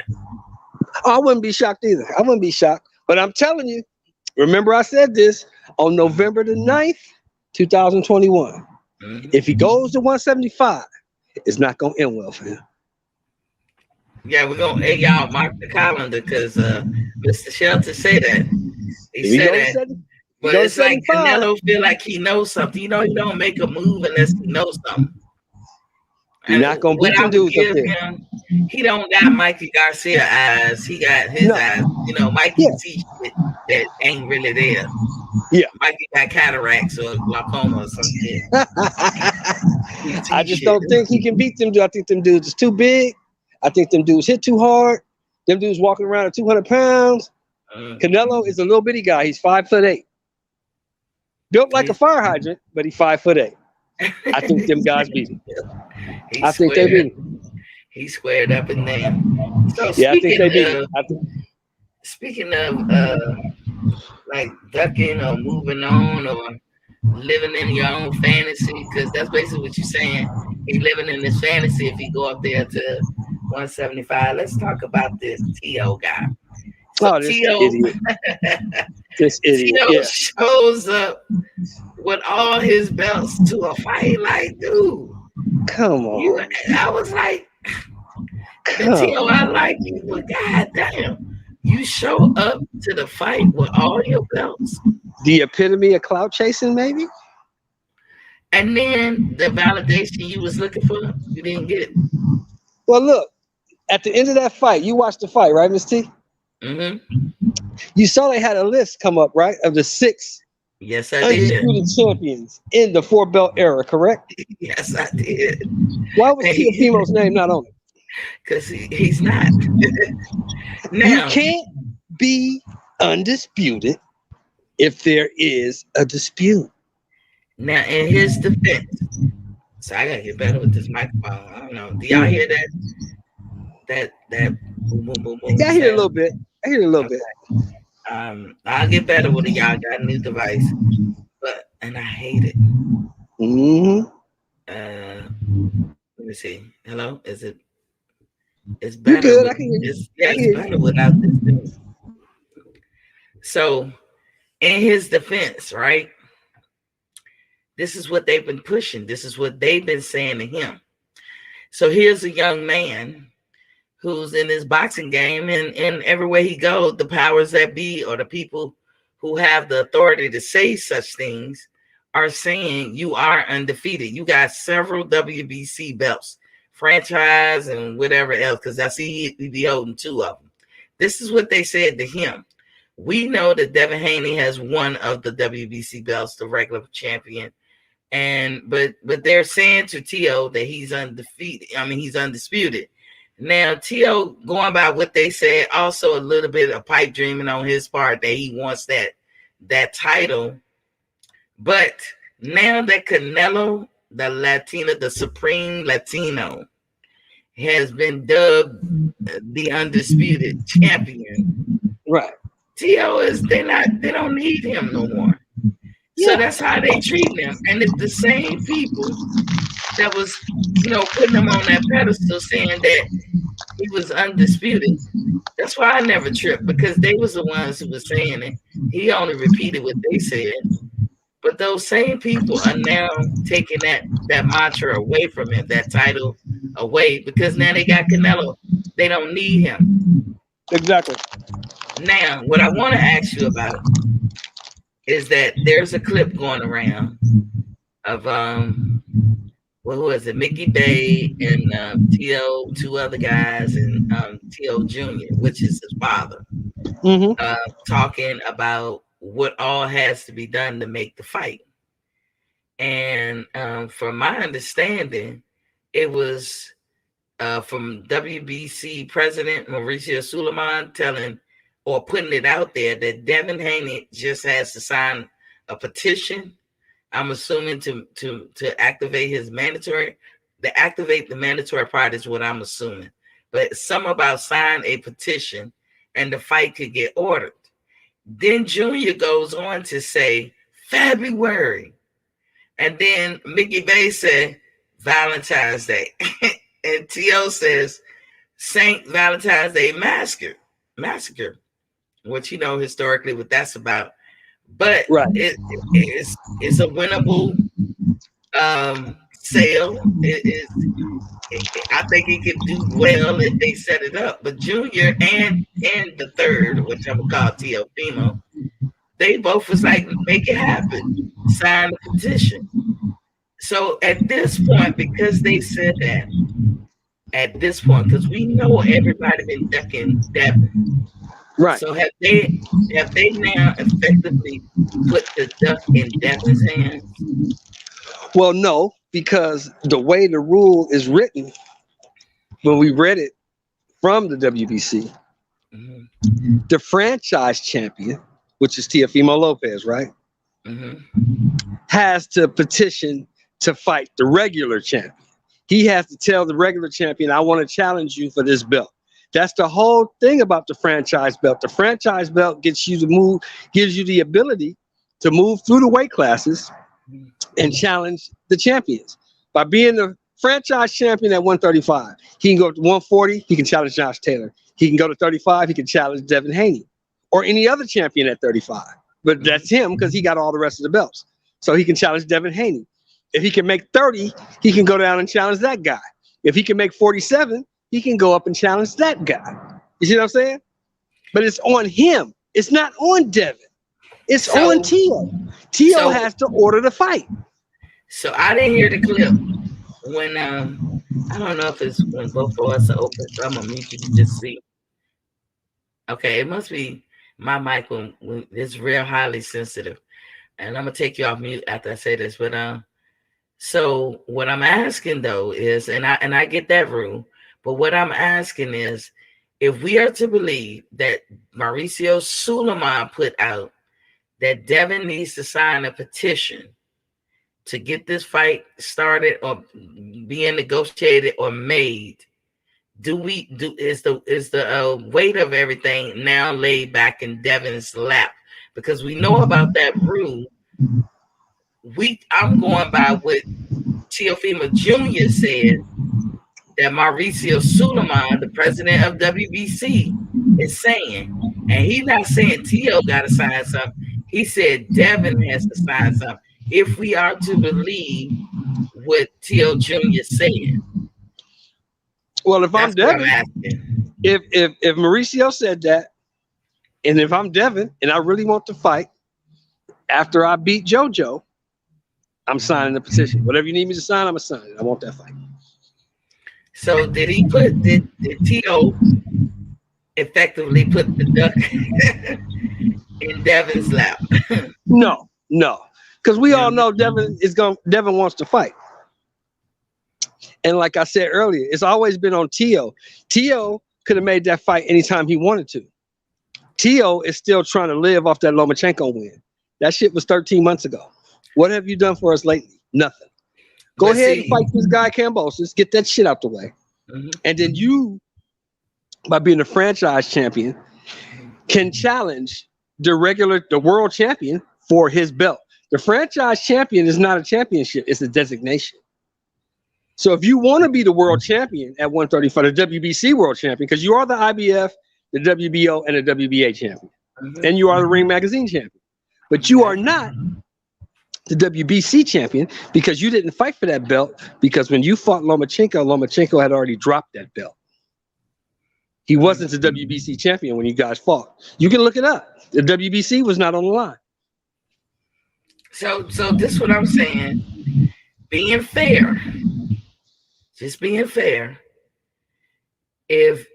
B: I wouldn't be shocked either. I wouldn't be shocked. But I'm telling you, remember I said this on November the 9th, 2021. Mm-hmm. If he goes to 175, it's not going to end well for him.
A: Yeah, we're going to, y'all mark the calendar because Mr. Shelton said that. He said that. But it's like Canelo feel like he knows something. He don't make a move unless he knows something.
B: You're not going to beat them dudes up there.
A: He don't got Mikey Garcia eyes. He got his eyes. Mikey sees shit that ain't really there.
B: Yeah.
A: Mikey got cataracts or glaucoma or something.
B: I just don't think he can beat them dudes. I think them dudes is too big. I think them dudes hit too hard. Them dudes walking around at 200 pounds. Canelo is a little bitty guy. He's 5'8". Built like a fire hydrant, but he's 5'8". I think them guys beat him. I think they beat him.
A: He squared up in there. So
B: I think they beat him.
A: Speaking of like ducking or moving on or living in your own fantasy, because that's basically what you're saying. He's living in this fantasy if he go up there to 175. Let's talk about this T.O. guy. So
B: this idiot. This idiot.
A: T.O. shows up with all his belts to a fight. Like, dude.
B: Come on.
A: I was like, T.O., I like you, but goddamn, you show up to the fight with all your belts.
B: The epitome of clout chasing, maybe?
A: And then the validation you was looking for, you didn't get it.
B: Well, look, at the end of that fight, you watched the fight, right, Miss T?
A: Mm-hmm.
B: You saw they had a list come up, right, of the 6
A: Yes, I did.
B: undisputed champions in the 4-belt era, correct?
A: Yes, I did.
B: Why was Teofimo's name not on it?
A: Because he's not. Now,
B: You can't be undisputed if there is a dispute.
A: Now, in his defense, so I gotta get better with this microphone. I don't know. Do y'all hear that? That boom, boom, boom, boom.
B: Yeah, I hear it a
A: sound?
B: little bit. I hear it a little bit.
A: I'll get better with it. Y'all got a new device, and I hate it.
B: Mm-hmm.
A: Let me see. Hello, is it? It's
B: You
A: better.
B: good? I can hear you.
A: It's better without this thing. So, in his defense, right? This is what they've been pushing. This is what they've been saying to him. So here's a young man who's in his boxing game, and everywhere he goes, the powers that be or the people who have the authority to say such things are saying you are undefeated. You got several WBC belts, franchise and whatever else, because I see he be holding 2 of them. This is what they said to him. We know that Devin Haney has one of the WBC belts, the regular champion. But they're saying to T.O. that he's undefeated. I mean, he's undisputed. Now, T.O. going by what they said, also a little bit of pipe dreaming on his part that he wants that title. But now that Canelo, the Supreme Latino, has been dubbed the undisputed champion,
B: Right.
A: T.O. they don't need him no more. So that's how they treat him. And it's the same people that was, putting him on that pedestal saying that he was undisputed. That's why I never tripped, because they was the ones who was saying it. He only repeated what they said. But those same people are now taking that mantra away from him, that title away, because now they got Canelo. They don't need him.
B: Exactly.
A: Now, what I want to ask you about is that there's a clip going around of who is it? Mickey Bay and T.O., 2 other guys, and T.O. Jr., which is his father, talking about what all has to be done to make the fight. And from my understanding, it was from WBC President Mauricio Suleiman putting it out there that Devin Haney just has to sign a petition, I'm assuming, to activate his mandatory. To activate the mandatory part is what I'm assuming. But some about sign a petition and the fight could get ordered. Then Junior goes on to say February. And then Mickey Bay said Valentine's Day. And T.O. says St. Valentine's Day Massacre. What historically what that's about. But
B: right.
A: It's a winnable sale. I think it could do well if they set it up. But Junior and the third, which I'm gonna call Teofimo, they both was like, make it happen, sign the petition. So at this point, because they said that, because we know everybody been ducking Devin.
B: Right.
A: So have they now effectively put the duck in Devin's hands?
B: Well, no, because the way the rule is written, when we read it from the WBC, the franchise champion, which is Teofimo Lopez, right, has to petition to fight the regular champion. He has to tell the regular champion, I want to challenge you for this belt. That's the whole thing about the franchise belt. The franchise belt gives you the ability to move through the weight classes and challenge the champions. By being the franchise champion at 135, he can go up to 140, he can challenge Josh Taylor. He can go to 35, he can challenge Devin Haney or any other champion at 35. But that's him because he got all the rest of the belts. So he can challenge Devin Haney. If he can make 30, he can go down and challenge that guy. If he can make 47, he can go up and challenge that guy. You see what I'm saying? But it's on him. It's not on Devin. It's on T.O. T.O. has to order the fight.
A: So I didn't hear the clip when I don't know if it's when both of us are open, so I'm gonna mute you to just see. Okay, it must be my mic when it's real highly sensitive. And I'm gonna take you off mute after I say this, but so what I'm asking though is, and I get that rule, but what I'm asking is, if we are to believe that Mauricio Suleiman put out that Devin needs to sign a petition to get this fight started or being negotiated or made, is the weight of everything now laid back in Devin's lap? Because we know about that rule. I'm going by what Teofimo Jr. said, that Mauricio Suleiman, the president of WBC, is saying. And he's not saying Tio got to sign something. He said Devin has to sign something, if we are to believe what Tio Jr. said.
B: Well, if I'm Devin, if Mauricio said that, and if I'm Devin and I really want to fight after I beat JoJo, I'm signing the petition. Whatever you need me to sign, I'm gonna sign it. I want that fight.
A: So did Tio effectively put the duck in Devin's lap?
B: No, because we all know Devin wants to fight. And like I said earlier, it's always been on Tio. Tio could have made that fight anytime he wanted to. Tio is still trying to live off that Lomachenko win. That shit was 13 months ago. What have you done for us lately? Nothing. Go ahead and fight this guy Kambosos. Get that shit out the way. Mm-hmm. And then you, by being a franchise champion, can challenge the world champion for his belt. The franchise champion is not a championship. It's a designation. So if you want to be the world champion at 135, the WBC world champion, because you are the IBF, the WBO, and the WBA champion, and you are the Ring Magazine champion, but you are not the WBC champion because you didn't fight for that belt, because when you fought Lomachenko had already dropped that belt. He wasn't the WBC champion when you guys fought. You can look it up. The WBC was not on the line.
A: So this is what I'm saying. Being fair. Just being fair, if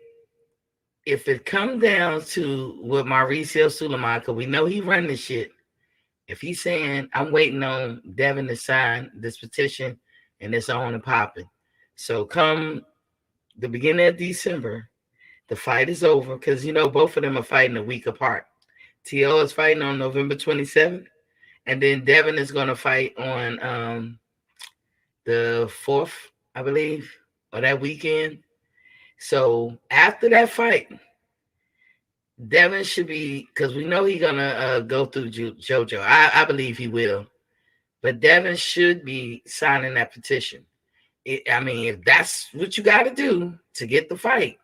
A: it comes down to what Mauricio Suleiman, because we know he run this shit, if he's saying, I'm waiting on Devin to sign this petition and it's on and popping. So come the beginning of December, the fight is over, because, you know, both of them are fighting a week apart. T.O. is fighting on November 27th, and then Devin is going to fight on the 4th, I believe, or that weekend. So after that fight, Devin should be, because we know he's gonna go through JoJo. I believe he will, but Devin should be signing that petition. If that's what you got to do to get the fight,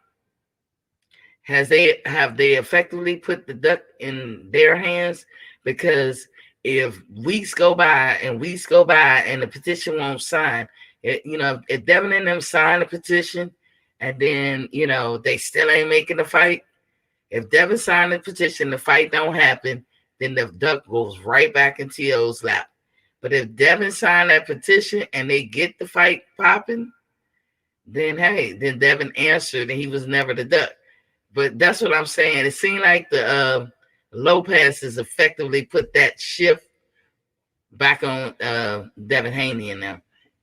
A: have they effectively put the duck in their hands? Because if weeks go by and the petition won't sign. If Devin and them sign a petition and then, they still ain't making the fight. If Devin signed the petition, the fight don't happen, then the duck goes right back in T.O.'s lap. But if Devin signed that petition and they get the fight popping, then Devin answered and he was never the duck. But that's what I'm saying. It seemed like the Lopez has effectively put that shift back on Devin Haney and them.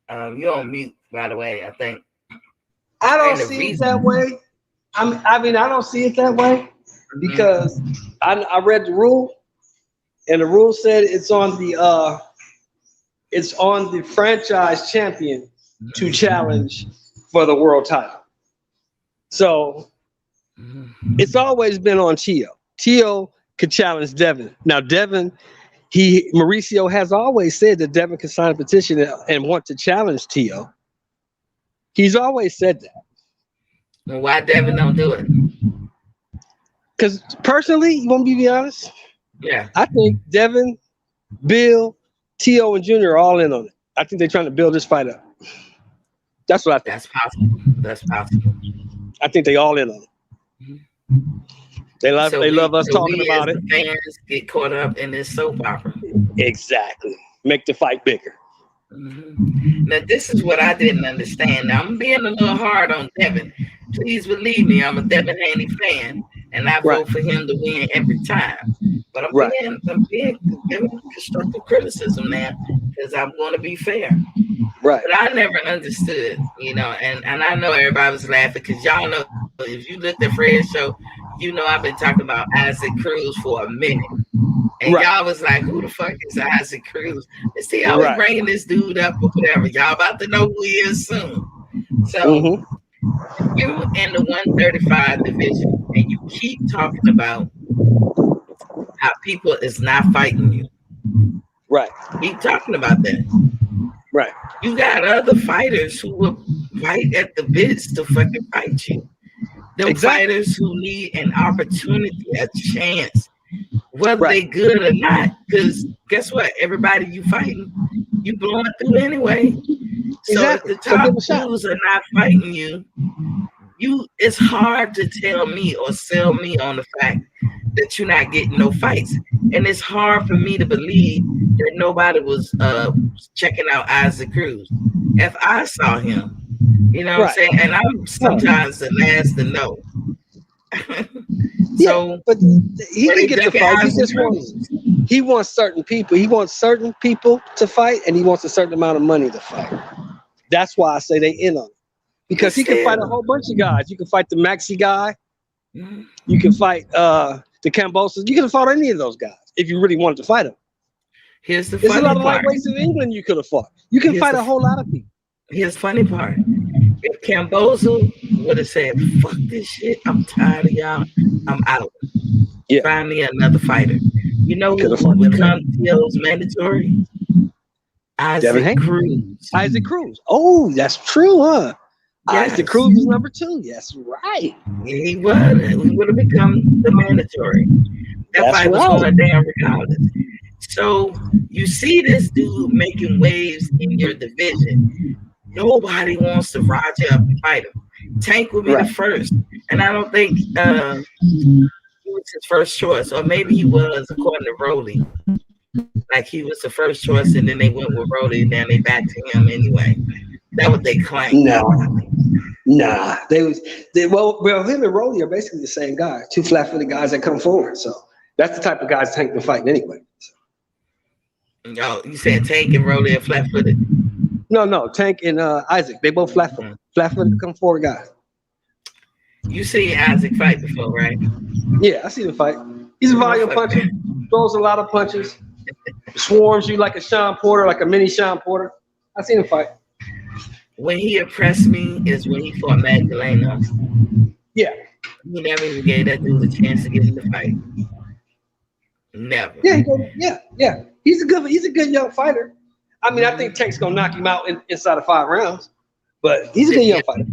A: You're on mute, by the way, I think.
B: I don't see it that way. I don't see it that way because I read the rule, and the rule said it's on the franchise champion to challenge for the world title. So it's always been on Tio. Tio could challenge Devin. Now Devin, Mauricio has always said that Devin can sign a petition and want to challenge Tio. He's always said that.
A: Well, why Devin don't do it?
B: Because personally, you want me to be honest?
A: Yeah.
B: I think Devin, Bill, Tio, and Junior are all in on it. I think they're trying to build this fight up. That's what I think.
A: That's possible.
B: I think they all in on it. They love us talking about it.
A: Fans get caught up in this soap opera.
B: Exactly. Make the fight bigger.
A: Now, this is what I didn't understand. Now, I'm being a little hard on Devin. Please believe me, I'm a Devin Haney fan, and I
B: Right.
A: vote for him to win every time. But I'm
B: Right.
A: being giving constructive criticism now because I'm going to be fair.
B: Right.
A: But I never understood, and I know everybody was laughing because y'all know if you looked at Fred's show, I've been talking about Isaac Cruz for a minute. And
B: Right.
A: y'all was like, who the fuck is Isaac Cruz? And see, I was
B: Right.
A: bringing this dude up or whatever. Y'all about to know who he is soon. So you in the 135 division and you keep talking about how people is not fighting you.
B: Right.
A: Keep talking about that.
B: Right.
A: You got other fighters who will fight at the bits to fucking fight you. Them fighters who need an opportunity, a chance, whether they good or not. Because guess what? Everybody you fighting, you blowing through anyway. So if the top dudes are not fighting you, it's hard to tell me or sell me on the fact that you're not getting no fights. And it's hard for me to believe that nobody was checking out Isaac Cruz. If I saw him, you know what I'm saying? And I'm sometimes the last to know.
B: So, but he can get the fight. He wants certain people. He wants certain people to fight, and he wants a certain amount of money to fight. That's why I say they in on it. Because he can fight a whole bunch of guys. You can fight the Maxi guy. You can fight the Cambosas. You can fight any of those guys if you really wanted to fight them.
A: There's a
B: lot of lightweights in England you could have fought. You can fight a whole lot of people.
A: Here's the funny part. If Camboza would have said, fuck this shit, I'm tired of y'all, I'm out.
B: Yeah.
A: Find me another fighter. You know who would become TO's mandatory? Isaac Cruz.
B: Isaac Cruz. Oh, that's true, huh?
A: Yes.
B: Isaac Cruz is number 2. Yes, right.
A: He would. He would have become the mandatory. That fight was going down regardless. So you see this dude making waves in your division. Nobody wants to rise up and fight him. Tank would be the first. And I don't think he was his first choice. Or maybe he was, according to Rolly. Like he was the first choice, and then they went with Rolly, and then they back to him anyway. That's what they claim.
B: Nah. Well, him and Rolly are basically the same guy. 2 flat-footed guys that come forward. So that's the type of guys Tank been fighting anyway.
A: Oh, you said Tank and Rolly are flat-footed?
B: No, Tank and Isaac. They both flat-footed. Flat-footed come forward guys.
A: You seen Isaac fight before, right?
B: Yeah, I see him fight. He's a volume puncher. Throws a lot of punches. Swarms you like a Sean Porter, like a mini Sean Porter. I seen him fight.
A: When he impressed me is when he fought Magdaleno.
B: Yeah.
A: He never even gave that dude a chance to get in the fight. Never.
B: Yeah. He's a good young fighter. I mean, I think Tank's gonna knock him out inside of 5 rounds, but he's a good young fighter.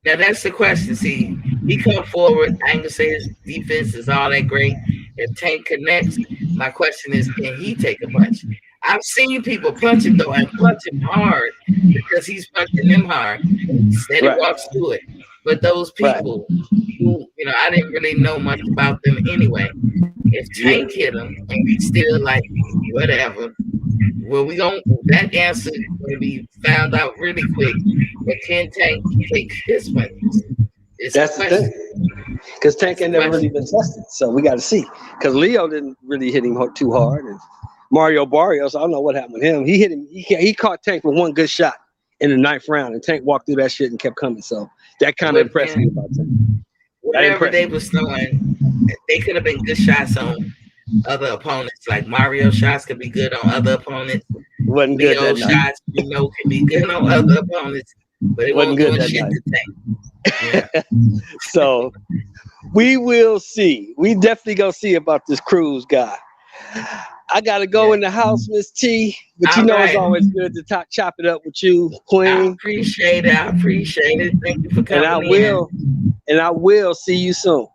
A: Now that's the question. See, he come forward. I ain't gonna say his defense is all that great. If Tank connects, my question is, can he take a punch? I've seen people punch him though, and punch him hard because he's punching them hard. Instead, he walks through it. But those people who, I didn't really know much about them anyway. If Tank hit him and we still like whatever, well, that answer will be found out really quick. But can Tank take his punches?
B: That's the thing. Because Tank ain't never really been tested, so we got to see. Because Leo didn't really hit him too hard, and Mario Barrios, I don't know what happened with him. He hit him. He caught Tank with one good shot in the 9th round, and Tank walked through that shit and kept coming. So that kind of impressed me about Tank.
A: Whatever they was throwing, they could have been good shots on other opponents. Like Mario shots could be good on other opponents.
B: Wasn't good
A: Leo
B: that night.
A: shots, can be good on other opponents, but it wasn't good shit to Tank. Yeah.
B: So we will see. We definitely gonna see about this Cruz guy. I gotta go in the house, Miss T. But it's always good to chop it up with you, Queen.
A: I appreciate it. Thank you for coming.
B: And I will see you soon.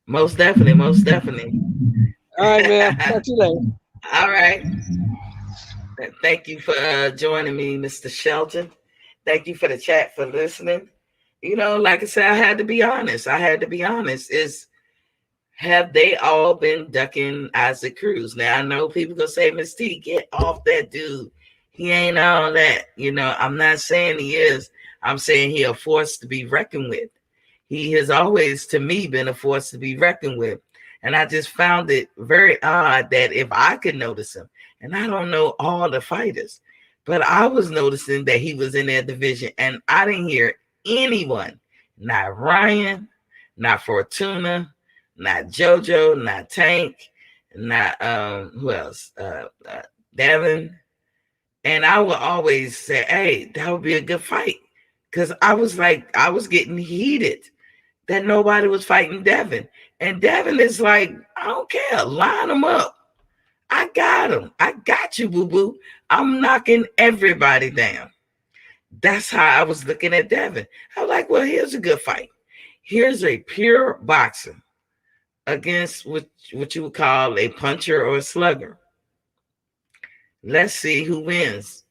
A: Most definitely.
B: All right, man. Talk to you later.
A: All right. Thank you for joining me, Mr. Shelton. Thank you for the chat, for listening. Like I said, I had to be honest. Have they all been ducking Isaac Cruz? Now, I know people gonna say, Miss T, get off that dude. He ain't all that. I'm not saying he is. I'm saying he a force to be reckoned with. He has always, to me, been a force to be reckoned with. And I just found it very odd that if I could notice him, and I don't know all the fighters, but I was noticing that he was in that division, and I didn't hear anyone, not Ryan, not Fortuna, not JoJo, not Tank, not who else? Devin. And I would always say, hey, that would be a good fight. Because I was getting heated that nobody was fighting Devin. And Devin is like, I don't care, line him up. I got him. I got you, boo-boo. I'm knocking everybody down. That's how I was looking at Devin. I was like, well, here's a good fight. Here's a pure boxer against what you would call a puncher or a slugger. Let's see who wins.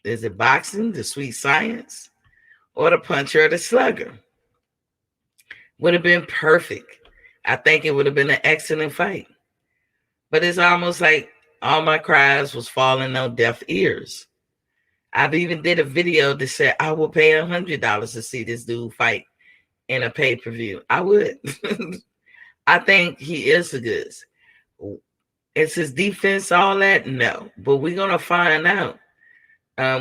A: Is it boxing, the sweet science, or the puncher or the slugger? Would have been perfect. I think it would have been an excellent fight. But it's almost like all my cries was falling on deaf ears. I've even did a video that said I will pay $100 to see this dude fight in a pay-per-view. I would. I think he is the goods. Is his defense all that? No. But we're going to find out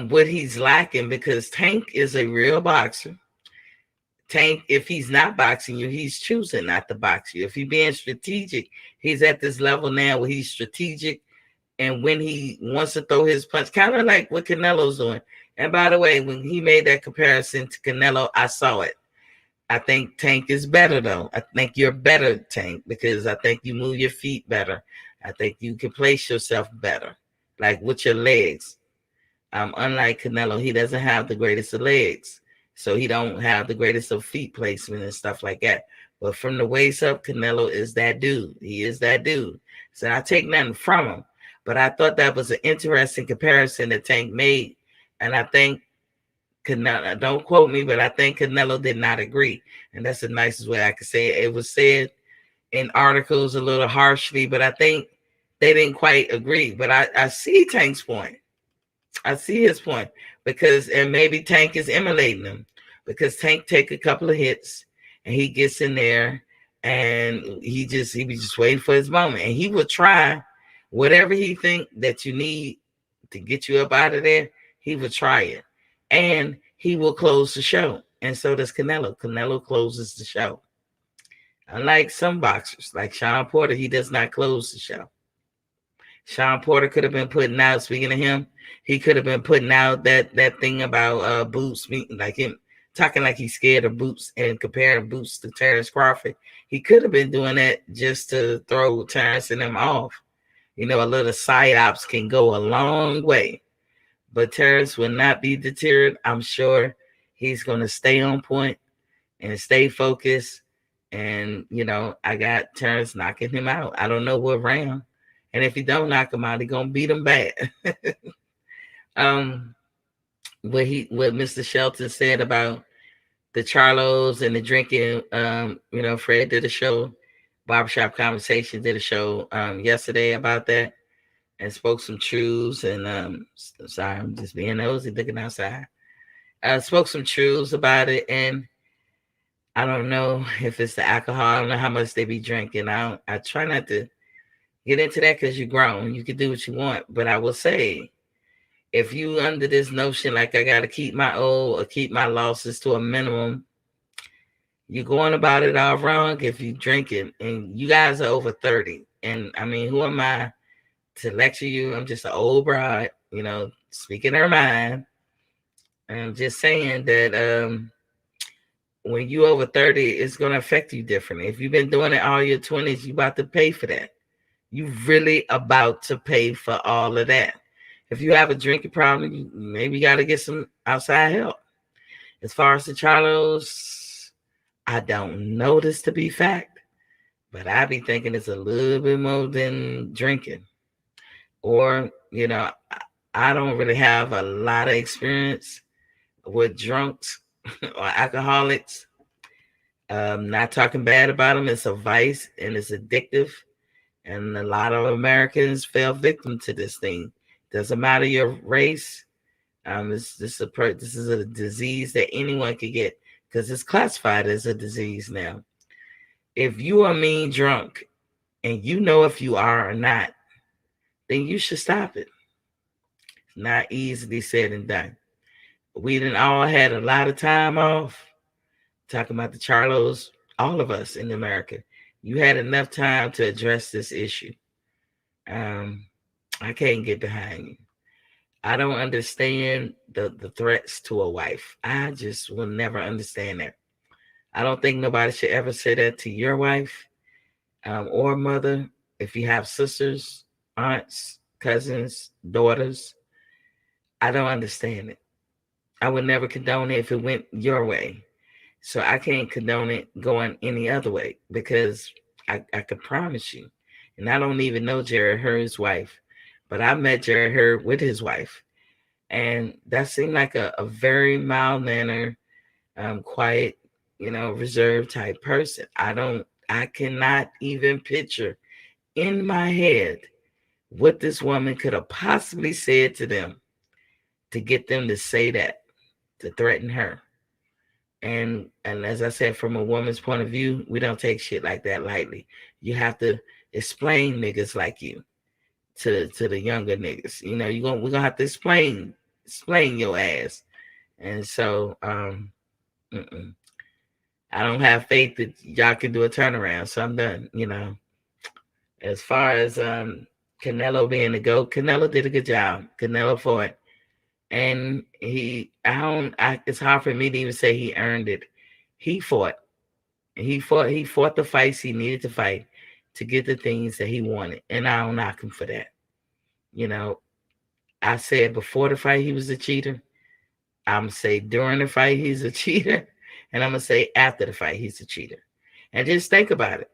A: what he's lacking, because Tank is a real boxer. Tank, if he's not boxing you, he's choosing not to box you. If he's being strategic, he's at this level now where he's strategic. And when he wants to throw his punch, kind of like what Canelo's doing. And by the way, when he made that comparison to Canelo, I saw it. I think Tank is better, though. I think you're better, Tank, because I think you move your feet better. I think you can place yourself better, like with your legs. Unlike Canelo, he doesn't have the greatest of legs. So he don't have the greatest of feet placement and stuff like that. But from the waist up, Canelo is that dude. He is that dude. So I take nothing from him. But I thought that was an interesting comparison that Tank made. And I think Canelo, don't quote me, but I think Canelo did not agree. And that's the nicest way I could say it. It was said in articles a little harshly, but I think they didn't quite agree. But I see Tank's point. I see his point, because, and maybe Tank is emulating him, because Tank take a couple of hits and he gets in there and he be just waiting for his moment, and he will try whatever he think that you need to get you up out of there. He will try it, and he will close the show. And so does Canelo. Canelo closes the show. Unlike some boxers, like Sean Porter, he does not close the show. Sean Porter could have been putting out, speaking of him, he could have been putting out that thing about Boots, like him talking like he's scared of Boots and comparing Boots to Terrence Crawford. He could have been doing that just to throw Terrence and him off. A little psyops can go a long way. But Terrence will not be deterred. I'm sure he's going to stay on point and stay focused. And, I got Terrence knocking him out. I don't know what round. And if he don't knock him out, he's going to beat him bad. What Mr. Shelton said about the Charlos and the drinking, Fred did a show, Barbershop Conversation did a show yesterday about that and spoke some truths. And sorry, I'm just being nosy looking outside. Spoke some truths about it. And I don't know if it's the alcohol. I don't know how much they be drinking. I try not to get into that, because you're grown. You can do what you want. But I will say, if you under this notion like I got to keep my old or keep my losses to a minimum, you're going about it all wrong if you drink it. And you guys are over 30. And I mean, who am I to lecture you? I'm just an old bride, speaking her mind. And I'm just saying that when you over 30, it's going to affect you differently. If you've been doing it all your 20s, you about to pay for that. You really about to pay for all of that. If you have a drinking problem, you maybe got to get some outside help. As far as the Charlos, I don't know this to be fact, but I be thinking it's a little bit more than drinking. Or, I don't really have a lot of experience with drunks or alcoholics. Not talking bad about them. It's a vice and it's addictive. And a lot of Americans fell victim to this thing. Doesn't matter your race. This is a disease that anyone could get because it's classified as a disease now. If you are mean drunk and you know if you are or not, then you should stop it. It's not easily said and done. We done all had a lot of time off. Talking about the Charlos, all of us in America, you had enough time to address this issue. I can't get behind you. I don't understand the threats to a wife. I just will never understand that. I don't think nobody should ever say that to your wife or mother. If you have sisters, aunts, cousins, daughters, I don't understand it. I would never condone it if it went your way. So I can't condone it going any other way because I can promise you, and I don't even know Jared Hurd's wife, but I met Jared Hurd with his wife. And that seemed like a very mild-mannered, quiet, reserved type person. I cannot even picture in my head what this woman could have possibly said to them to get them to say that, to threaten her. And as I said, from a woman's point of view, we don't take shit like that lightly. You have to explain niggas like you to the younger niggas. We're gonna have to explain your ass. And so I don't have faith that y'all can do a turnaround. So I'm done. As far as Canelo being the GOAT, Canelo did a good job. Canelo fought. And it's hard for me to even say he earned it. He fought. He fought the fights he needed to fight to get the things that he wanted. And I don't knock him for that. I said before the fight he was a cheater. I'm going to say during the fight he's a cheater. And I'm going to say after the fight he's a cheater. And just think about it.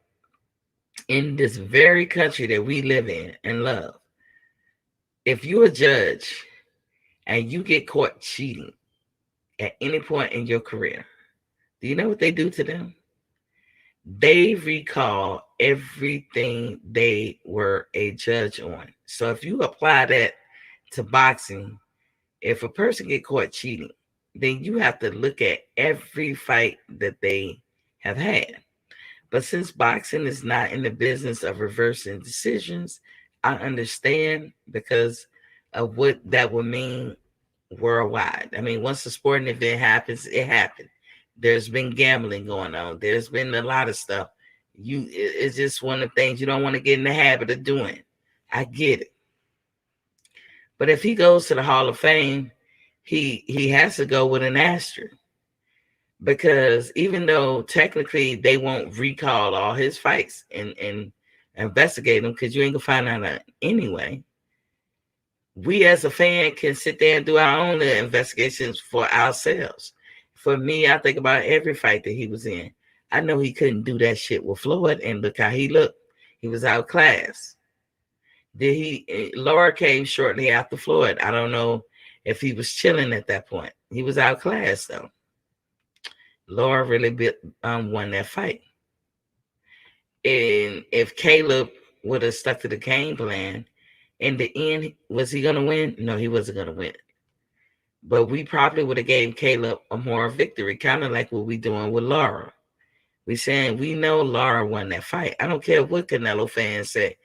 A: In this very country that we live in and love, if you're a judge and you get caught cheating at any point in your career, do you know what they do to them? They recall everything they were a judge on. So if you apply that to boxing, if a person get caught cheating, then you have to look at every fight that they have had. But since boxing is not in the business of reversing decisions, I understand because of what that would mean worldwide. I mean, once a sporting event happens, it happened. There's been gambling going on. There's been a lot of stuff. It's just one of the things you don't want to get in the habit of doing. I get it. But if he goes to the Hall of Fame, he has to go with an asterisk. Because even though technically they won't recall all his fights and investigate them, because you ain't gonna find out anyway, we as a fan can sit there and do our own investigations for ourselves. For me, I think about every fight that he was in. I know he couldn't do that shit with Floyd, and look how he looked. He was outclassed. Laura came shortly after Floyd. I don't know if he was chilling at that point. He was outclassed though. Laura really won that fight. And if Caleb would have stuck to the game plan, in the end, was he going to win? No, he wasn't going to win. But we probably would have gave Caleb a more victory, kind of like what we're doing with Laura. We're saying we know Laura won that fight. I don't care what Canelo fans say.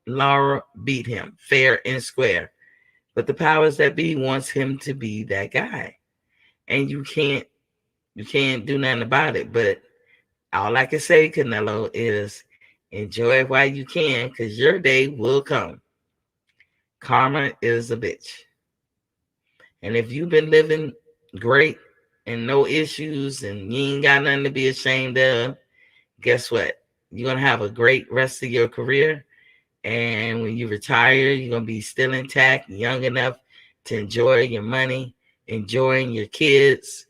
A: Laura beat him fair and square. But the powers that be wants him to be that guy. And you can't do nothing about it. But all I can say, Canelo, is enjoy it while you can, because your day will come. Karma is a bitch. And if you've been living great and no issues and you ain't got nothing to be ashamed of, guess what? You're going to have a great rest of your career. And when you retire, you're going to be still intact, young enough to enjoy your money, enjoying your kids,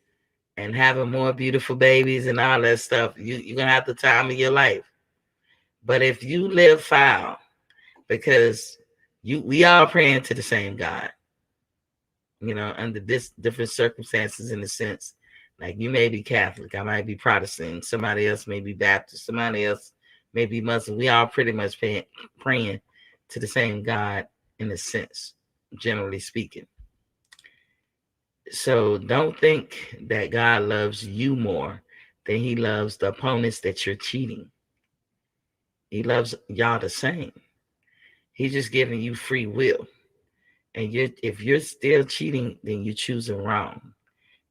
A: and having more beautiful babies and all that stuff. You're going to have the time of your life. But if you live foul, because we all praying to the same God, under this different circumstances, in a sense, like you may be Catholic, I might be Protestant, somebody else may be Baptist, somebody else may be Muslim. We all pretty much praying to the same God in a sense, generally speaking. So don't think that God loves you more than he loves the opponents that you're cheating. He loves y'all the same. He's just giving you free will. And if you're still cheating, then you're choosing wrong.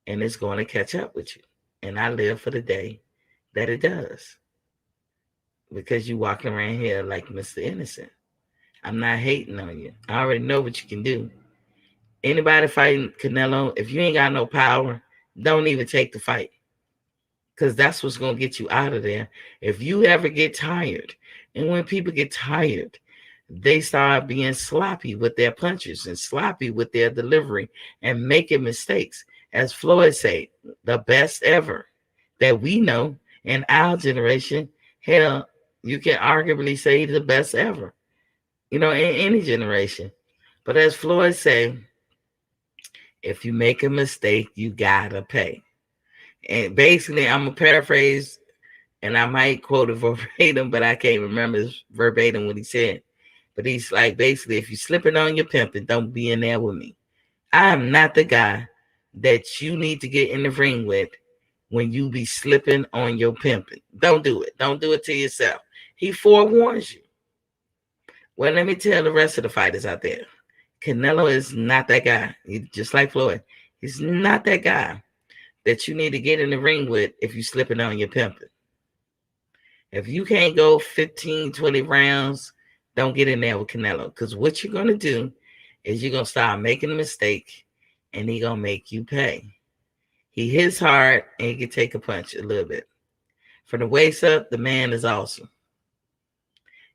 A: And it's going to catch up with you. And I live for the day that it does. Because you walking around here like Mr. Innocent. I'm not hating on you. I already know what you can do. Anybody fighting Canelo, if you ain't got no power, don't even take the fight. Because that's what's going to get you out of there. If you ever get tired, and when people get tired, they start being sloppy with their punches and sloppy with their delivery and making mistakes. As Floyd said, the best ever that we know in our generation, hell, you can arguably say the best ever, in any generation. But as Floyd said, if you make a mistake, you gotta pay. And basically, I'm gonna paraphrase, and I might quote it verbatim, but I can't remember verbatim what he said. But he's like, basically, if you slipping on your pimping, don't be in there with me. I am not the guy that you need to get in the ring with when you be slipping on your pimping. Don't do it. Don't do it to yourself. He forewarns you. Well, let me tell the rest of the fighters out there. Canelo is not that guy. Just like Floyd. He's not that guy that you need to get in the ring with if you slipping on your pimping. If you can't go 15, 20 rounds, don't get in there with Canelo. Because what you're going to do is you're going to start making a mistake and he's going to make you pay. He hits hard and he can take a punch a little bit. From the waist up, the man is awesome.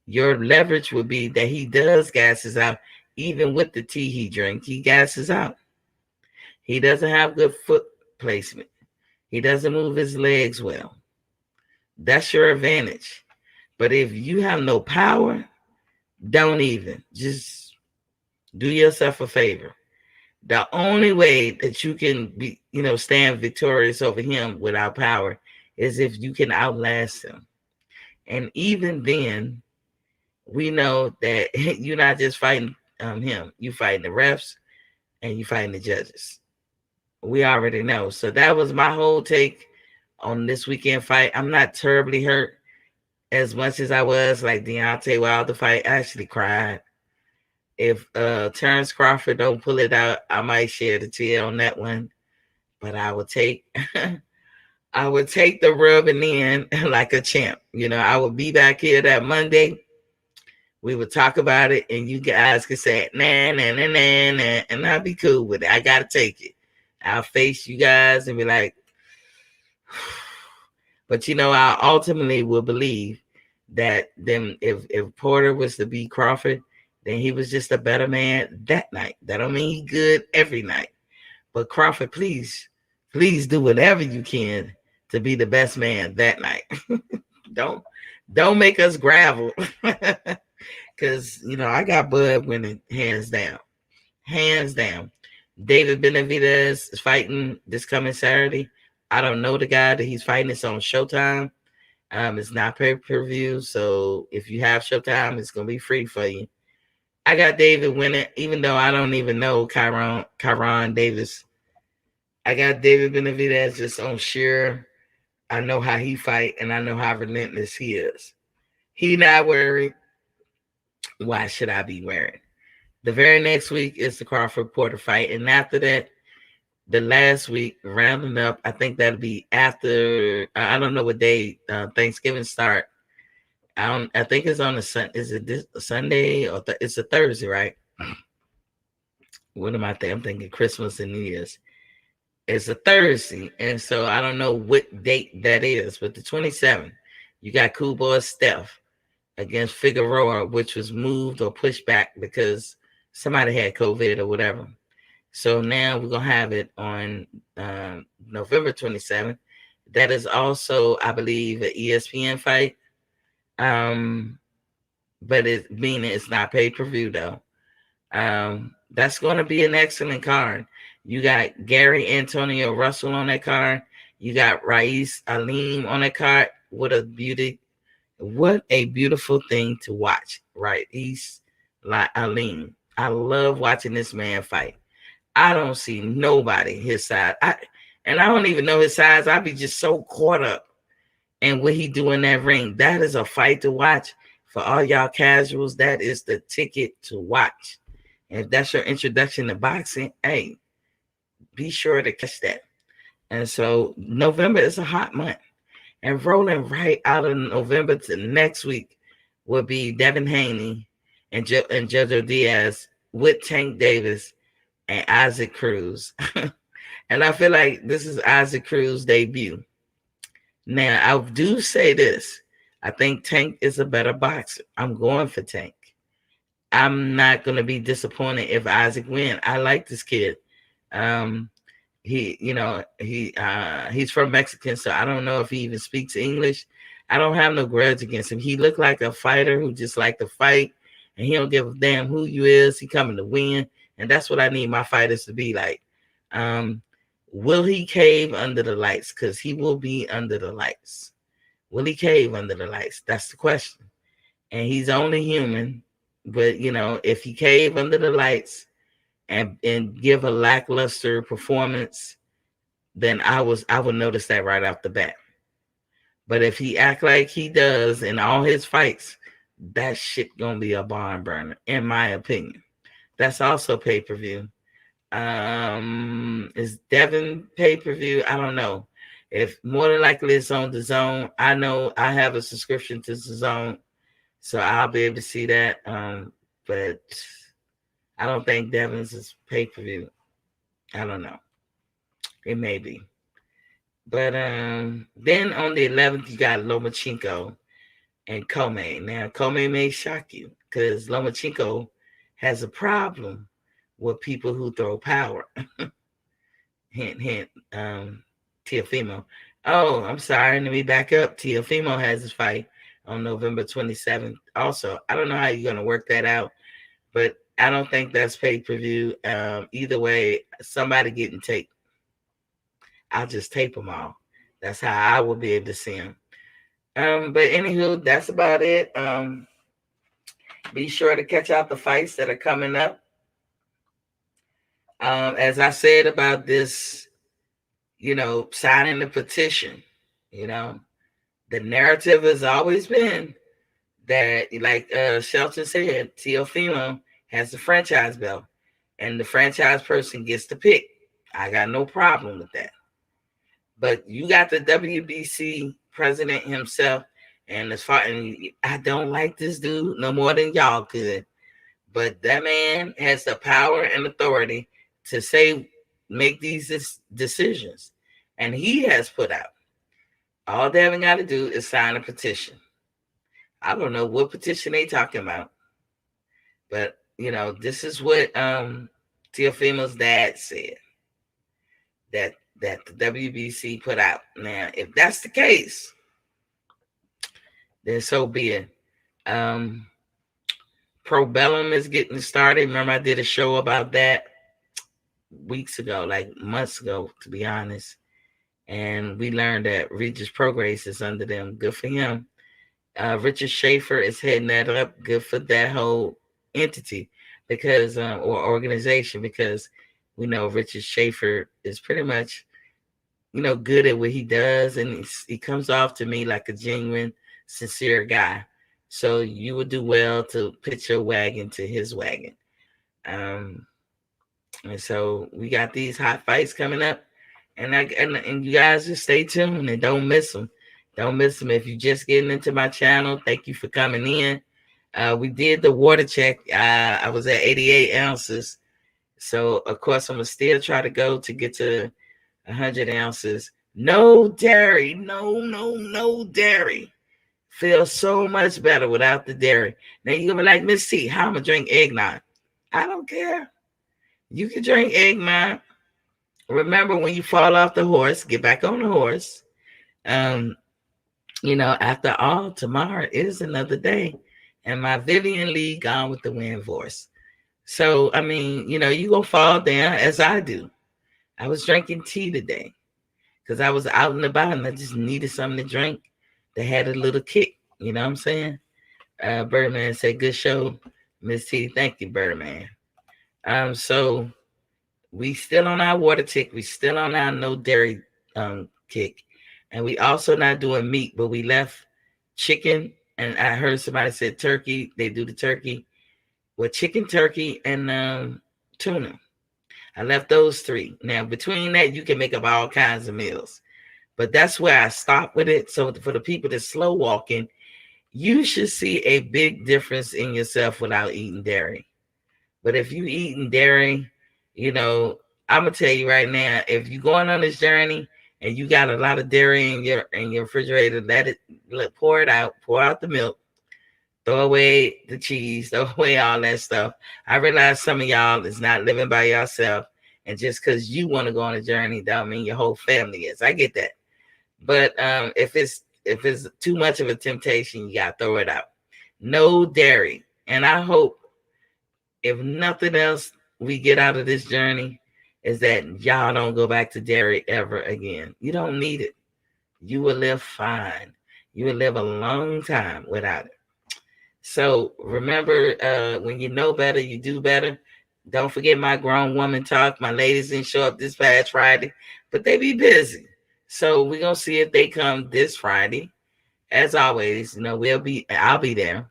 A: Your leverage would be that he does gasses out. Even with the tea he drinks, he gasses out. He doesn't have good foot placement. He doesn't move his legs well. That's your advantage. But if you have no power, don't even. Just do yourself a favor. The only way that you can be, stand victorious over him without power is if you can outlast him. And even then, we know that you're not just fighting him. You fighting the refs and you fighting the judges. We already know. So that was my whole take on this weekend fight. I'm not terribly hurt as much as I was like Deontay Wilder fight. I actually cried. If Terrence Crawford don't pull it out, I might shed a tear on that one. But I would take I would take the rubbing in like a champ. I would be back here that Monday. We would talk about it, and you guys could say, nah, and I'll be cool with it. I got to take it. I'll face you guys and be like, but I ultimately will believe that then if Porter was to beat Crawford, then he was just a better man that night. That don't mean he's good every night. But Crawford, please do whatever you can to be the best man that night. Don't make us gravel. Because, I got Bud winning hands down. Hands down. David Benavidez is fighting this coming Saturday. I don't know the guy that he's fighting. It's on Showtime. It's not pay-per-view. So if you have Showtime, it's going to be free for you. I got David winning, even though I don't even know Kyron Davis. I got David Benavidez just on sheer. I know how he fight, and I know how relentless he is. He not worried. Why should I be worried? The very next week is the Crawford Porter fight, and after that, the last week, rounding up, I think that'll be after. I don't know what day Thanksgiving start. I think it's on a Sunday. Is it this Sunday or it's a Thursday, right? What am I thinking? I'm thinking Christmas and New Year's. It's a Thursday, and so I don't know what date that is, but the 27th, you got Cool Boy Steph against Figueroa, which was moved or pushed back because somebody had COVID or whatever. So now we're going to have it on November 27th. That is also, I believe, an ESPN fight. But it's not pay-per-view, though. That's going to be an excellent card. You got Gary Antonio Russell on that card. You got Ra'is Aleem on that card. What a beautiful thing to watch. Ra'is Aleem. I love watching this man fight. I don't see nobody his size. I don't even know his size. I be just so caught up in what he do in that ring. That is a fight to watch for all y'all casuals. That is the ticket to watch. And if that's your introduction to boxing, hey, be sure to catch that. And so November is a hot month. And rolling right out of November to next week will be Devin Haney and Jojo Diaz with Tank Davis and Isaac Cruz. And I feel like this is Isaac Cruz's debut. Now, I do say this. I think Tank is a better boxer. I'm going for Tank. I'm not going to be disappointed if Isaac wins. I like this kid. He's from Mexican, so I don't know if he even speaks English. I don't have no grudge against him. He looked like a fighter who just like to fight, and he don't give a damn who you is. He coming to win, and that's what I need my fighters to be like. Will he cave under the lights? Because he will be under the lights. Will he cave under the lights? That's the question. And he's only human, but if he cave under the lights and give a lackluster performance, then I would notice that right off the bat. But if he act like he does in all his fights, that shit gonna be a barn burner, in my opinion. That's also pay-per-view. Is Devin pay-per-view? I don't know. If more than likely it's on DAZN. I know I have a subscription to DAZN, so I'll be able to see that. But I don't think Devin's is pay-per-view. I don't know. It may be. But then on the 11th, you got Lomachenko and Comey. Now, Comey may shock you because Lomachenko has a problem with people who throw power. Hint, hint. Teofimo. Oh, I'm sorry. Let me back up. Teofimo has his fight on November 27th. Also, I don't know how you're going to work that out, but I don't think that's pay-per-view. Either way, somebody getting taped. I'll just tape them all. That's how I will be able to see them. But anywho, that's about it. Be sure to catch out the fights that are coming up. As I said about this, signing the petition, the narrative has always been that, like Shelton said, Teofimo has the franchise belt and the franchise person gets to pick. I got no problem with that. But you got the WBC president himself, and I don't like this dude no more than y'all could. But that man has the power and authority to make these decisions. And he has put out. All Devin got to do is sign a petition. I don't know what petition they talking about. But, this is what Teofimo's dad said. That the WBC put out. Now, if that's the case, then so be it. Pro Bellum is getting started. Remember, I did a show about that weeks ago, like months ago, to be honest. And we learned that Regis Prograis is under them. Good for him. Richard Schaefer is heading that up. Good for that whole entity or organization, because we know Richard Schaefer is pretty much, good at what he does. And he comes off to me like a genuine, sincere guy. So you would do well to pitch your wagon to his wagon. And so we got these hot fights coming up. And you guys just stay tuned and don't miss them. Don't miss them. If you're just getting into my channel, thank you for coming in. We did the water check. I was at 88 ounces. So, of course, I'm going to still try to go to get to 100 ounces. No dairy. No dairy. Feels so much better without the dairy. Now, you're going to be like, Miss T, how am I going to drink eggnog? I don't care. You can drink eggnog. Remember, when you fall off the horse, get back on the horse. After all, tomorrow is another day. And my Vivian Lee Gone with the Wind voice. So, I mean, you're going to fall down as I do. I was drinking tea today because I was out and about and I just needed something to drink that had a little kick. You know what I'm saying? Birdman said, good show, Miss T. Thank you, Birdman. So we still on our water tick. We still on our no dairy kick. And we also not doing meat, but we left chicken. And I heard somebody said turkey. They do the turkey with chicken, turkey, and tuna. I left those three. Now, between that, you can make up all kinds of meals. But that's where I stopped with it. So for the people that's slow walking, you should see a big difference in yourself without eating dairy. But if you eating dairy, you know, I'm gonna tell you right now, if you're going on this journey and you got a lot of dairy in your refrigerator, pour it out, pour out the milk, throw away the cheese, throw away all that stuff. I realize some of y'all is not living by yourself, and just because you want to go on a journey, don't mean your whole family is. I get that, but if it's too much of a temptation, you gotta throw it out. No dairy, and I hope, if nothing else, we get out of this journey is that y'all don't go back to dairy ever again. You don't need it. You will live fine. You will live a long time without it. So remember, when you know better, you do better. Don't forget my grown woman talk. My ladies didn't show up this past Friday, but they be busy. So we're going to see if they come this Friday. As always, you know, I'll be there.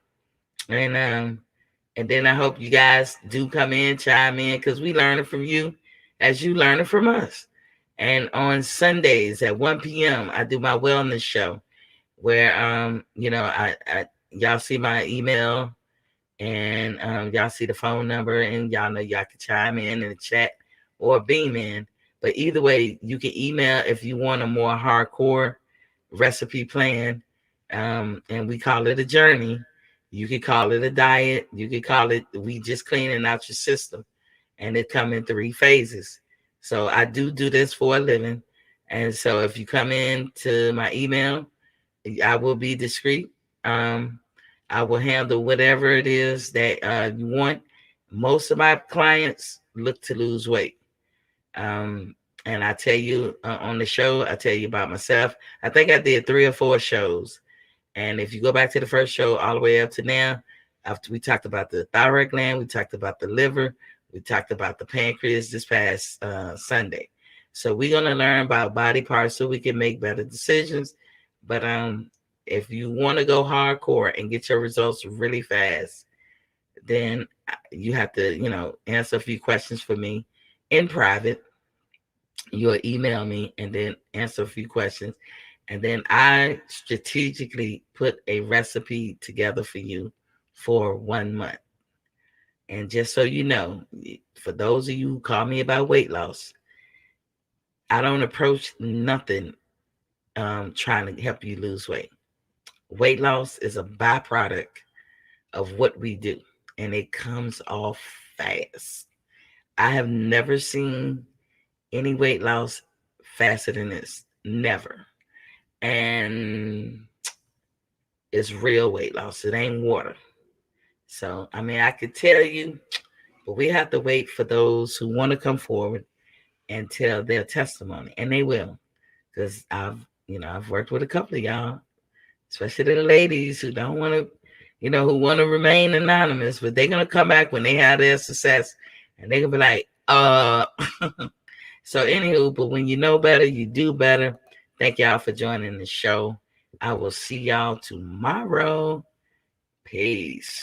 A: And then I hope you guys do come in, chime in, because we learning from you as you learning from us. And on Sundays at 1 p.m., I do my wellness show where, you know, I y'all see my email and y'all see the phone number, and y'all know y'all can chime in the chat or beam in. But either way, you can email if you want a more hardcore recipe plan, and we call it a journey. You could call it a diet. You could call it, we just cleaning out your system. And it come in 3 phases. So I do this for a living. And so if you come in to my email, I will be discreet. I will handle whatever it is that you want. Most of my clients look to lose weight. And I tell you on the show, I tell you about myself. I think I did 3 or 4 shows. And if you go back to the first show all the way up to now, after we talked about the thyroid gland, we talked about the liver, we talked about the pancreas this past Sunday. So we're going to learn about body parts so we can make better decisions. But if you want to go hardcore and get your results really fast, then you have to, you know, answer a few questions for me in private. You'll email me and then answer a few questions. And then I strategically put a recipe together for you for 1 month. And just so you know, for those of you who call me about weight loss, I don't approach nothing trying to help you lose weight. Weight loss is a byproduct of what we do, and it comes off fast. I have never seen any weight loss faster than this. Never. And it's real weight loss. It ain't water. So, I mean, I could tell you, but we have to wait for those who want to come forward and tell their testimony. And they will. Because I've worked with a couple of y'all, especially the ladies who don't want to, who want to remain anonymous, but they're going to come back when they have their success and they're going to be like, So anywho, but when you know better, you do better. Thank y'all for joining the show. I will see y'all tomorrow. Peace.